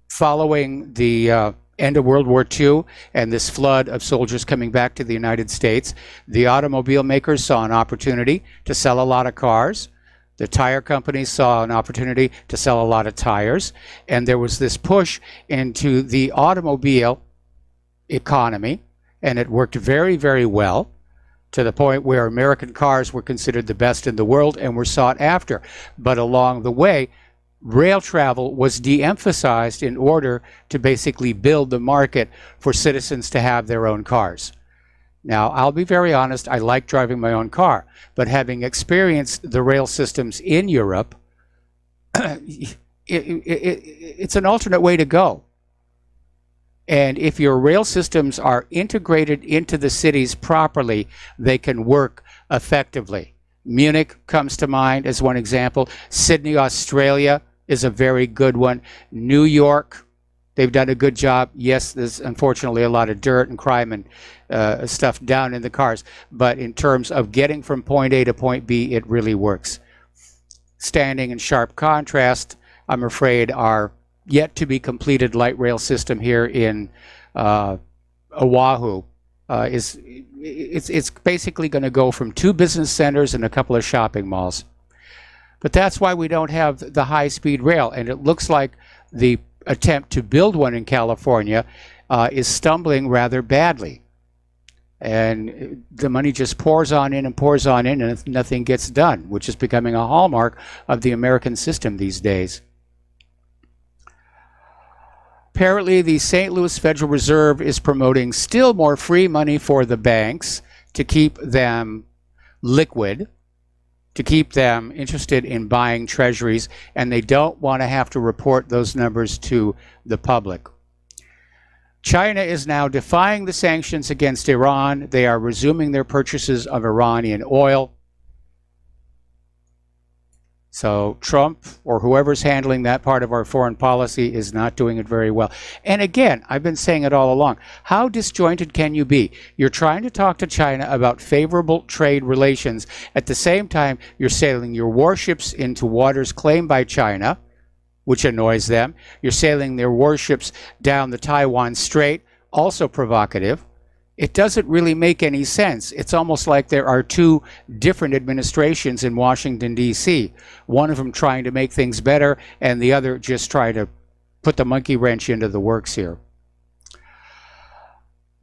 following the end of World War II and this flood of soldiers coming back to the United States, the automobile makers saw an opportunity to sell a lot of cars. The tire companies saw an opportunity to sell a lot of tires. And there was this push into the automobile economy, and it worked very, very well, to the point where American cars were considered the best in the world and were sought after. But along the way, rail travel was de-emphasized in order to basically build the market for citizens to have their own cars. Now, I'll be very honest, I like driving my own car, but having experienced the rail systems in Europe, it's an alternate way to go. And if your rail systems are integrated into the cities properly, they can work effectively. Munich comes to mind as one example. Sydney, Australia is a very good one. New York, they've done a good job. Yes, there's unfortunately a lot of dirt and crime and stuff down in the cars, but in terms of getting from point A to point B, it really works. Standing in sharp contrast, I'm afraid, our yet to be completed light rail system here in Oahu it's basically going to go from 2 business centers and a couple of shopping malls. But that's why we don't have the high-speed rail, and it looks like the attempt to build one in California is stumbling rather badly. And the money just pours on in and nothing gets done, which is becoming a hallmark of the American system these days. Apparently, the St. Louis Federal Reserve is promoting still more free money for the banks to keep them liquid, to keep them interested in buying treasuries, and they don't want to have to report those numbers to the public. China is now defying the sanctions against Iran. They are resuming their purchases of Iranian oil. So Trump, or whoever's handling that part of our foreign policy, is not doing it very well. And again, I've been saying it all along. How disjointed can you be? You're trying to talk to China about favorable trade relations. At the same time, you're sailing your warships into waters claimed by China, which annoys them. You're sailing their warships down the Taiwan Strait, also provocative. It doesn't really make any sense. It's almost like there are 2 different administrations in Washington, D.C., one of them trying to make things better and the other just trying to put the monkey wrench into the works here.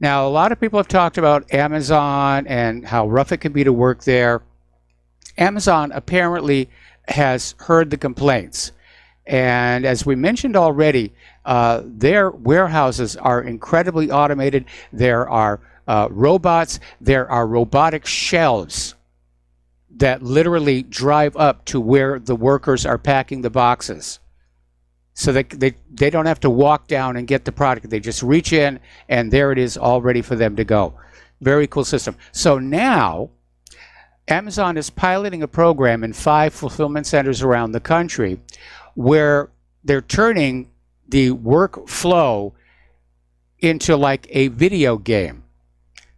Now, a lot of people have talked about Amazon and how rough it can be to work there. Amazon apparently has heard the complaints. And as we mentioned already, their warehouses are incredibly automated. There are robots. There are robotic shelves that literally drive up to where the workers are packing the boxes. So they don't have to walk down and get the product. They just reach in, and there it is, all ready for them to go. Very cool system. So now, Amazon is piloting a program in 5 fulfillment centers around the country where they're turning the workflow into like a video game.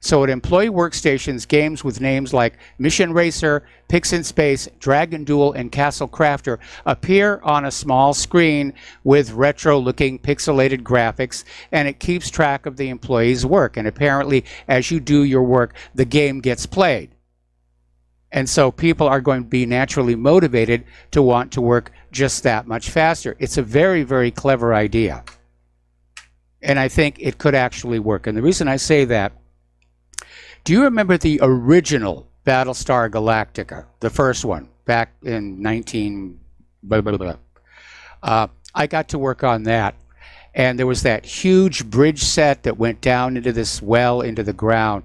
So at employee workstations, games with names like Mission Racer, Pix in Space, Dragon Duel, and Castle Crafter appear on a small screen with retro-looking pixelated graphics, and it keeps track of the employee's work. And apparently, as you do your work, the game gets played. And so people are going to be naturally motivated to want to work just that much faster. It's a very, very clever idea. And I think it could actually work. And the reason I say that, do you remember the original Battlestar Galactica, the first one, back in 19... I got to work on that. And there was that huge bridge set that went down into this well into the ground.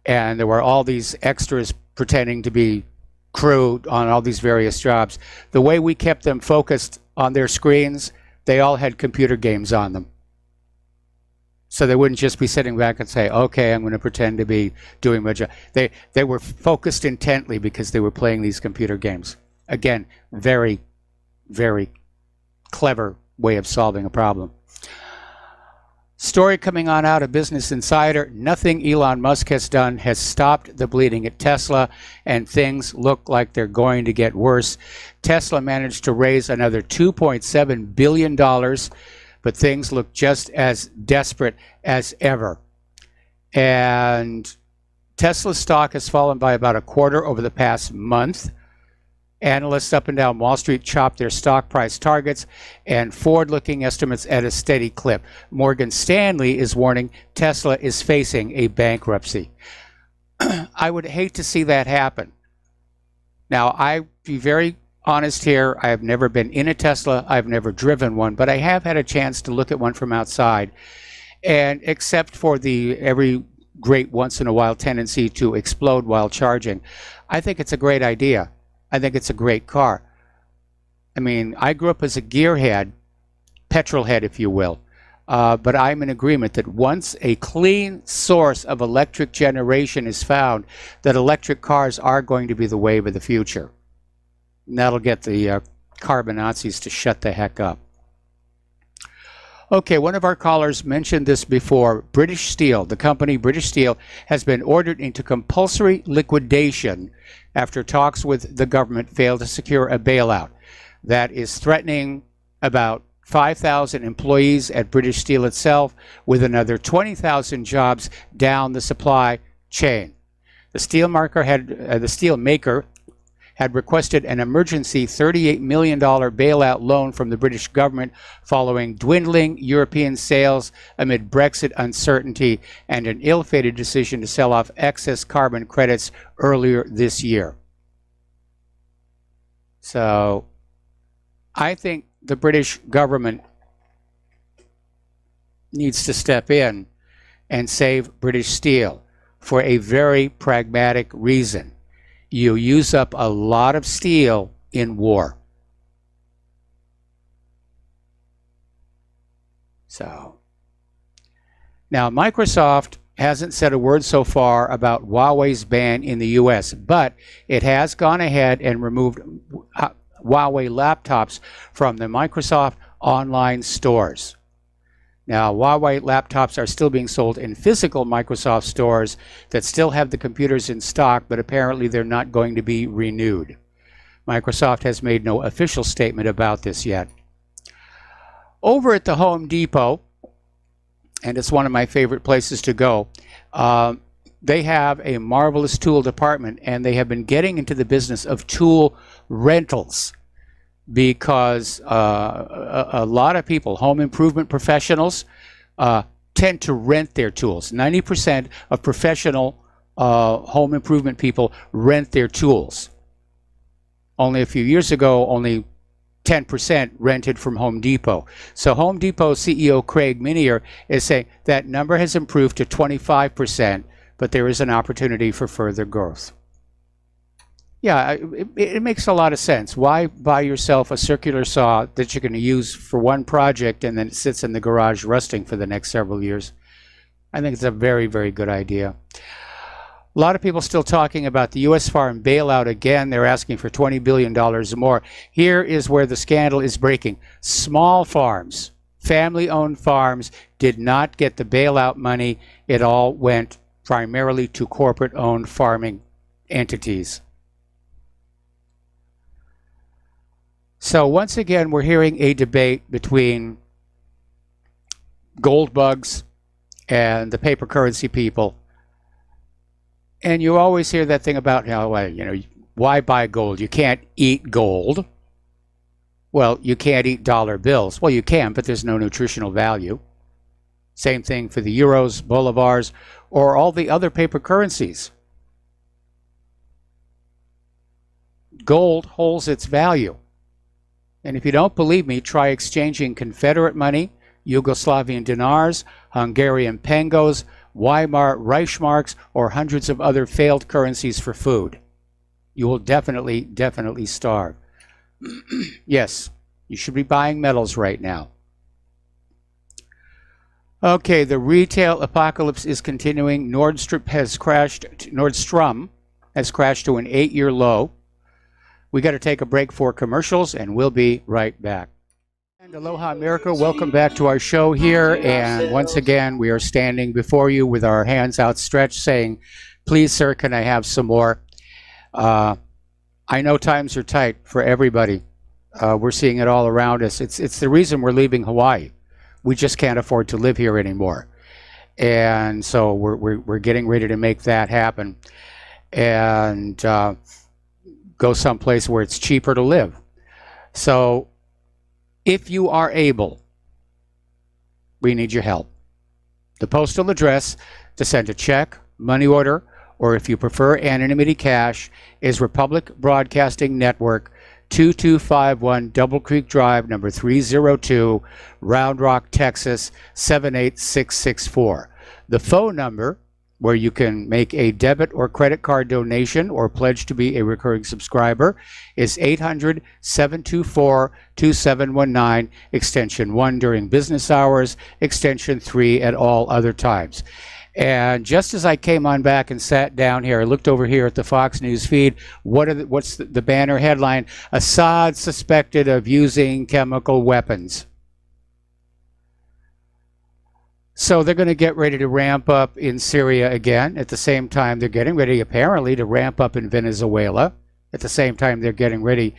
And there were all these extras pretending to be crew on all these various jobs. The way we kept them focused on their screens, they all had computer games on them. So they wouldn't just be sitting back and say, okay, I'm going to pretend to be doing my job. They were focused intently because they were playing these computer games. Again, very, very clever way of solving a problem. Story coming on out of Business Insider, nothing Elon Musk has done has stopped the bleeding at Tesla, and things look like they're going to get worse. Tesla managed to raise another $2.7 billion, but things look just as desperate as ever. And Tesla stock has fallen by about a quarter over the past month. Analysts up and down Wall Street chopped their stock price targets and forward-looking estimates at a steady clip. Morgan Stanley is warning Tesla is facing a bankruptcy. I would hate to see that happen. Now, I'll be very honest here. I have never been in a Tesla. I've never driven one, but I have had a chance to look at one from outside. And except for the every great once-in-a-while tendency to explode while charging, I think it's a great idea. I think it's a great car. I mean, I grew up as a gearhead, petrol head, if you will. But I'm in agreement that once a clean source of electric generation is found, that electric cars are going to be the wave of the future. And that'll get the carbon Nazis to shut the heck up. Okay, one of our callers mentioned this before. British Steel, the company British Steel, has been ordered into compulsory liquidation after talks with the government failed to secure a bailout. That is threatening about 5,000 employees at British Steel itself, with another 20,000 jobs down the supply chain. The steel maker had requested an emergency $38 million bailout loan from the British government following dwindling European sales amid Brexit uncertainty and an ill-fated decision to sell off excess carbon credits earlier this year. So I think the British government needs to step in and save British Steel for a very pragmatic reason. You use up a lot of steel in war. So now Microsoft hasn't said a word so far about Huawei's ban in the US, but it has gone ahead and removed Huawei laptops from the Microsoft online stores. Now, Huawei laptops are still being sold in physical Microsoft stores that still have the computers in stock, but apparently they're not going to be renewed. Microsoft has made no official statement about this yet. Over at the Home Depot, and it's one of my favorite places to go, they have a marvelous tool department, and they have been getting into the business of tool rentals, because a lot of people, home improvement professionals, tend to rent their tools. 90% of professional home improvement people rent their tools. Only a few years ago, only 10% rented from Home Depot. So Home Depot CEO Craig Minier is saying that number has improved to 25%, but there is an opportunity for further growth. Yeah, it makes a lot of sense. Why buy yourself a circular saw that you're going to use for one project and then it sits in the garage rusting for the next several years? I think it's a very, very good idea. A lot of people still talking about the U.S. farm bailout again. They're asking for $20 billion or more. Here is where the scandal is breaking. Small farms, family-owned farms, did not get the bailout money. It all went primarily to corporate-owned farming entities. So once again, we're hearing a debate between gold bugs and the paper currency people. And you always hear that thing about, why buy gold? You can't eat gold. Well, you can't eat dollar bills. Well, you can, but there's no nutritional value. Same thing for the euros, bolivars, or all the other paper currencies. Gold holds its value. And if you don't believe me, try exchanging Confederate money, Yugoslavian dinars, Hungarian pengos, Weimar Reichsmarks, or hundreds of other failed currencies for food. You will definitely starve. Yes, you should be buying metals right now. Okay, the retail apocalypse is continuing. Nordstrom has crashed to an 8-year low. We got to take a break for commercials, and we'll be right back. And aloha America, welcome back to our show here. And once again, we are standing before you with our hands outstretched saying, please, sir, can I have some more? I know times are tight for everybody. We're seeing it all around us. It's the reason we're leaving Hawaii. We just can't afford to live here anymore. And so we're getting ready to make that happen. And go someplace where it's cheaper to live. So if you are able, we need your help. The postal address to send a check, money order, or if you prefer anonymity cash, is Republic Broadcasting Network, 2251 Double Creek Drive, number 302, Round Rock, Texas, 78664. The phone number where you can make a debit or credit card donation or pledge to be a recurring subscriber is 800-724-2719, extension 1 during business hours, extension 3 at all other times. And just as I came on back and sat down here, I looked over here at the Fox News feed. What's the banner headline? Assad suspected of using chemical weapons. So they're going to get ready to ramp up in Syria again. At the same time, they're getting ready, apparently, to ramp up in Venezuela. At the same time, they're getting ready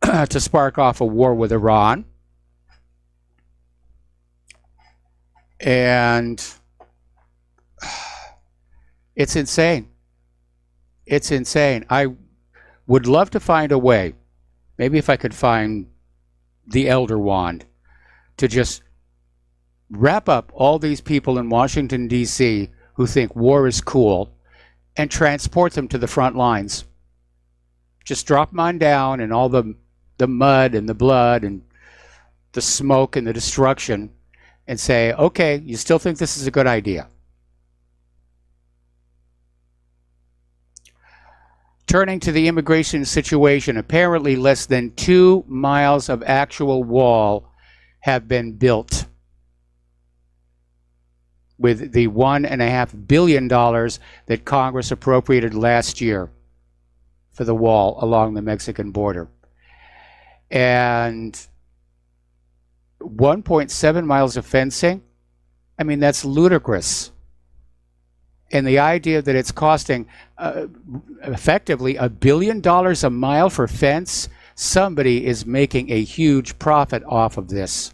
to spark off a war with Iran. And it's insane. It's insane. I would love to find a way, maybe if I could find the Elder Wand, to just wrap up all these people in Washington, D.C. who think war is cool and transport them to the front lines. Just drop them on down, and all the mud and the blood and the smoke and the destruction, and say, okay, you still think this is a good idea? Turning to the immigration situation, apparently less than 2 miles of actual wall have been built with the $1.5 billion that Congress appropriated last year for the wall along the Mexican border. And 1.7 miles of fencing, I mean, that's ludicrous. And the idea that it's costing effectively $1 billion a mile for fence, somebody is making a huge profit off of this.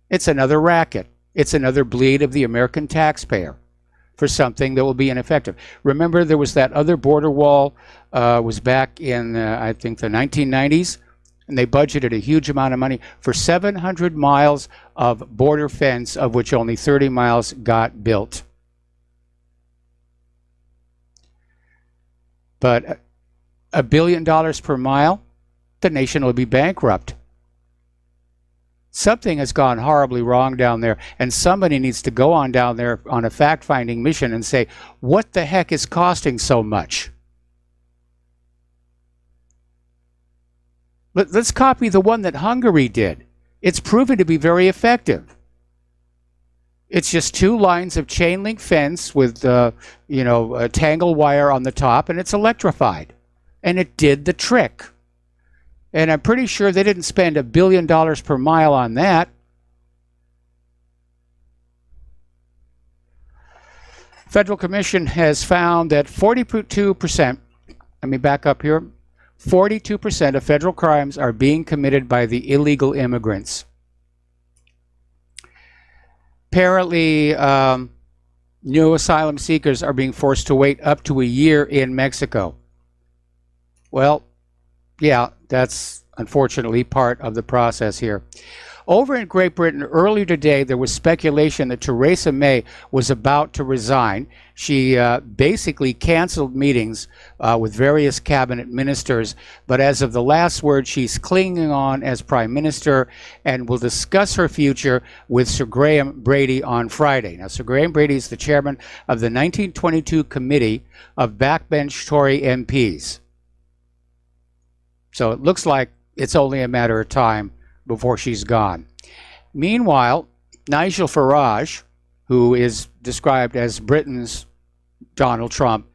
It's another racket. It's another bleed of the American taxpayer for something that will be ineffective. Remember, there was that other border wall, was back in, I think, the 1990s, and they budgeted a huge amount of money for 700 miles of border fence, of which only 30 miles got built. But $1 billion per mile, the nation will be bankrupt. Something has gone horribly wrong down there, and somebody needs to go on down there on a fact-finding mission and say, what the heck is costing so much? Let's copy the one that Hungary did. It's proven to be very effective. It's just 2 lines of chain link fence with, a tangle wire on the top, and it's electrified. And it did the trick. And I'm pretty sure they didn't spend $1 billion per mile on that. Federal Commission has found that 42%, let me back up here, 42% of federal crimes are being committed by the illegal immigrants. Apparently, new asylum seekers are being forced to wait up to a year in Mexico. Well, yeah, that's unfortunately part of the process here. Over in Great Britain, earlier today, there was speculation that Theresa May was about to resign. She basically canceled meetings with various cabinet ministers, but as of the last word, she's clinging on as Prime Minister and will discuss her future with Sir Graham Brady on Friday. Now, Sir Graham Brady is the chairman of the 1922 Committee of Backbench Tory MPs. So it looks like it's only a matter of time before she's gone. Meanwhile, Nigel Farage, who is described as Britain's Donald Trump,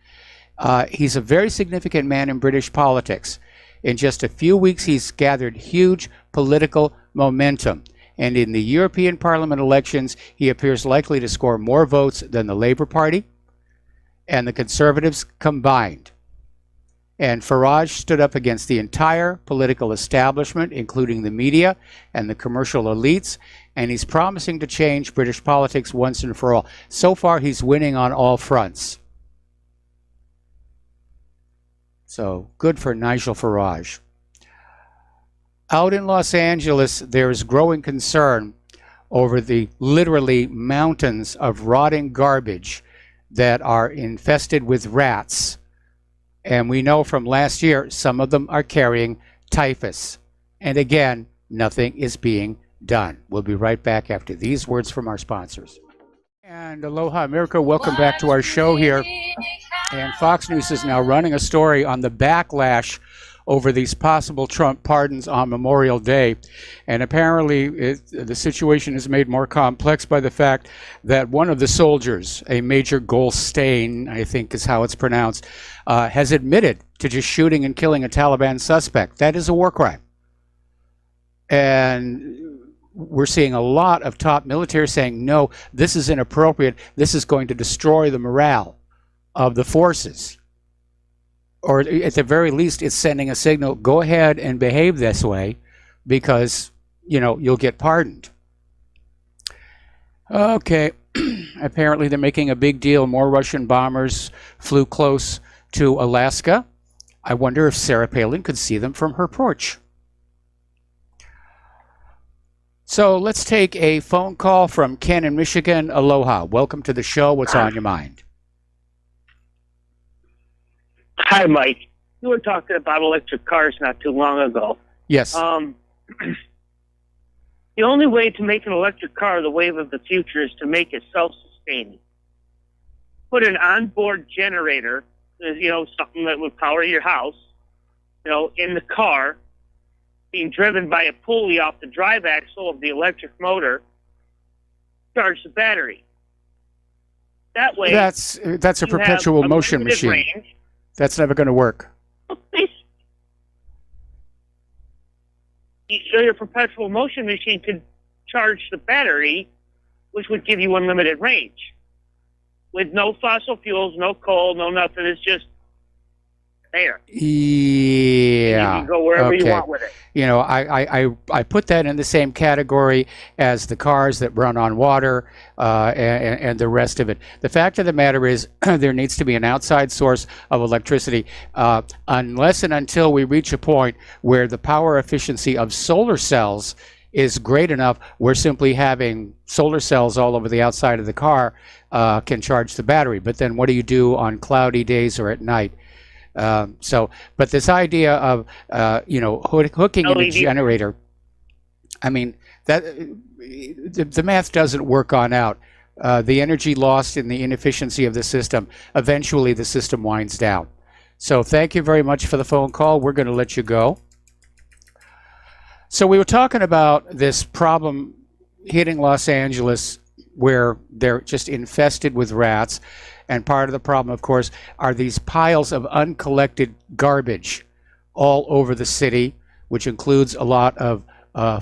he's a very significant man in British politics. In just a few weeks, he's gathered huge political momentum. And in the European Parliament elections, he appears likely to score more votes than the Labour Party and the Conservatives combined. And Farage stood up against the entire political establishment, including the media and the commercial elites, and he's promising to change British politics once and for all. So far, he's winning on all fronts. So, good for Nigel Farage. Out in Los Angeles, there is growing concern over the literally mountains of rotting garbage that are infested with rats. And we know from last year, some of them are carrying typhus. And again, nothing is being done. We'll be right back after these words from our sponsors. And aloha America, welcome back to our show here. And Fox News is now running a story on the backlash over these possible Trump pardons on Memorial Day. And apparently the situation is made more complex by the fact that one of the soldiers, a Major Golstein, I think is how it's pronounced, has admitted to just shooting and killing a Taliban suspect. That is a war crime. And we're seeing a lot of top military saying, no, this is inappropriate. This is going to destroy the morale of the forces. Or at the very least, it's sending a signal, go ahead and behave this way because, you'll get pardoned. Okay. Apparently they're making a big deal. More Russian bombers flew close to Alaska. I wonder if Sarah Palin could see them from her porch. So let's take a phone call from Ken in Michigan. Aloha. Welcome to the show. What's on your mind? Hi, Mike. You were talking about electric cars not too long ago. Yes. The only way to make an electric car the wave of the future is to make it self-sustaining. Put an onboard generator, something that would power your house, in the car, being driven by a pulley off the drive axle of the electric motor, charge the battery. That way, That's a perpetual motion machine. Range. That's never going to work. So your perpetual motion machine could charge the battery, which would give you unlimited range. With no fossil fuels, no coal, no nothing. It's just there. Yeah. You can go wherever you want with it. I put that in the same category as the cars that run on water and the rest of it. The fact of the matter is there needs to be an outside source of electricity unless and until we reach a point where the power efficiency of solar cells is great enough where simply having solar cells all over the outside of the car can charge the battery. But then what do you do on cloudy days or at night? But this idea of hooking in a generator, I mean, that the math doesn't work on out. The energy lost in the inefficiency of the system, eventually the system winds down. So thank you very much for the phone call. We're going to let you go. So we were talking about this problem hitting Los Angeles where they're just infested with rats. And part of the problem, of course, are these piles of uncollected garbage all over the city, which includes a lot of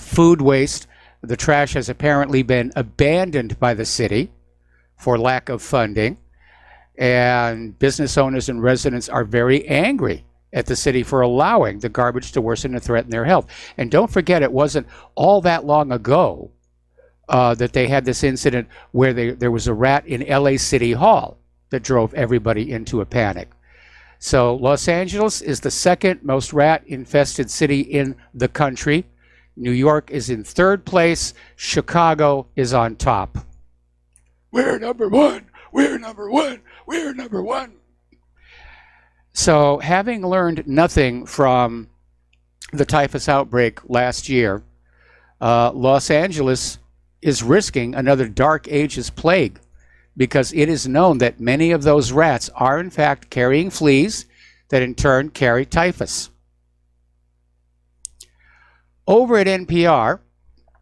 food waste. The trash has apparently been abandoned by the city for lack of funding. And business owners and residents are very angry at the city for allowing the garbage to worsen and threaten their health. And don't forget, it wasn't all that long ago that they had this incident where there was a rat in LA City Hall that drove everybody into a panic. So Los Angeles is the second most rat-infested city in the country. New York is in third place. Chicago is on top. We're number one. We're number one. We're number one. So having learned nothing from the typhus outbreak last year, Los Angeles is risking another Dark Ages plague, because it is known that many of those rats are in fact carrying fleas that in turn carry typhus. Over at NPR,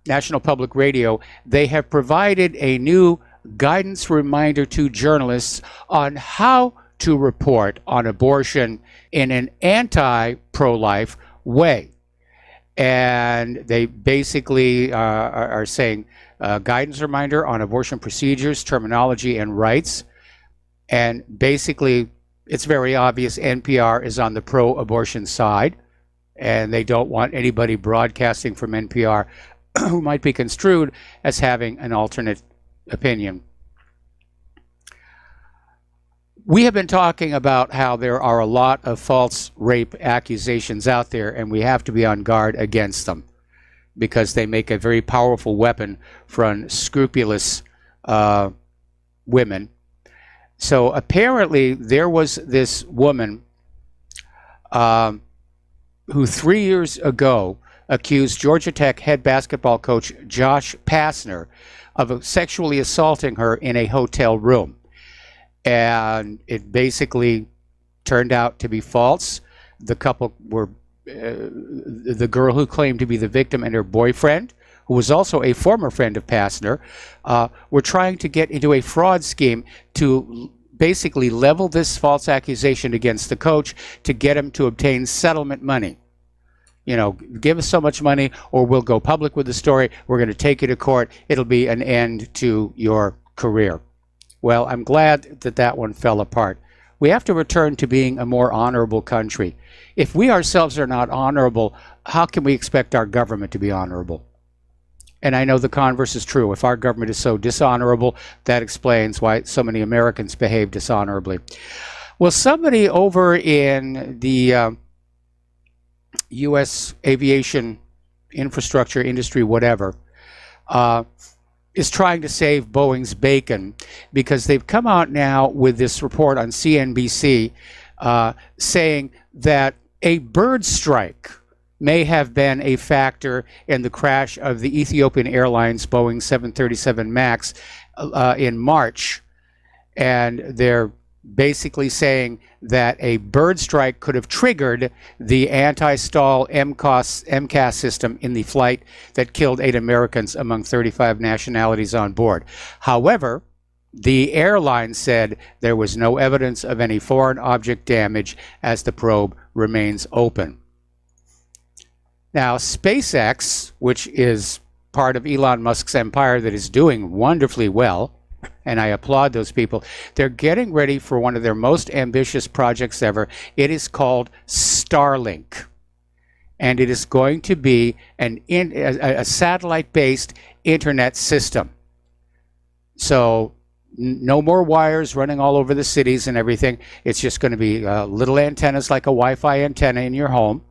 National Public Radio, they have provided a new guidance reminder to journalists on how to report on abortion in an anti-pro-life way. And they basically are saying guidance reminder on abortion procedures, terminology, and rights. And basically, it's very obvious NPR is on the pro-abortion side, and they don't want anybody broadcasting from NPR who might be construed as having an alternate opinion. We have been talking about how there are a lot of false rape accusations out there, and we have to be on guard against them because they make a very powerful weapon for unscrupulous women. So apparently there was this woman who 3 years ago accused Georgia Tech head basketball coach Josh Pastner of sexually assaulting her in a hotel room. And it basically turned out to be false. The couple were, the girl who claimed to be the victim and her boyfriend, who was also a former friend of Pastner, were trying to get into a fraud scheme to basically level this false accusation against the coach to get him to obtain settlement money. You know, give us so much money or we'll go public with the story. We're going to take you to court. It'll be an end to your career. Well, I'm glad that that one fell apart. We have to return to being a more honorable country. If we ourselves are not honorable, how can we expect our government to be honorable? And I know the converse is true. If our government is so dishonorable, that explains why so many Americans behave dishonorably. Well, somebody over in the U.S. aviation infrastructure industry, whatever, is trying to save Boeing's bacon, because they've come out now with this report on CNBC saying that a bird strike may have been a factor in the crash of the Ethiopian Airlines Boeing 737 MAX in March. And they're basically saying that a bird strike could have triggered the anti-stall MCAS system in the flight that killed 8 Americans among 35 nationalities on board. However, the airline said there was no evidence of any foreign object damage as the probe remains open. Now, SpaceX, which is part of Elon Musk's empire that is doing wonderfully well, and I applaud those people, they're getting ready for one of their most ambitious projects ever. It is called Starlink. And it is going to be a satellite-based internet system. So no more wires running all over the cities and everything. It's just going to be little antennas like a Wi-Fi antenna in your home.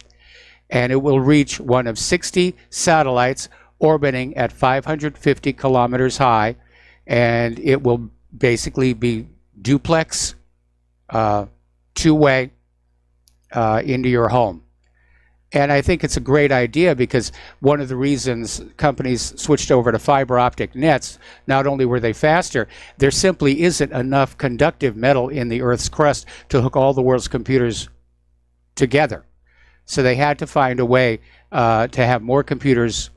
And it will reach one of 60 satellites orbiting at 550 kilometers high. And it will basically be duplex, two-way into your home. And I think it's a great idea, because one of the reasons companies switched over to fiber optic nets, not only were they faster, there simply isn't enough conductive metal in the Earth's crust to hook all the world's computers together. So they had to find a way to have more computers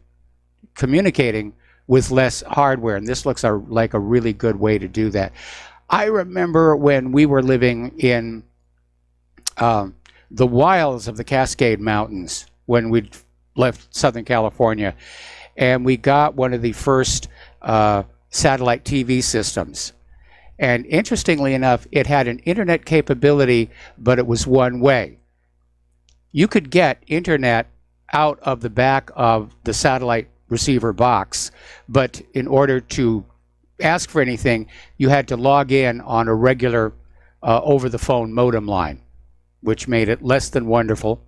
communicating with less hardware, and this looks like a really good way to do that. I remember when we were living in the wilds of the Cascade Mountains when we left Southern California, and we got one of the first satellite TV systems. And interestingly enough, it had an internet capability, but it was one way. You could get internet out of the back of the satellite receiver box, but in order to ask for anything, you had to log in on a regular over-the-phone modem line, which made it less than wonderful,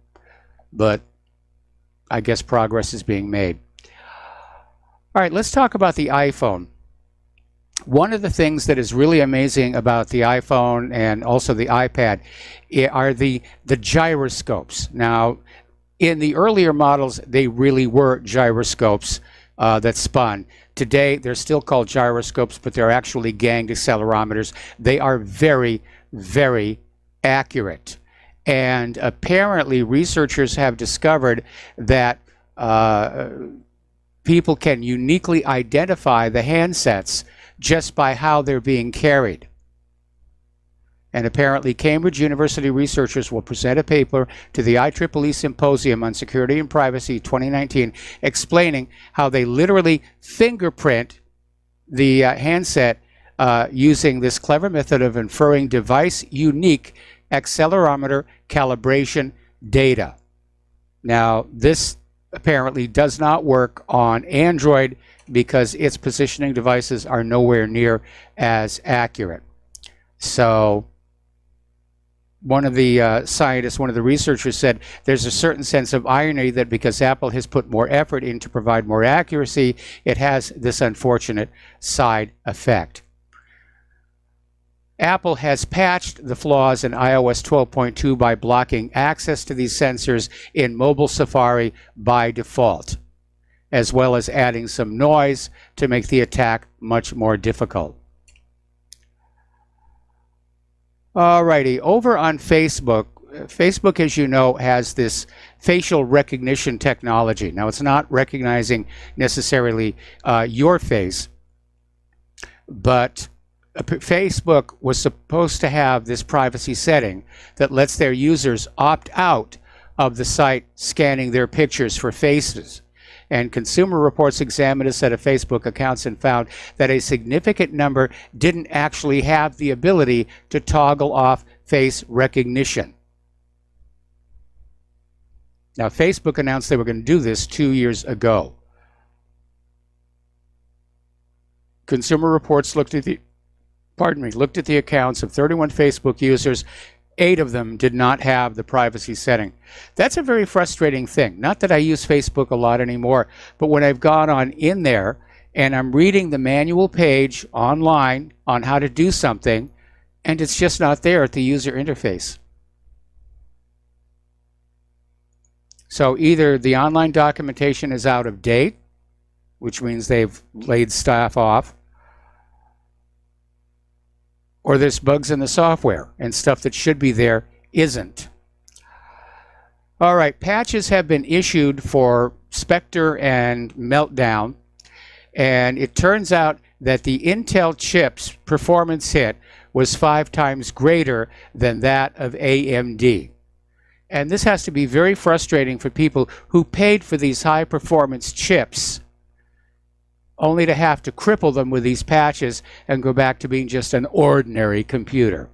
but I guess progress is being made. All right, let's talk about the iPhone. One of the things that is really amazing about the iPhone and also the iPad are the gyroscopes. Now, in the earlier models, they really were gyroscopes that spun. Today, they're still called gyroscopes, but they're actually ganged accelerometers. They are very, very accurate. And apparently, researchers have discovered that people can uniquely identify the handsets just by how they're being carried. And apparently, Cambridge University researchers will present a paper to the IEEE Symposium on Security and Privacy 2019, explaining how they literally fingerprint the handset using this clever method of inferring device-unique accelerometer calibration data. Now, this apparently does not work on Android because its positioning devices are nowhere near as accurate. So one of the scientists, one of the researchers said there's a certain sense of irony that because Apple has put more effort in to provide more accuracy, it has this unfortunate side effect. Apple has patched the flaws in iOS 12.2 by blocking access to these sensors in mobile Safari by default, as well as adding some noise to make the attack much more difficult. Alrighty, over on Facebook, Facebook, as you know, has this facial recognition technology. Now, it's not recognizing necessarily your face, but Facebook was supposed to have this privacy setting that lets their users opt out of the site scanning their pictures for faces. And Consumer Reports examined a set of Facebook accounts and found that a significant number didn't actually have the ability to toggle off face recognition. Now, Facebook announced they were going to do this 2 years ago. Consumer Reports looked at the accounts of 31 Facebook users. 8 of them did not have the privacy setting. That's a very frustrating thing. Not that I use Facebook a lot anymore, but when I've gone on in there and I'm reading the manual page online on how to do something, and it's just not there at the user interface. So either the online documentation is out of date, which means they've laid staff off, or there's bugs in the software and stuff that should be there isn't. All right, patches have been issued for Spectre and Meltdown, and it turns out that the Intel chip's performance hit was 5 times greater than that of AMD. And this has to be very frustrating for people who paid for these high-performance chips, only to have to cripple them with these patches and go back to being just an ordinary computer.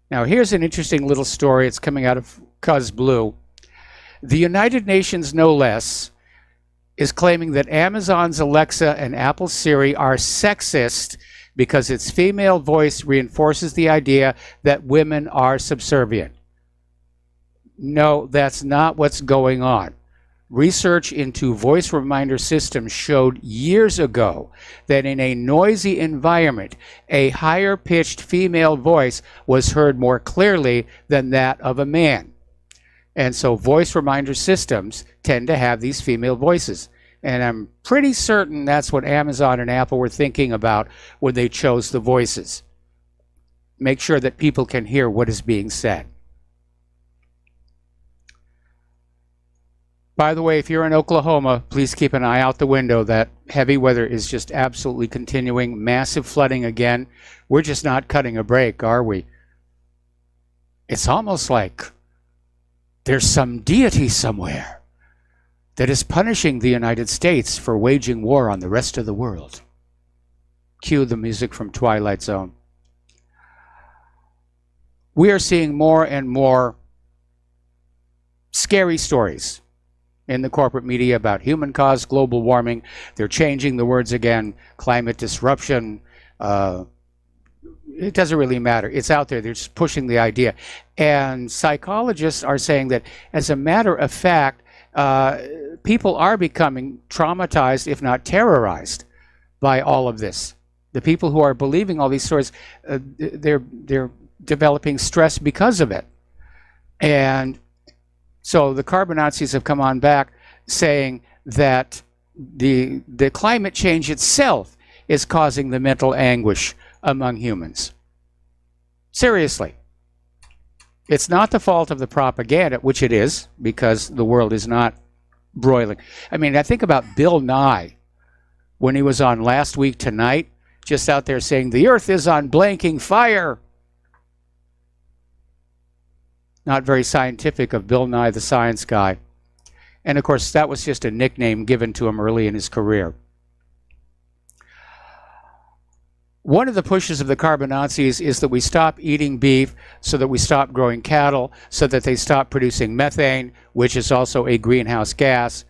Now, here's an interesting little story. It's coming out of Cuz Blue. The United Nations, no less, is claiming that Amazon's Alexa and Apple's Siri are sexist because its female voice reinforces the idea that women are subservient. No, that's not what's going on. Research into voice reminder systems showed years ago that in a noisy environment, a higher-pitched female voice was heard more clearly than that of a man. And so voice reminder systems tend to have these female voices. And I'm pretty certain that's what Amazon and Apple were thinking about when they chose the voices. Make sure that people can hear what is being said. By the way, if you're in Oklahoma, please keep an eye out the window. That heavy weather is just absolutely continuing. Massive flooding again. We're just not cutting a break, are we? It's almost like there's some deity somewhere that is punishing the United States for waging war on the rest of the world. Cue the music from Twilight Zone. We are seeing more and more scary stories in the corporate media about human-caused global warming. They're changing the words again. Climate disruption. It doesn't really matter. It's out there. They're just pushing the idea. And psychologists are saying that, as a matter of fact, people are becoming traumatized, if not terrorized, by all of this. The people who are believing all these stories, they're developing stress because of it. And so the carbon Nazis have come on back saying that the climate change itself is causing the mental anguish among humans. Seriously. It's not the fault of the propaganda, which it is, because the world is not broiling. I mean, I think about Bill Nye when he was on Last Week Tonight, just out there saying, the earth is on blanking fire. Not very scientific of Bill Nye, the science guy. And of course, that was just a nickname given to him early in his career. One of the pushes of the carbon Nazis is that we stop eating beef, so that we stop growing cattle, so that they stop producing methane, which is also a greenhouse gas.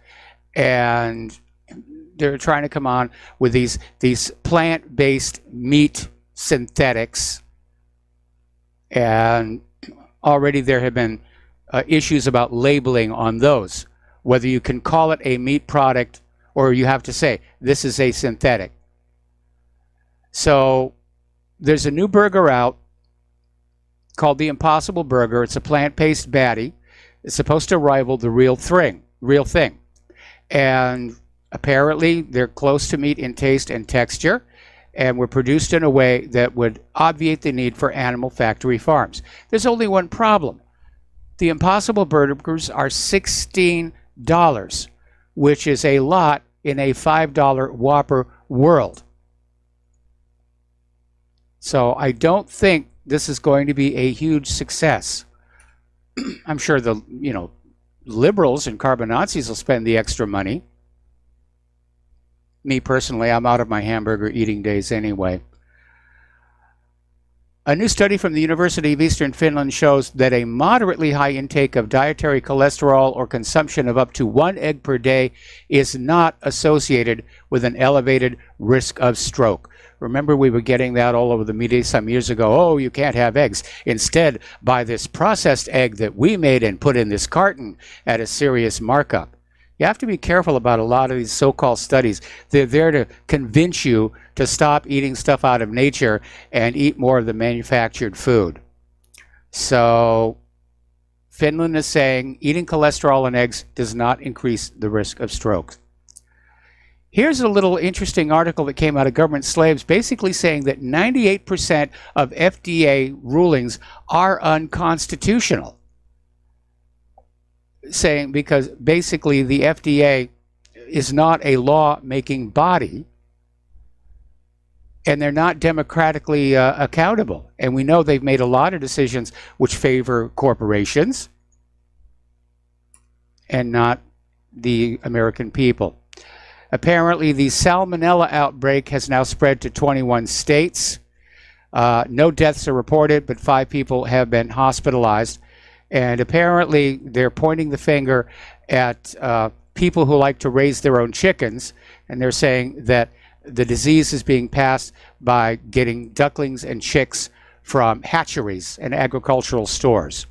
And they're trying to come on with these plant-based meat synthetics. And already there have been issues about labeling on those, whether you can call it a meat product or you have to say, this is a synthetic. So there's a new burger out called the Impossible Burger. It's a plant-based patty. It's supposed to rival the real thing. And apparently they're close to meat in taste and texture, and were produced in a way that would obviate the need for animal factory farms. There's only one problem. The Impossible Burgers are $16, which is a lot in a $5 Whopper world. So I don't think this is going to be a huge success. I'm sure the liberals and carbon Nazis will spend the extra money. Me personally, I'm out of my hamburger eating days anyway. A new study from the University of Eastern Finland shows that a moderately high intake of dietary cholesterol or consumption of up to 1 egg per day is not associated with an elevated risk of stroke. Remember, we were getting that all over the media some years ago. Oh, you can't have eggs. Instead, buy this processed egg that we made and put in this carton at a serious markup. You have to be careful about a lot of these so-called studies. They're there to convince you to stop eating stuff out of nature and eat more of the manufactured food. So Finland is saying eating cholesterol in eggs does not increase the risk of stroke. Here's a little interesting article that came out of Government Slaves, basically saying that 98% of FDA rulings are unconstitutional. Saying because basically the FDA is not a law-making body, and they're not democratically accountable. And we know they've made a lot of decisions which favor corporations and not the American people. Apparently, the salmonella outbreak has now spread to 21 states. No deaths are reported, but 5 people have been hospitalized. And apparently, they're pointing the finger at people who like to raise their own chickens, and they're saying that the disease is being passed by getting ducklings and chicks from hatcheries and agricultural stores.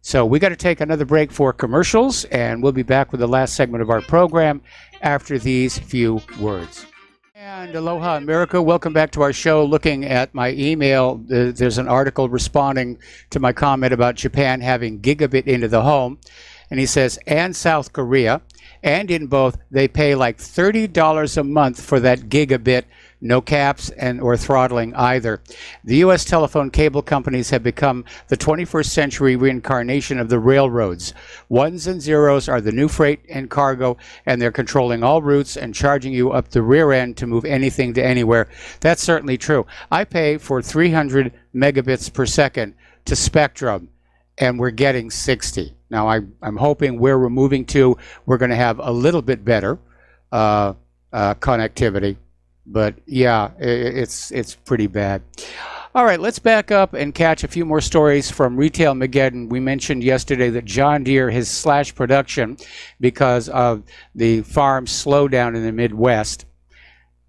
So we got to take another break for commercials, and we'll be back with the last segment of our program after these few words. And aloha America, welcome back to our show. Looking at my email, there's an article responding to my comment about Japan having gigabit into the home. And he says, and South Korea, and in both, they pay like $30 a month for that gigabit, no caps and or throttling either. The U.S. telephone cable companies have become the 21st century reincarnation of the railroads. Ones and zeros are the new freight and cargo, and they're controlling all routes and charging you up the rear end to move anything to anywhere. That's certainly true. I pay for 300 megabits per second to Spectrum, and we're getting 60. Now, I'm hoping where we're moving to, we're going to have a little bit better connectivity. But yeah, it's pretty bad. All right, let's back up and catch a few more stories from Retail Mageddon. We mentioned yesterday that John Deere has slashed production because of the farm slowdown in the Midwest.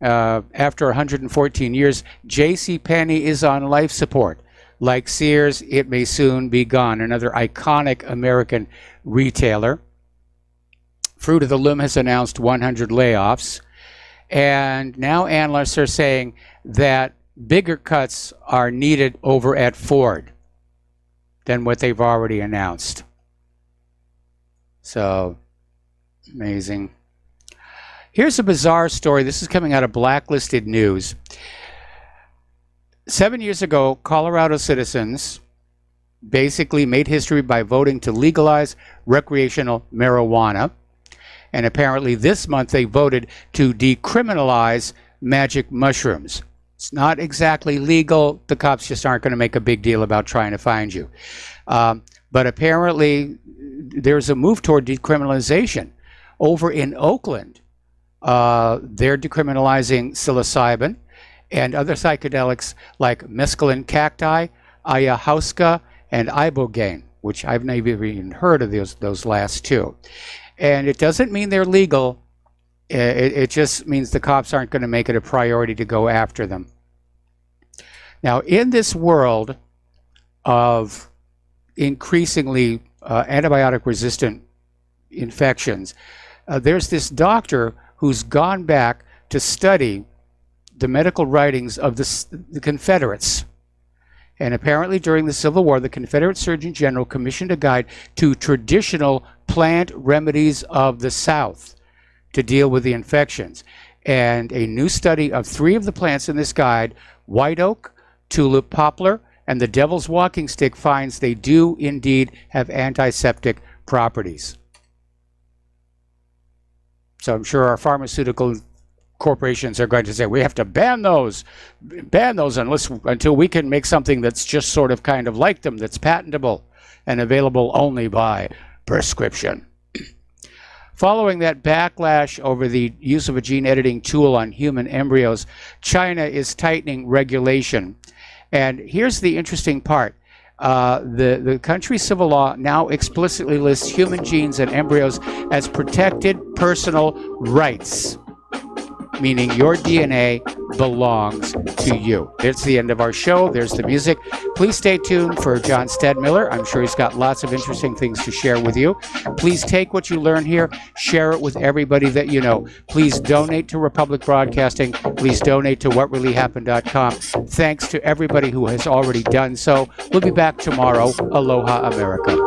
After 114 years, JCPenney is on life support. Like Sears, it may soon be gone. Another iconic American retailer. Fruit of the Loom has announced 100 layoffs. And now analysts are saying that bigger cuts are needed over at Ford than what they've already announced. So, amazing. Here's a bizarre story. This is coming out of Blacklisted News. 7 years ago, Colorado citizens basically made history by voting to legalize recreational marijuana. And apparently this month they voted to decriminalize magic mushrooms. It's not exactly legal. The cops just aren't going to make a big deal about trying to find you. But apparently there's a move toward decriminalization. Over in Oakland, they're decriminalizing psilocybin and other psychedelics like mescaline cacti, ayahuasca, and ibogaine, which I've never even heard of those last two. And it doesn't mean they're legal. It just means the cops aren't going to make it a priority to go after them. Now, in this world of increasingly antibiotic-resistant infections, there's this doctor who's gone back to study the medical writings of the Confederates. And apparently during the Civil War, the Confederate Surgeon General commissioned a guide to traditional plant remedies of the South to deal with the infections. And a new study of 3 of the plants in this guide, white oak, tulip poplar, and the devil's walking stick, finds they do indeed have antiseptic properties. So I'm sure our pharmaceutical corporations are going to say, we have to ban those until we can make something that's just sort of kind of like them, that's patentable and available only by prescription. Following that backlash over the use of a gene editing tool on human embryos, China is tightening regulation And here's the interesting part. The country's civil law now explicitly lists human genes and embryos as protected personal rights, meaning your DNA belongs to you. It's the end of our show. There's the music. Please stay tuned for John Stedmiller. I'm sure he's got lots of interesting things to share with you. Please take what you learn here, share it with everybody that you know. Please donate to Republic Broadcasting. Please donate to whatreallyhappened.com. Thanks to everybody who has already done so. We'll be back tomorrow. Aloha, America.